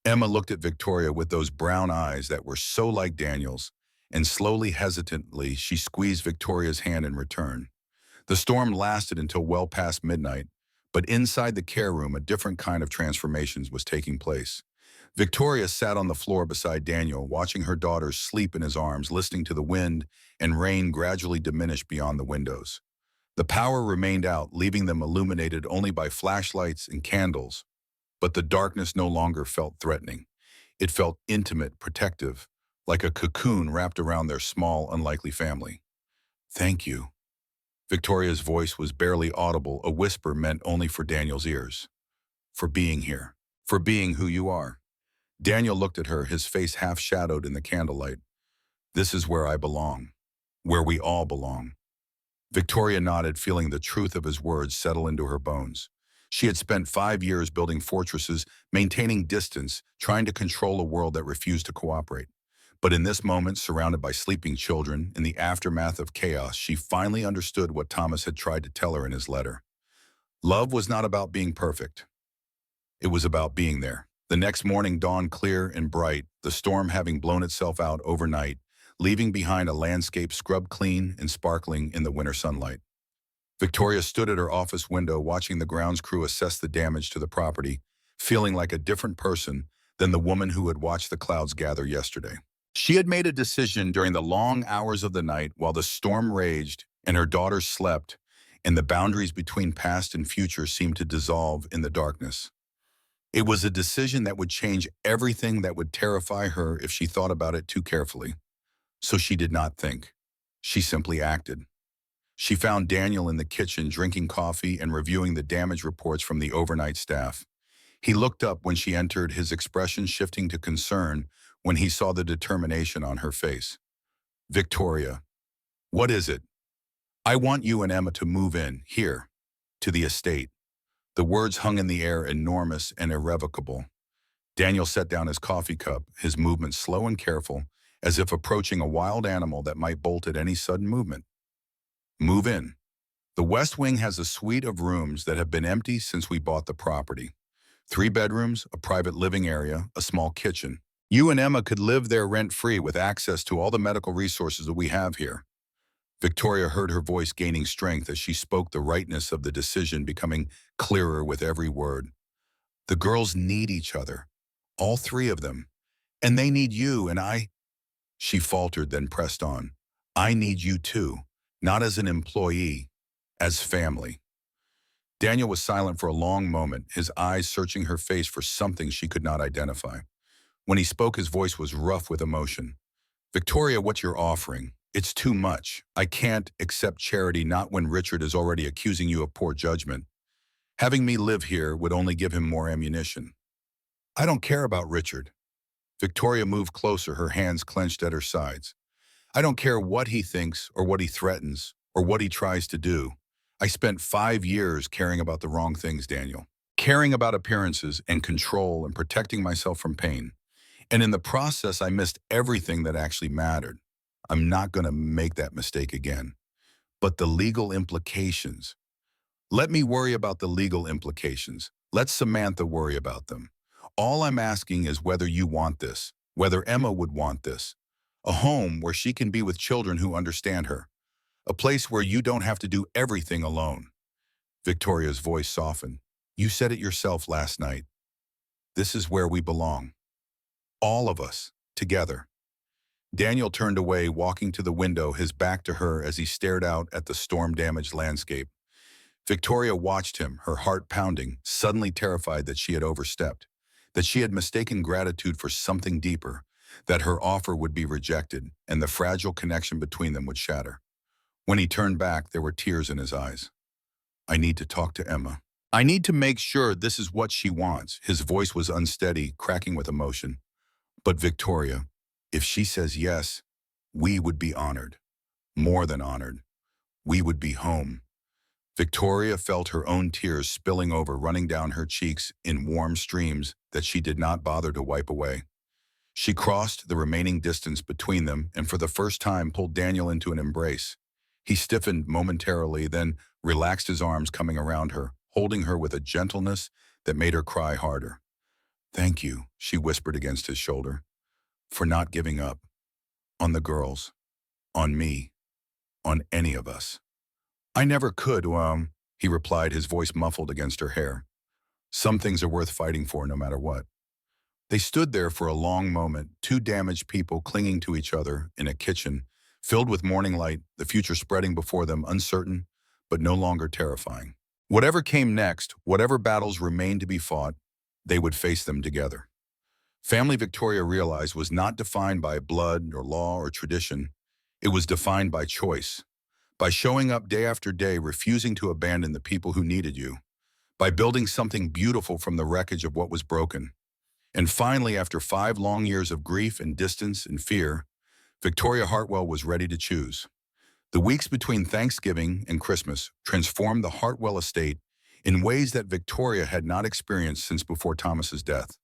Emma looked at Victoria with those brown eyes that were so like Daniel's, and slowly, hesitantly, she squeezed Victoria's hand in return. The storm lasted until well past midnight, but inside the care room, a different kind of transformation was taking place. Victoria sat on the floor beside Daniel, watching her daughters sleep in his arms, listening to the wind and rain gradually diminish beyond the windows. The power remained out, leaving them illuminated only by flashlights and candles, but the darkness no longer felt threatening. It felt intimate, protective, like a cocoon wrapped around their small, unlikely family. "Thank you." Victoria's voice was barely audible, a whisper meant only for Daniel's ears. "For being here. For being who you are." Daniel looked at her, his face half shadowed in the candlelight. "This is where I belong. Where we all belong." Victoria nodded, feeling the truth of his words settle into her bones. She had spent 5 years building fortresses, maintaining distance, trying to control a world that refused to cooperate. But in this moment, surrounded by sleeping children, in the aftermath of chaos, she finally understood what Thomas had tried to tell her in his letter. Love was not about being perfect. It was about being there. The next morning dawned clear and bright, the storm having blown itself out overnight, leaving behind a landscape scrubbed clean and sparkling in the winter sunlight. Victoria stood at her office window, watching the grounds crew assess the damage to the property, feeling like a different person than the woman who had watched the clouds gather yesterday. She had made a decision during the long hours of the night while the storm raged and her daughters slept, and the boundaries between past and future seemed to dissolve in the darkness. It was a decision that would change everything, that would terrify her if she thought about it too carefully. So she did not think. She simply acted. She found Daniel in the kitchen drinking coffee and reviewing the damage reports from the overnight staff. He looked up when she entered, his expression shifting to concern when he saw the determination on her face. Victoria, what is it? I want you and Emma to move in, here, to the estate. The words hung in the air, enormous and irrevocable. Daniel set down his coffee cup, his movements slow and careful, as if approaching a wild animal that might bolt at any sudden movement. Move in. The West Wing has a suite of rooms that have been empty since we bought the property. 3 bedrooms, a private living area, a small kitchen. You and Emma could live there rent-free with access to all the medical resources that we have here. Victoria heard her voice gaining strength as she spoke, the rightness of the decision becoming clearer with every word. The girls need each other, all 3 of them, and they need you and I. She faltered, then pressed on. I need you too, not as an employee, as family. Daniel was silent for a long moment, his eyes searching her face for something she could not identify. When he spoke, his voice was rough with emotion. Victoria, what you're offering, it's too much. I can't accept charity, not when Richard is already accusing you of poor judgment. Having me live here would only give him more ammunition. I don't care about Richard. Victoria moved closer, her hands clenched at her sides. I don't care what he thinks or what he threatens or what he tries to do. I spent 5 years caring about the wrong things, Daniel. Caring about appearances and control and protecting myself from pain. And in the process, I missed everything that actually mattered. I'm not going to make that mistake again. But the legal implications. Let me worry about the legal implications. Let Samantha worry about them. All I'm asking is whether you want this, whether Emma would want this. A home where she can be with children who understand her. A place where you don't have to do everything alone. Victoria's voice softened. You said it yourself last night. This is where we belong. All of us, together. Daniel turned away, walking to the window, his back to her as he stared out at the storm-damaged landscape. Victoria watched him, her heart pounding, suddenly terrified that she had overstepped, that she had mistaken gratitude for something deeper, that her offer would be rejected and the fragile connection between them would shatter. When he turned back, there were tears in his eyes. I need to talk to Emma. I need to make sure this is what she wants. His voice was unsteady, cracking with emotion. But Victoria, if she says yes, we would be honored. More than honored. We would be home. Victoria felt her own tears spilling over, running down her cheeks in warm streams that she did not bother to wipe away. She crossed the remaining distance between them and for the first time pulled Daniel into an embrace. He stiffened momentarily, then relaxed his arms, coming around her, holding her with a gentleness that made her cry harder. Thank you, she whispered against his shoulder, for not giving up. On the girls. On me. On any of us. I never could, he replied, his voice muffled against her hair. Some things are worth fighting for no matter what. They stood there for a long moment, 2 damaged people clinging to each other in a kitchen, filled with morning light, the future spreading before them, uncertain, but no longer terrifying. Whatever came next, whatever battles remained to be fought, they would face them together. Family, Victoria realized, was not defined by blood or law or tradition. It was defined by choice. By showing up day after day, refusing to abandon the people who needed you. By building something beautiful from the wreckage of what was broken. And finally, after 5 long years of grief and distance and fear, Victoria Hartwell was ready to choose. The weeks between Thanksgiving and Christmas transformed the Hartwell estate in ways that Victoria had not experienced since before Thomas's death.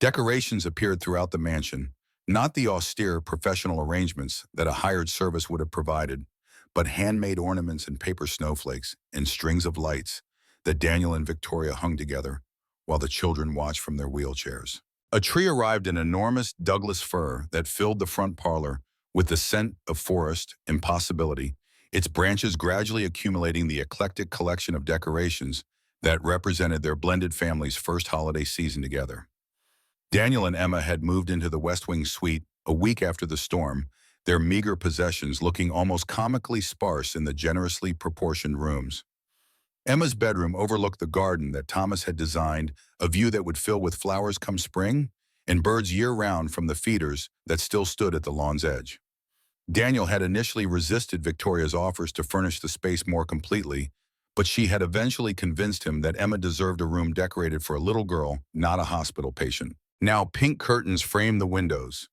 Decorations appeared throughout the mansion, not the austere professional arrangements that a hired service would have provided, but handmade ornaments and paper snowflakes and strings of lights that Daniel and Victoria hung together while the children watched from their wheelchairs. A tree arrived, an enormous Douglas fir that filled the front parlor with the scent of forest and possibility, its branches gradually accumulating the eclectic collection of decorations that represented their blended family's first holiday season together. Daniel and Emma had moved into the West Wing suite a week after the storm, their meager possessions looking almost comically sparse in the generously proportioned rooms. Emma's bedroom overlooked the garden that Thomas had designed, a view that would fill with flowers come spring and birds year-round from the feeders that still stood at the lawn's edge. Daniel had initially resisted Victoria's offers to furnish the space more completely, but she had eventually convinced him that Emma deserved a room decorated for a little girl, not a hospital patient. Now pink curtains framed the windows.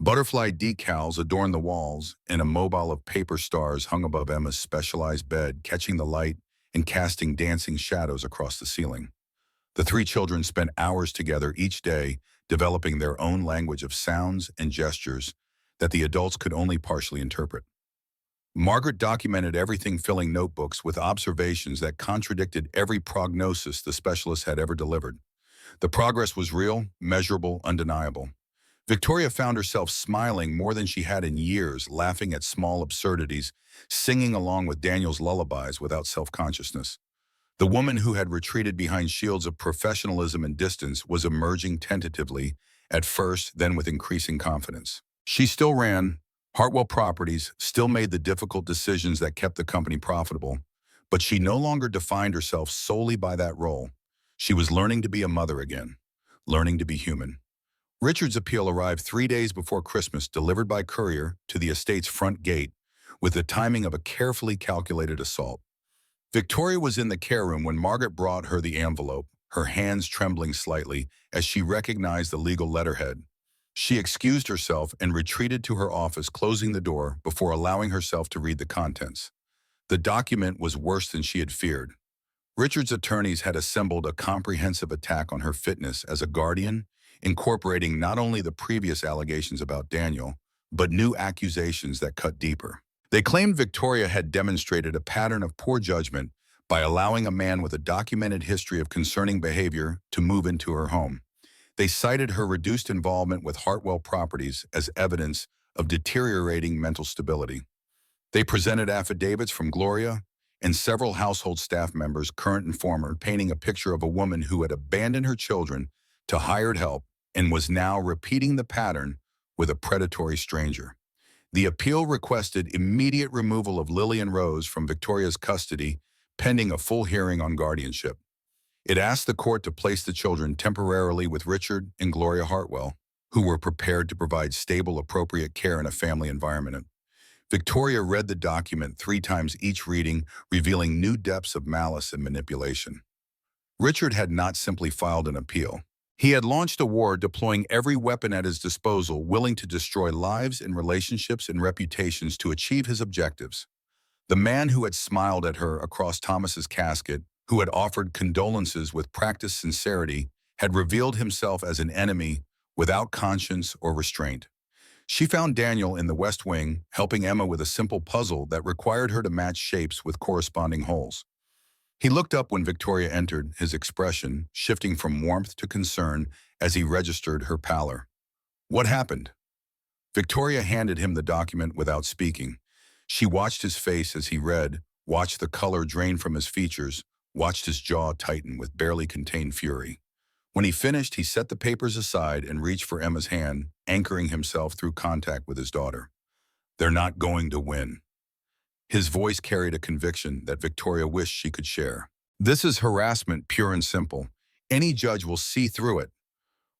Butterfly decals adorned the walls, and a mobile of paper stars hung above Emma's specialized bed, catching the light and casting dancing shadows across the ceiling. The three children spent hours together each day, developing their own language of sounds and gestures that the adults could only partially interpret. Margaret documented everything, filling notebooks with observations that contradicted every prognosis the specialist had ever delivered. The progress was real, measurable, undeniable. Victoria found herself smiling more than she had in years, laughing at small absurdities, singing along with Daniel's lullabies without self-consciousness. The woman who had retreated behind shields of professionalism and distance was emerging tentatively, at first, then with increasing confidence. She still ran Hartwell Properties, still made the difficult decisions that kept the company profitable, but she no longer defined herself solely by that role. She was learning to be a mother again, learning to be human. Richard's appeal arrived 3 days before Christmas, delivered by courier to the estate's front gate, with the timing of a carefully calculated assault. Victoria was in the care room when Margaret brought her the envelope, her hands trembling slightly as she recognized the legal letterhead. She excused herself and retreated to her office, closing the door before allowing herself to read the contents. The document was worse than she had feared. Richard's attorneys had assembled a comprehensive attack on her fitness as a guardian, incorporating not only the previous allegations about Daniel, but new accusations that cut deeper. They claimed Victoria had demonstrated a pattern of poor judgment by allowing a man with a documented history of concerning behavior to move into her home. They cited her reduced involvement with Hartwell Properties as evidence of deteriorating mental stability. They presented affidavits from Gloria and several household staff members, current and former, painting a picture of a woman who had abandoned her children to hired help and was now repeating the pattern with a predatory stranger. The appeal requested immediate removal of Lily and Rose from Victoria's custody, pending a full hearing on guardianship. It asked the court to place the children temporarily with Richard and Gloria Hartwell, who were prepared to provide stable, appropriate care in a family environment. Victoria read the document 3 times each reading, revealing new depths of malice and manipulation. Richard had not simply filed an appeal. He had launched a war, deploying every weapon at his disposal, willing to destroy lives and relationships and reputations to achieve his objectives. The man who had smiled at her across Thomas's casket, who had offered condolences with practiced sincerity, had revealed himself as an enemy without conscience or restraint. She found Daniel in the West Wing, helping Emma with a simple puzzle that required her to match shapes with corresponding holes. He looked up when Victoria entered, his expression shifting from warmth to concern as he registered her pallor. "What happened?" Victoria handed him the document without speaking. She watched his face as he read, watched the color drain from his features, watched his jaw tighten with barely contained fury. When he finished, he set the papers aside and reached for Emma's hand, anchoring himself through contact with his daughter. "They're not going to win." His voice carried a conviction that Victoria wished she could share. "This is harassment, pure and simple. Any judge will see through it."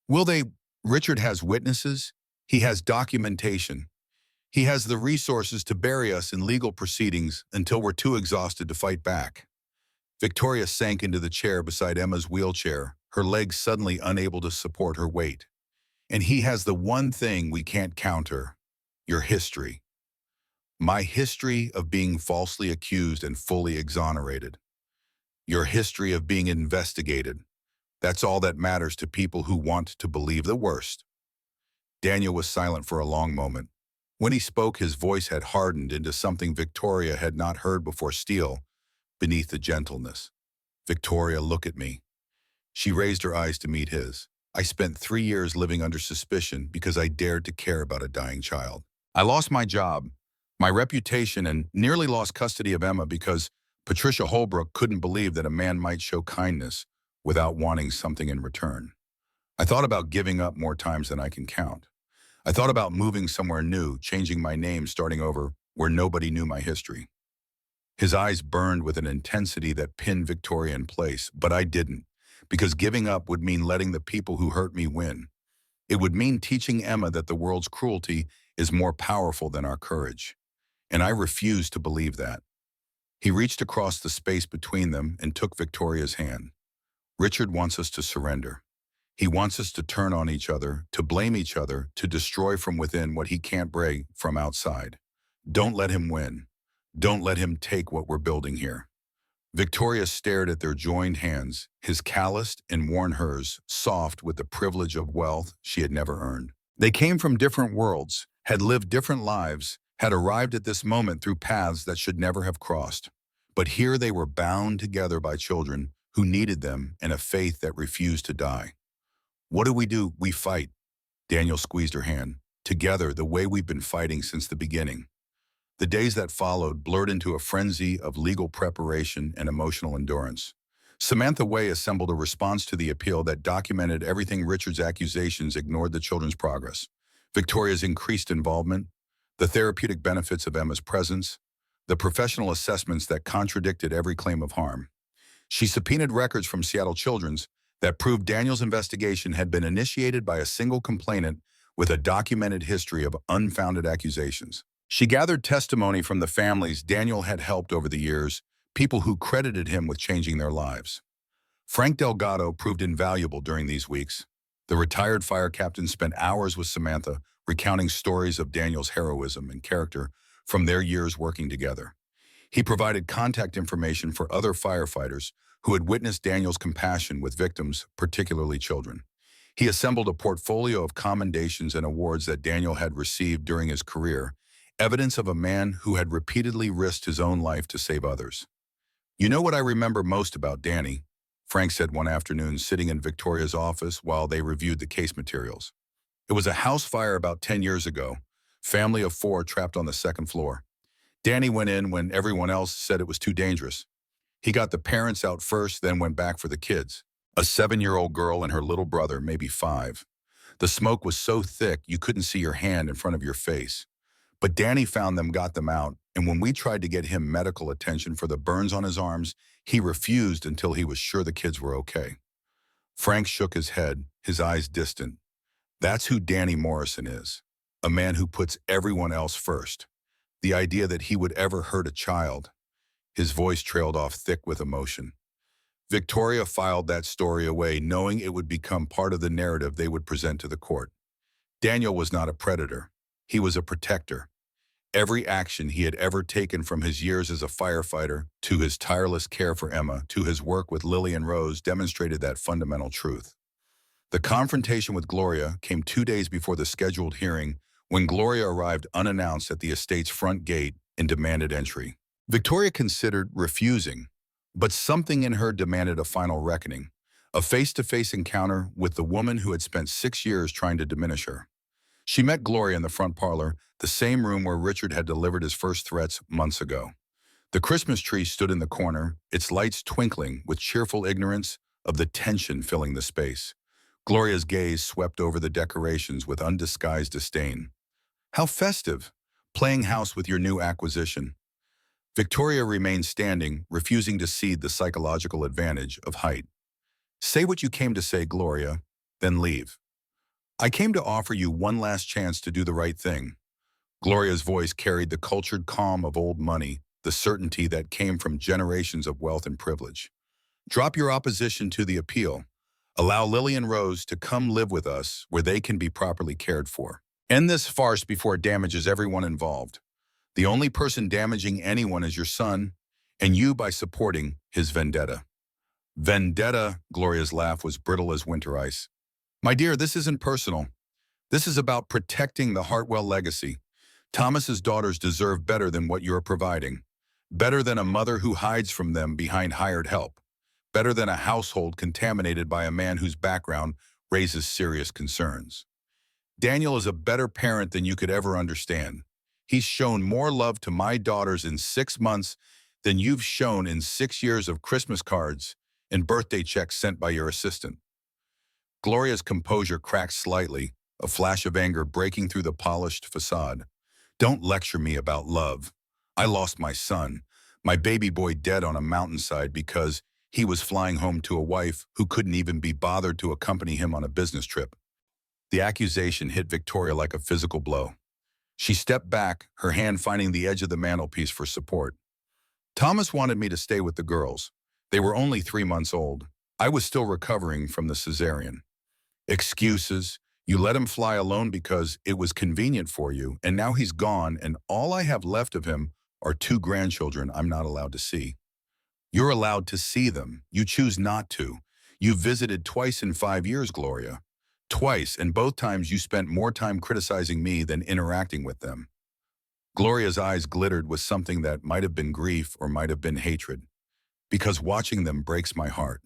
"Will they?" "Richard has witnesses. He has documentation. He has the resources to bury us in legal proceedings until we're too exhausted to fight back." Victoria sank into the chair beside Emma's wheelchair, her legs suddenly unable to support her weight. "And he has the one thing we can't counter: your history. My history of being falsely accused and fully exonerated. Your history of being investigated. That's all that matters to people who want to believe the worst." Daniel was silent for a long moment. When he spoke, his voice had hardened into something Victoria had not heard before: steel beneath the gentleness. "Victoria, look at me." She raised her eyes to meet his. "I spent 3 years living under suspicion because I dared to care about a dying child. I lost my job, my reputation, and nearly lost custody of Emma because Patricia Holbrook couldn't believe that a man might show kindness without wanting something in return. I thought about giving up more times than I can count. I thought about moving somewhere new, changing my name, starting over where nobody knew my history." His eyes burned with an intensity that pinned Victoria in place, but I didn't, because giving up would mean letting the people who hurt me win. It would mean teaching Emma that the world's cruelty is more powerful than our courage. And I refuse to believe that. He reached across the space between them and took Victoria's hand. Richard wants us to surrender. He wants us to turn on each other, to blame each other, to destroy from within what he can't break from outside. Don't let him win. Don't let him take what we're building here. Victoria stared at their joined hands, his calloused and worn hers, soft with the privilege of wealth she had never earned. They came from different worlds, had lived different lives, had arrived at this moment through paths that should never have crossed. But here they were bound together by children who needed them and a faith that refused to die. What do? We fight. Daniel squeezed her hand. Together, the way we've been fighting since the beginning. The days that followed blurred into a frenzy of legal preparation and emotional endurance. Samantha Way assembled a response to the appeal that documented everything Richard's accusations ignored the children's progress. Victoria's increased involvement, the therapeutic benefits of Emma's presence, the professional assessments that contradicted every claim of harm. She subpoenaed records from Seattle Children's that proved Daniel's investigation had been initiated by a single complainant with a documented history of unfounded accusations. She gathered testimony from the families Daniel had helped over the years, people who credited him with changing their lives. Frank Delgado proved invaluable during these weeks. The retired fire captain spent hours with Samantha, recounting stories of Daniel's heroism and character from their years working together. He provided contact information for other firefighters who had witnessed Daniel's compassion with victims, particularly children. He assembled a portfolio of commendations and awards that Daniel had received during his career, evidence of a man who had repeatedly risked his own life to save others. "You know what I remember most about Danny?" Frank said one afternoon, sitting in Victoria's office while they reviewed the case materials. "It was a house fire about 10 years ago. Family of 4 trapped on the second floor. Danny went in when everyone else said it was too dangerous. He got the parents out first, then went back for the kids. A 7-year-old girl and her little brother, maybe 5. The smoke was so thick you couldn't see your hand in front of your face. But Danny found them, got them out, and when we tried to get him medical attention for the burns on his arms, he refused until he was sure the kids were okay." Frank shook his head, his eyes distant. "That's who Danny Morrison is, a man who puts everyone else first. The idea that he would ever hurt a child." His voice trailed off thick with emotion. Victoria filed that story away, knowing it would become part of the narrative they would present to the court. Daniel was not a predator. He was a protector. Every action he had ever taken, from his years as a firefighter to his tireless care for Emma to his work with Lily and Rose, demonstrated that fundamental truth. The confrontation with Gloria came 2 days before the scheduled hearing, when Gloria arrived unannounced at the estate's front gate and demanded entry. Victoria considered refusing, but something in her demanded a final reckoning, a face-to-face encounter with the woman who had spent 6 years trying to diminish her. She met Gloria in the front parlor, the same room where Richard had delivered his first threats months ago. The Christmas tree stood in the corner, its lights twinkling with cheerful ignorance of the tension filling the space. Gloria's gaze swept over the decorations with undisguised disdain. "How festive, playing house with your new acquisition." Victoria remained standing, refusing to cede the psychological advantage of height. "Say what you came to say, Gloria, then leave." "I came to offer you one last chance to do the right thing." Gloria's voice carried the cultured calm of old money, the certainty that came from generations of wealth and privilege. "Drop your opposition to the appeal. Allow Lily and Rose to come live with us where they can be properly cared for. End this farce before it damages everyone involved. The only person damaging anyone is your son, and you by supporting his vendetta." "Vendetta," Gloria's laugh was brittle as winter ice. "My dear, this isn't personal. This is about protecting the Hartwell legacy. Thomas's daughters deserve better than what you're providing. Better than a mother who hides from them behind hired help. Better than a household contaminated by a man whose background raises serious concerns. Daniel is a better parent than you could ever understand. He's shown more love to my daughters in 6 months than you've shown in 6 years of Christmas cards and birthday checks sent by your assistant." Gloria's composure cracked slightly, a flash of anger breaking through the polished facade. "Don't lecture me about love. I lost my son, my baby boy, dead on a mountainside because he was flying home to a wife who couldn't even be bothered to accompany him on a business trip." The accusation hit Victoria like a physical blow. She stepped back, her hand finding the edge of the mantelpiece for support. Thomas wanted me to stay with the girls. They were only 3 months old. I was still recovering from the cesarean. Excuses. You let him fly alone because it was convenient for you, and now he's gone, and all I have left of him are 2 grandchildren I'm not allowed to see. You're allowed to see them. You choose not to. You visited twice in 5 years, Gloria. Twice, and both times you spent more time criticizing me than interacting with them. Gloria's eyes glittered with something that might have been grief or might have been hatred. Because watching them breaks my heart.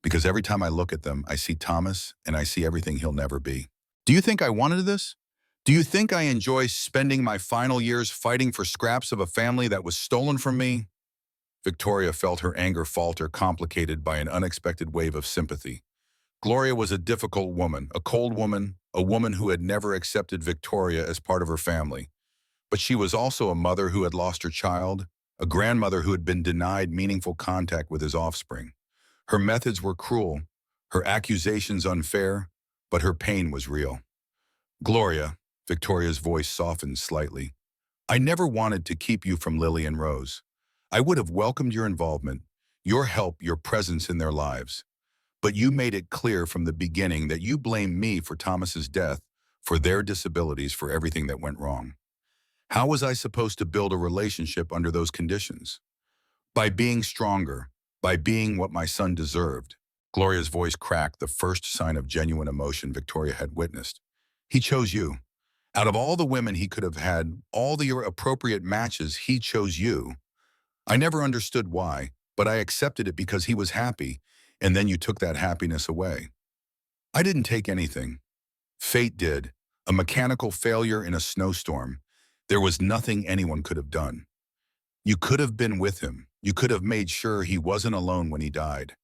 Because every time I look at them, I see Thomas and I see everything he'll never be. Do you think I wanted this? Do you think I enjoy spending my final years fighting for scraps of a family that was stolen from me? Victoria felt her anger falter, complicated by an unexpected wave of sympathy. Gloria was a difficult woman, a cold woman, a woman who had never accepted Victoria as part of her family. But she was also a mother who had lost her child, a grandmother who had been denied meaningful contact with his offspring. Her methods were cruel, her accusations unfair, but her pain was real. Gloria, Victoria's voice softened slightly, I never wanted to keep you from Lily and Rose. I would have welcomed your involvement, your help, your presence in their lives. But you made it clear from the beginning that you blamed me for Thomas's death, for their disabilities, for everything that went wrong. How was I supposed to build a relationship under those conditions? By being stronger, by being what my son deserved. Gloria's voice cracked, the first sign of genuine emotion Victoria had witnessed. He chose you. Out of all the women he could have had, all the appropriate matches, he chose you. I never understood why, but I accepted it because he was happy, and then you took that happiness away. I didn't take anything. Fate did. A mechanical failure in a snowstorm. There was nothing anyone could have done. You could have been with him. You could have made sure he wasn't alone when he died.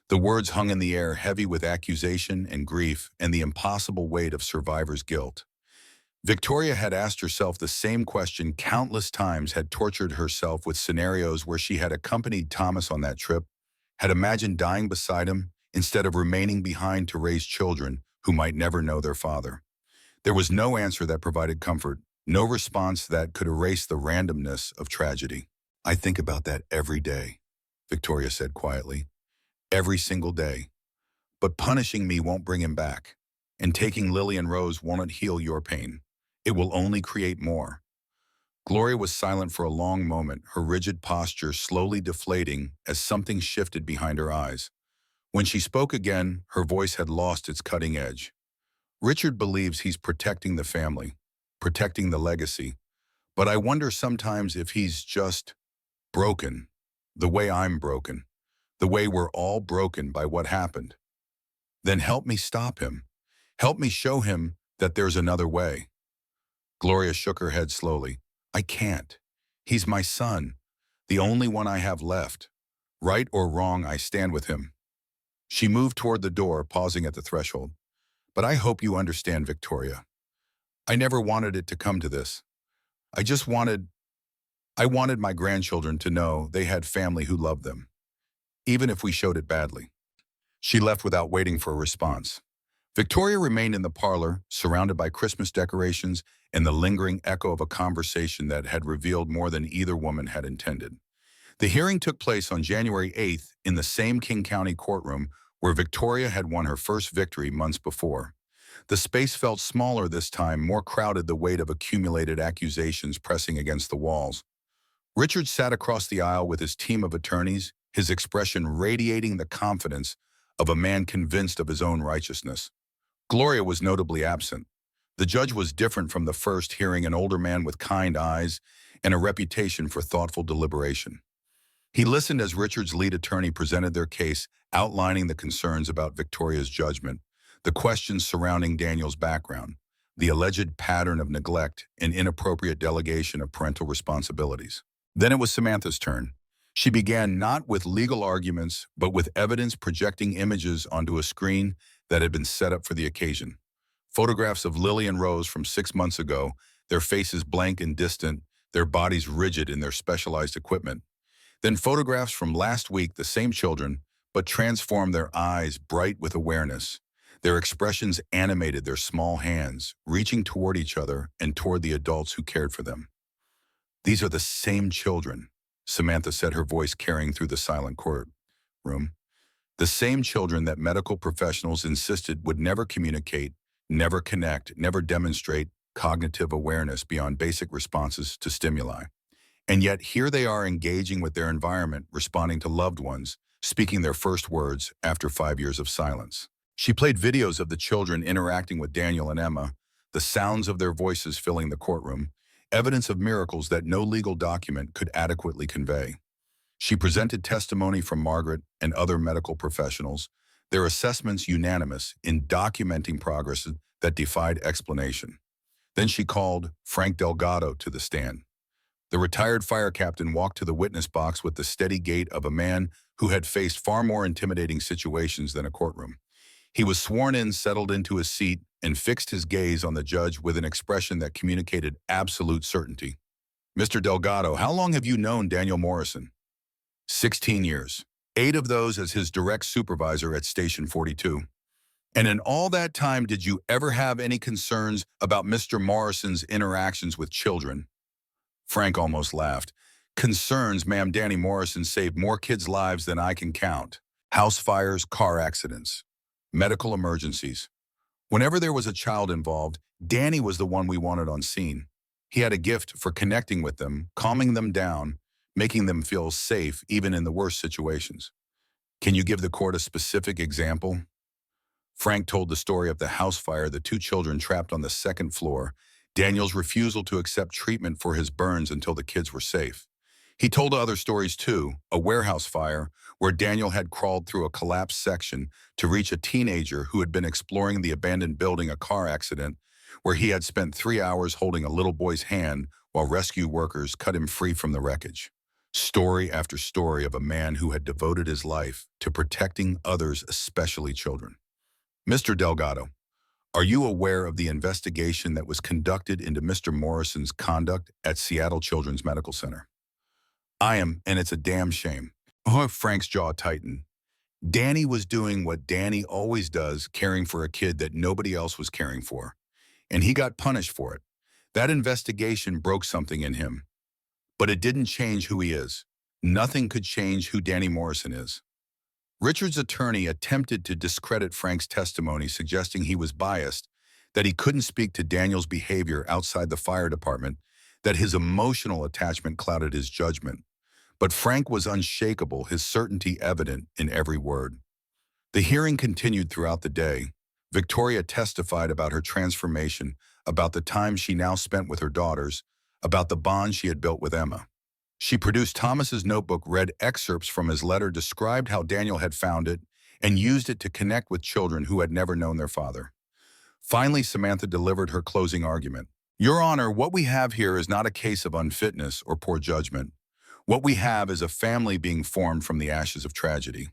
The words hung in the air, heavy with accusation and grief and the impossible weight of survivor's guilt. Victoria had asked herself the same question countless times, had tortured herself with scenarios where she had accompanied Thomas on that trip, had imagined dying beside him instead of remaining behind to raise children who might never know their father. There was no answer that provided comfort, no response that could erase the randomness of tragedy. I think about that every day, Victoria said quietly. Every single day. But punishing me won't bring him back. And taking Lily and Rose won't heal your pain. It will only create more. Gloria was silent for a long moment, her rigid posture slowly deflating as something shifted behind her eyes. When she spoke again, her voice had lost its cutting edge. Richard believes he's protecting the family, protecting the legacy. But I wonder sometimes if he's just broken, the way I'm broken, the way we're all broken by what happened. Then help me stop him. Help me show him that there's another way. Gloria shook her head slowly. I can't. He's my son, the only one I have left. Right or wrong, I stand with him. She moved toward the door, pausing at the threshold. But I hope you understand, Victoria. I never wanted it to come to this. I wanted my grandchildren to know they had family who loved them, even if we showed it badly. She left without waiting for a response. Victoria remained in the parlor, surrounded by Christmas decorations and the lingering echo of a conversation that had revealed more than either woman had intended. The hearing took place on January 8th in the same King County courtroom where Victoria had won her first victory months before. The space felt smaller this time, more crowded, the weight of accumulated accusations pressing against the walls. Richard sat across the aisle with his team of attorneys, his expression radiating the confidence of a man convinced of his own righteousness. Gloria was notably absent. The judge was different from the first hearing, an older man with kind eyes and a reputation for thoughtful deliberation. He listened as Richard's lead attorney presented their case, outlining the concerns about Victoria's judgment, the questions surrounding Daniel's background, the alleged pattern of neglect and inappropriate delegation of parental responsibilities. Then it was Samantha's turn. She began not with legal arguments, but with evidence, projecting images onto a screen that had been set up for the occasion. Photographs of Lily and Rose from 6 months ago, their faces blank and distant, their bodies rigid in their specialized equipment. Then photographs from last week, the same children, but transformed, their eyes bright with awareness, Their expressions animated their small hands, reaching toward each other and toward the adults who cared for them. "These are the same children," Samantha said, her voice carrying through the silent courtroom. "The same children that medical professionals insisted would never communicate, never connect, never demonstrate cognitive awareness beyond basic responses to stimuli. And yet here they are engaging with their environment, responding to loved ones, speaking their first words after 5 years of silence." She played videos of the children interacting with Daniel and Emma, the sounds of their voices filling the courtroom, evidence of miracles that no legal document could adequately convey. She presented testimony from Margaret and other medical professionals, their assessments unanimous in documenting progress that defied explanation. Then she called Frank Delgado to the stand. The retired fire captain walked to the witness box with the steady gait of a man who had faced far more intimidating situations than a courtroom. He was sworn in, settled into his seat, and fixed his gaze on the judge with an expression that communicated absolute certainty. "Mr. Delgado, how long have you known Daniel Morrison?" 16 years. 8 of those as his direct supervisor at Station 42. "And in all that time, did you ever have any concerns about Mr. Morrison's interactions with children?" Frank almost laughed. "Concerns, ma'am, Danny Morrison saved more kids' lives than I can count. House fires, car accidents, medical emergencies. Whenever there was a child involved, Danny was the one we wanted on scene. He had a gift for connecting with them, calming them down, making them feel safe even in the worst situations." "Can you give the court a specific example?" Frank told the story of the house fire, the 2 children trapped on the second floor, Daniel's refusal to accept treatment for his burns until the kids were safe. He told other stories too, a warehouse fire where Daniel had crawled through a collapsed section to reach a teenager who had been exploring the abandoned building, a car accident where he had spent 3 hours holding a little boy's hand while rescue workers cut him free from the wreckage. Story after story of a man who had devoted his life to protecting others, especially children. "Mr. Delgado, are you aware of the investigation that was conducted into Mr. Morrison's conduct at Seattle Children's Medical Center?" "I am, and it's a damn shame." Oh, Frank's jaw tightened. Danny was doing what Danny always does, caring for a kid that nobody else was caring for. And he got punished for it. That investigation broke something in him. But it didn't change who he is. Nothing could change who Danny Morrison is. Richard's attorney attempted to discredit Frank's testimony, suggesting he was biased, that he couldn't speak to Daniel's behavior outside the fire department, that his emotional attachment clouded his judgment. But Frank was unshakable, his certainty evident in every word. The hearing continued throughout the day. Victoria testified about her transformation, about the time she now spent with her daughters, about the bond she had built with Emma. She produced Thomas's notebook, read excerpts from his letter, described how Daniel had found it, and used it to connect with children who had never known their father. Finally, Samantha delivered her closing argument. "Your Honor, what we have here is not a case of unfitness or poor judgment. What we have is a family being formed from the ashes of tragedy.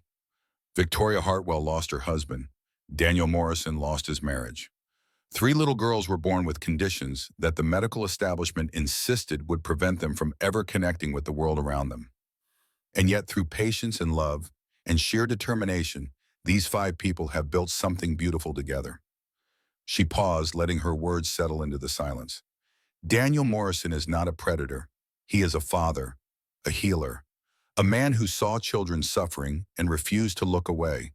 Victoria Hartwell lost her husband. Daniel Morrison lost his marriage. 3 little girls were born with conditions that the medical establishment insisted would prevent them from ever connecting with the world around them. And yet, through patience and love and sheer determination, these 5 people have built something beautiful together." She paused, letting her words settle into the silence. "Daniel Morrison is not a predator. He is a father, a healer, a man who saw children suffering and refused to look away.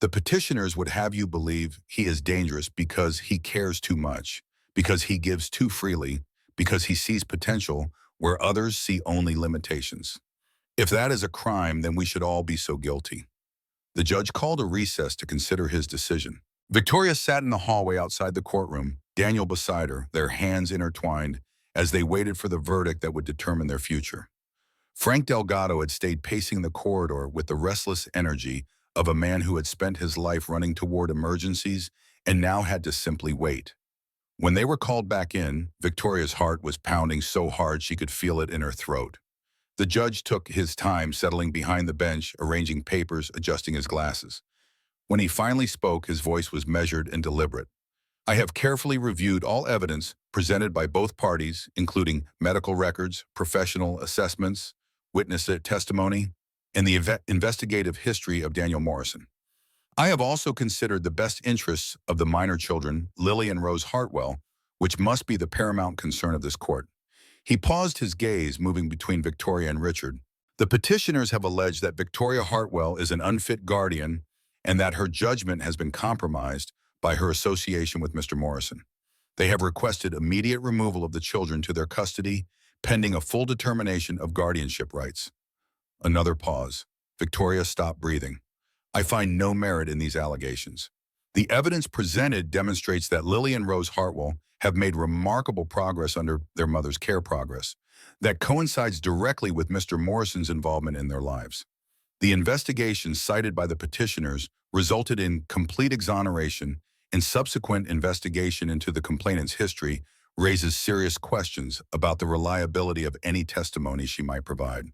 The petitioners would have you believe he is dangerous because he cares too much, because he gives too freely, because he sees potential where others see only limitations. If that is a crime, then we should all be so guilty." The judge called a recess to consider his decision. Victoria sat in the hallway outside the courtroom, Daniel beside her, their hands intertwined, as they waited for the verdict that would determine their future. Frank Delgado had stayed pacing the corridor with the restless energy of a man who had spent his life running toward emergencies and now had to simply wait. When they were called back in, Victoria's heart was pounding so hard she could feel it in her throat. The judge took his time, settling behind the bench, arranging papers, adjusting his glasses. When he finally spoke, his voice was measured and deliberate. "I have carefully reviewed all evidence presented by both parties, including medical records, professional assessments, witness testimony, and the investigative history of Daniel Morrison. I have also considered the best interests of the minor children, Lily and Rose Hartwell, which must be the paramount concern of this court. He paused, his gaze moving between Victoria and Richard. The petitioners have alleged that Victoria Hartwell is an unfit guardian and that her judgment has been compromised by her association with Mr. Morrison. They have requested immediate removal of the children to their custody, pending a full determination of guardianship rights. Another pause. Victoria stopped breathing. I find no merit in these allegations. The evidence presented demonstrates that Lily and Rose Hartwell have made remarkable progress under their mother's care progress that coincides directly with Mr. Morrison's involvement in their lives. The investigation cited by the petitioners resulted in complete exoneration, and subsequent investigation into the complainant's history raises serious questions about the reliability of any testimony she might provide.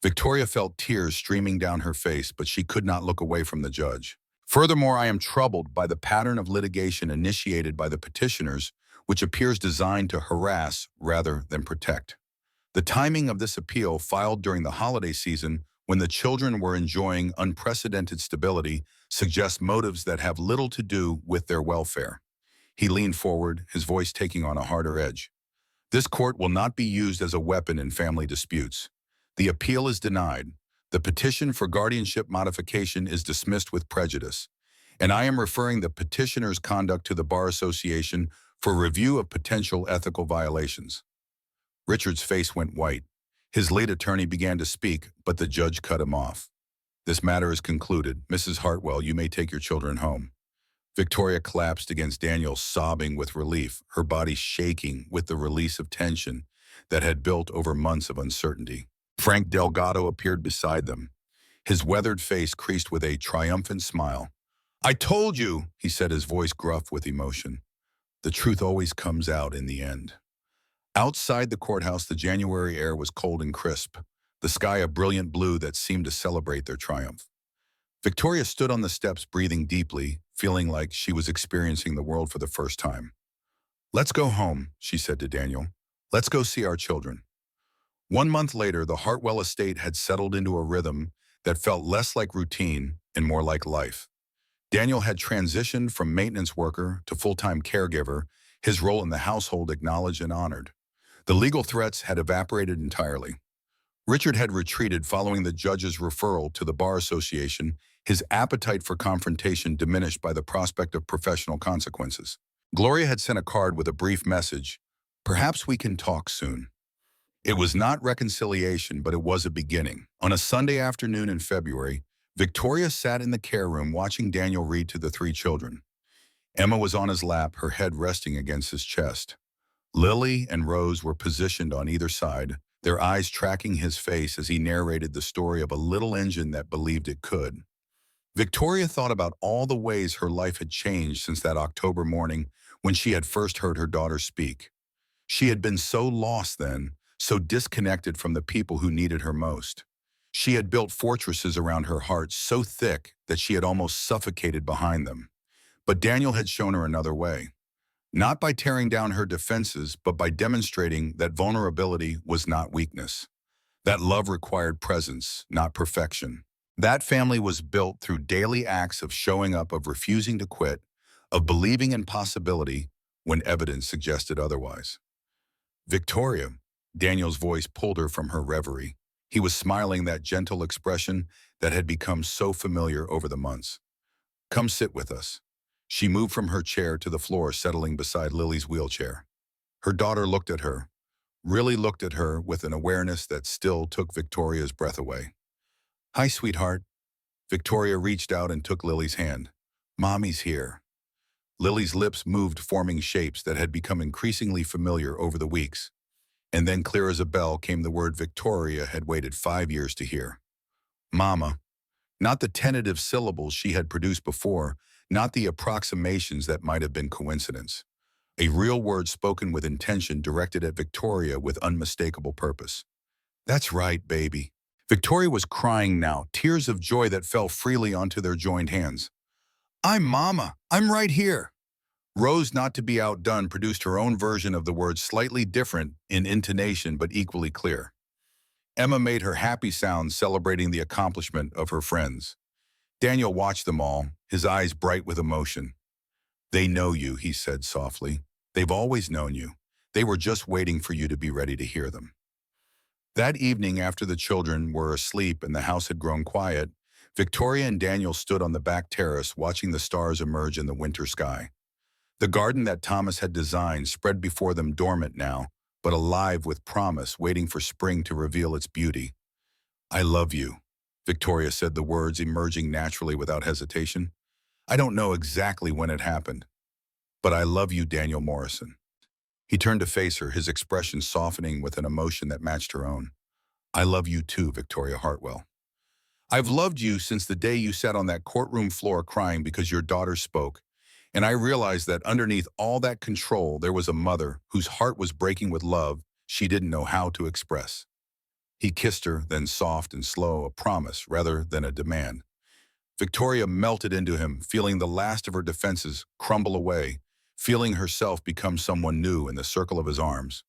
Victoria felt tears streaming down her face, but she could not look away from the judge. Furthermore, I am troubled by the pattern of litigation initiated by the petitioners, which appears designed to harass rather than protect. The timing of this appeal, filed during the holiday season when the children were enjoying unprecedented stability, suggests motives that have little to do with their welfare. He leaned forward, his voice taking on a harder edge. This court will not be used as a weapon in family disputes. The appeal is denied. The petition for guardianship modification is dismissed with prejudice, and I am referring the petitioner's conduct to the Bar Association for review of potential ethical violations. Richard's face went white. His lead attorney began to speak, but the judge cut him off. This matter is concluded. Mrs. Hartwell, you may take your children home. Victoria collapsed against Daniel, sobbing with relief, her body shaking with the release of tension that had built over months of uncertainty. Frank Delgado appeared beside them, his weathered face creased with a triumphant smile. I told you, he said, his voice gruff with emotion. The truth always comes out in the end. Outside the courthouse, the January air was cold and crisp, the sky a brilliant blue that seemed to celebrate their triumph. Victoria stood on the steps, breathing deeply, feeling like she was experiencing the world for the first time. Let's go home, she said to Daniel. Let's go see our children. 1 month later, the Hartwell estate had settled into a rhythm that felt less like routine and more like life. Daniel had transitioned from maintenance worker to full-time caregiver, his role in the household acknowledged and honored. The legal threats had evaporated entirely. Richard had retreated following the judge's referral to the Bar Association, his appetite for confrontation diminished by the prospect of professional consequences. Gloria had sent a card with a brief message, "Perhaps we can talk soon." It was not reconciliation, but it was a beginning. On a Sunday afternoon in February, Victoria sat in the care room watching Daniel read to the 3 children. Emma was on his lap, her head resting against his chest. Lily and Rose were positioned on either side, their eyes tracking his face as he narrated the story of a little engine that believed it could. Victoria thought about all the ways her life had changed since that October morning when she had first heard her daughter speak. She had been so lost then, so disconnected from the people who needed her most. She had built fortresses around her heart so thick that she had almost suffocated behind them. But Daniel had shown her another way. Not by tearing down her defenses, but by demonstrating that vulnerability was not weakness. That love required presence, not perfection. That family was built through daily acts of showing up, of refusing to quit, of believing in possibility when evidence suggested otherwise. Victoria, Daniel's voice pulled her from her reverie. He was smiling, that gentle expression that had become so familiar over the months. Come sit with us. She moved from her chair to the floor, settling beside Lily's wheelchair. Her daughter looked at her, really looked at her with an awareness that still took Victoria's breath away. Hi, sweetheart. Victoria reached out and took Lily's hand. Mommy's here. Lily's lips moved, forming shapes that had become increasingly familiar over the weeks. And then, clear as a bell, came the word Victoria had waited 5 years to hear. Mama. Not the tentative syllables she had produced before, not the approximations that might have been coincidence. A real word spoken with intention, directed at Victoria with unmistakable purpose. That's right, baby. Victoria was crying now, tears of joy that fell freely onto their joined hands. I'm Mama. I'm right here. Rose, not to be outdone, produced her own version of the words, slightly different in intonation but equally clear. Emma made her happy sound, celebrating the accomplishment of her friends. Daniel watched them all, his eyes bright with emotion. They know you, he said softly. They've always known you. They were just waiting for you to be ready to hear them. That evening, after the children were asleep and the house had grown quiet, Victoria and Daniel stood on the back terrace watching the stars emerge in the winter sky. The garden that Thomas had designed spread before them dormant now, but alive with promise, waiting for spring to reveal its beauty. I love you, Victoria said, the words emerging naturally without hesitation. I don't know exactly when it happened, but I love you, Daniel Morrison. He turned to face her, his expression softening with an emotion that matched her own. I love you too, Victoria Hartwell. I've loved you since the day you sat on that courtroom floor crying because your daughter spoke, and I realized that underneath all that control there was a mother whose heart was breaking with love she didn't know how to express. He kissed her, then soft and slow, a promise rather than a demand. Victoria melted into him, feeling the last of her defenses crumble away, feeling herself become someone new in the circle of his arms.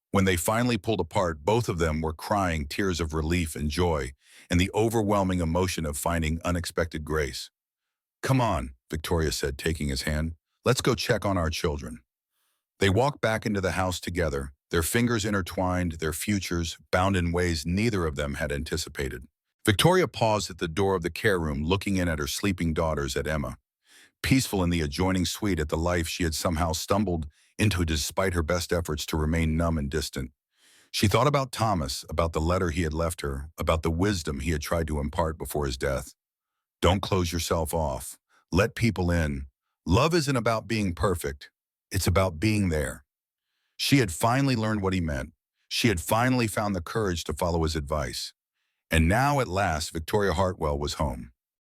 When they finally pulled apart, both of them were crying tears of relief and joy, and the overwhelming emotion of finding unexpected grace. Come on, Victoria said, taking his hand. Let's go check on our children. They walked back into the house together, their fingers intertwined, their futures bound in ways neither of them had anticipated. Victoria paused at the door of the care room, looking in at her sleeping daughters, at Emma, peaceful in the adjoining suite, at the life she had somehow stumbled into despite her best efforts to remain numb and distant. She thought about Thomas, about the letter he had left her, about the wisdom he had tried to impart before his death. Don't close yourself off. Let people in. Love isn't about being perfect. It's about being there. She had finally learned what he meant. She had finally found the courage to follow his advice. And now, at last, Victoria Hartwell was home.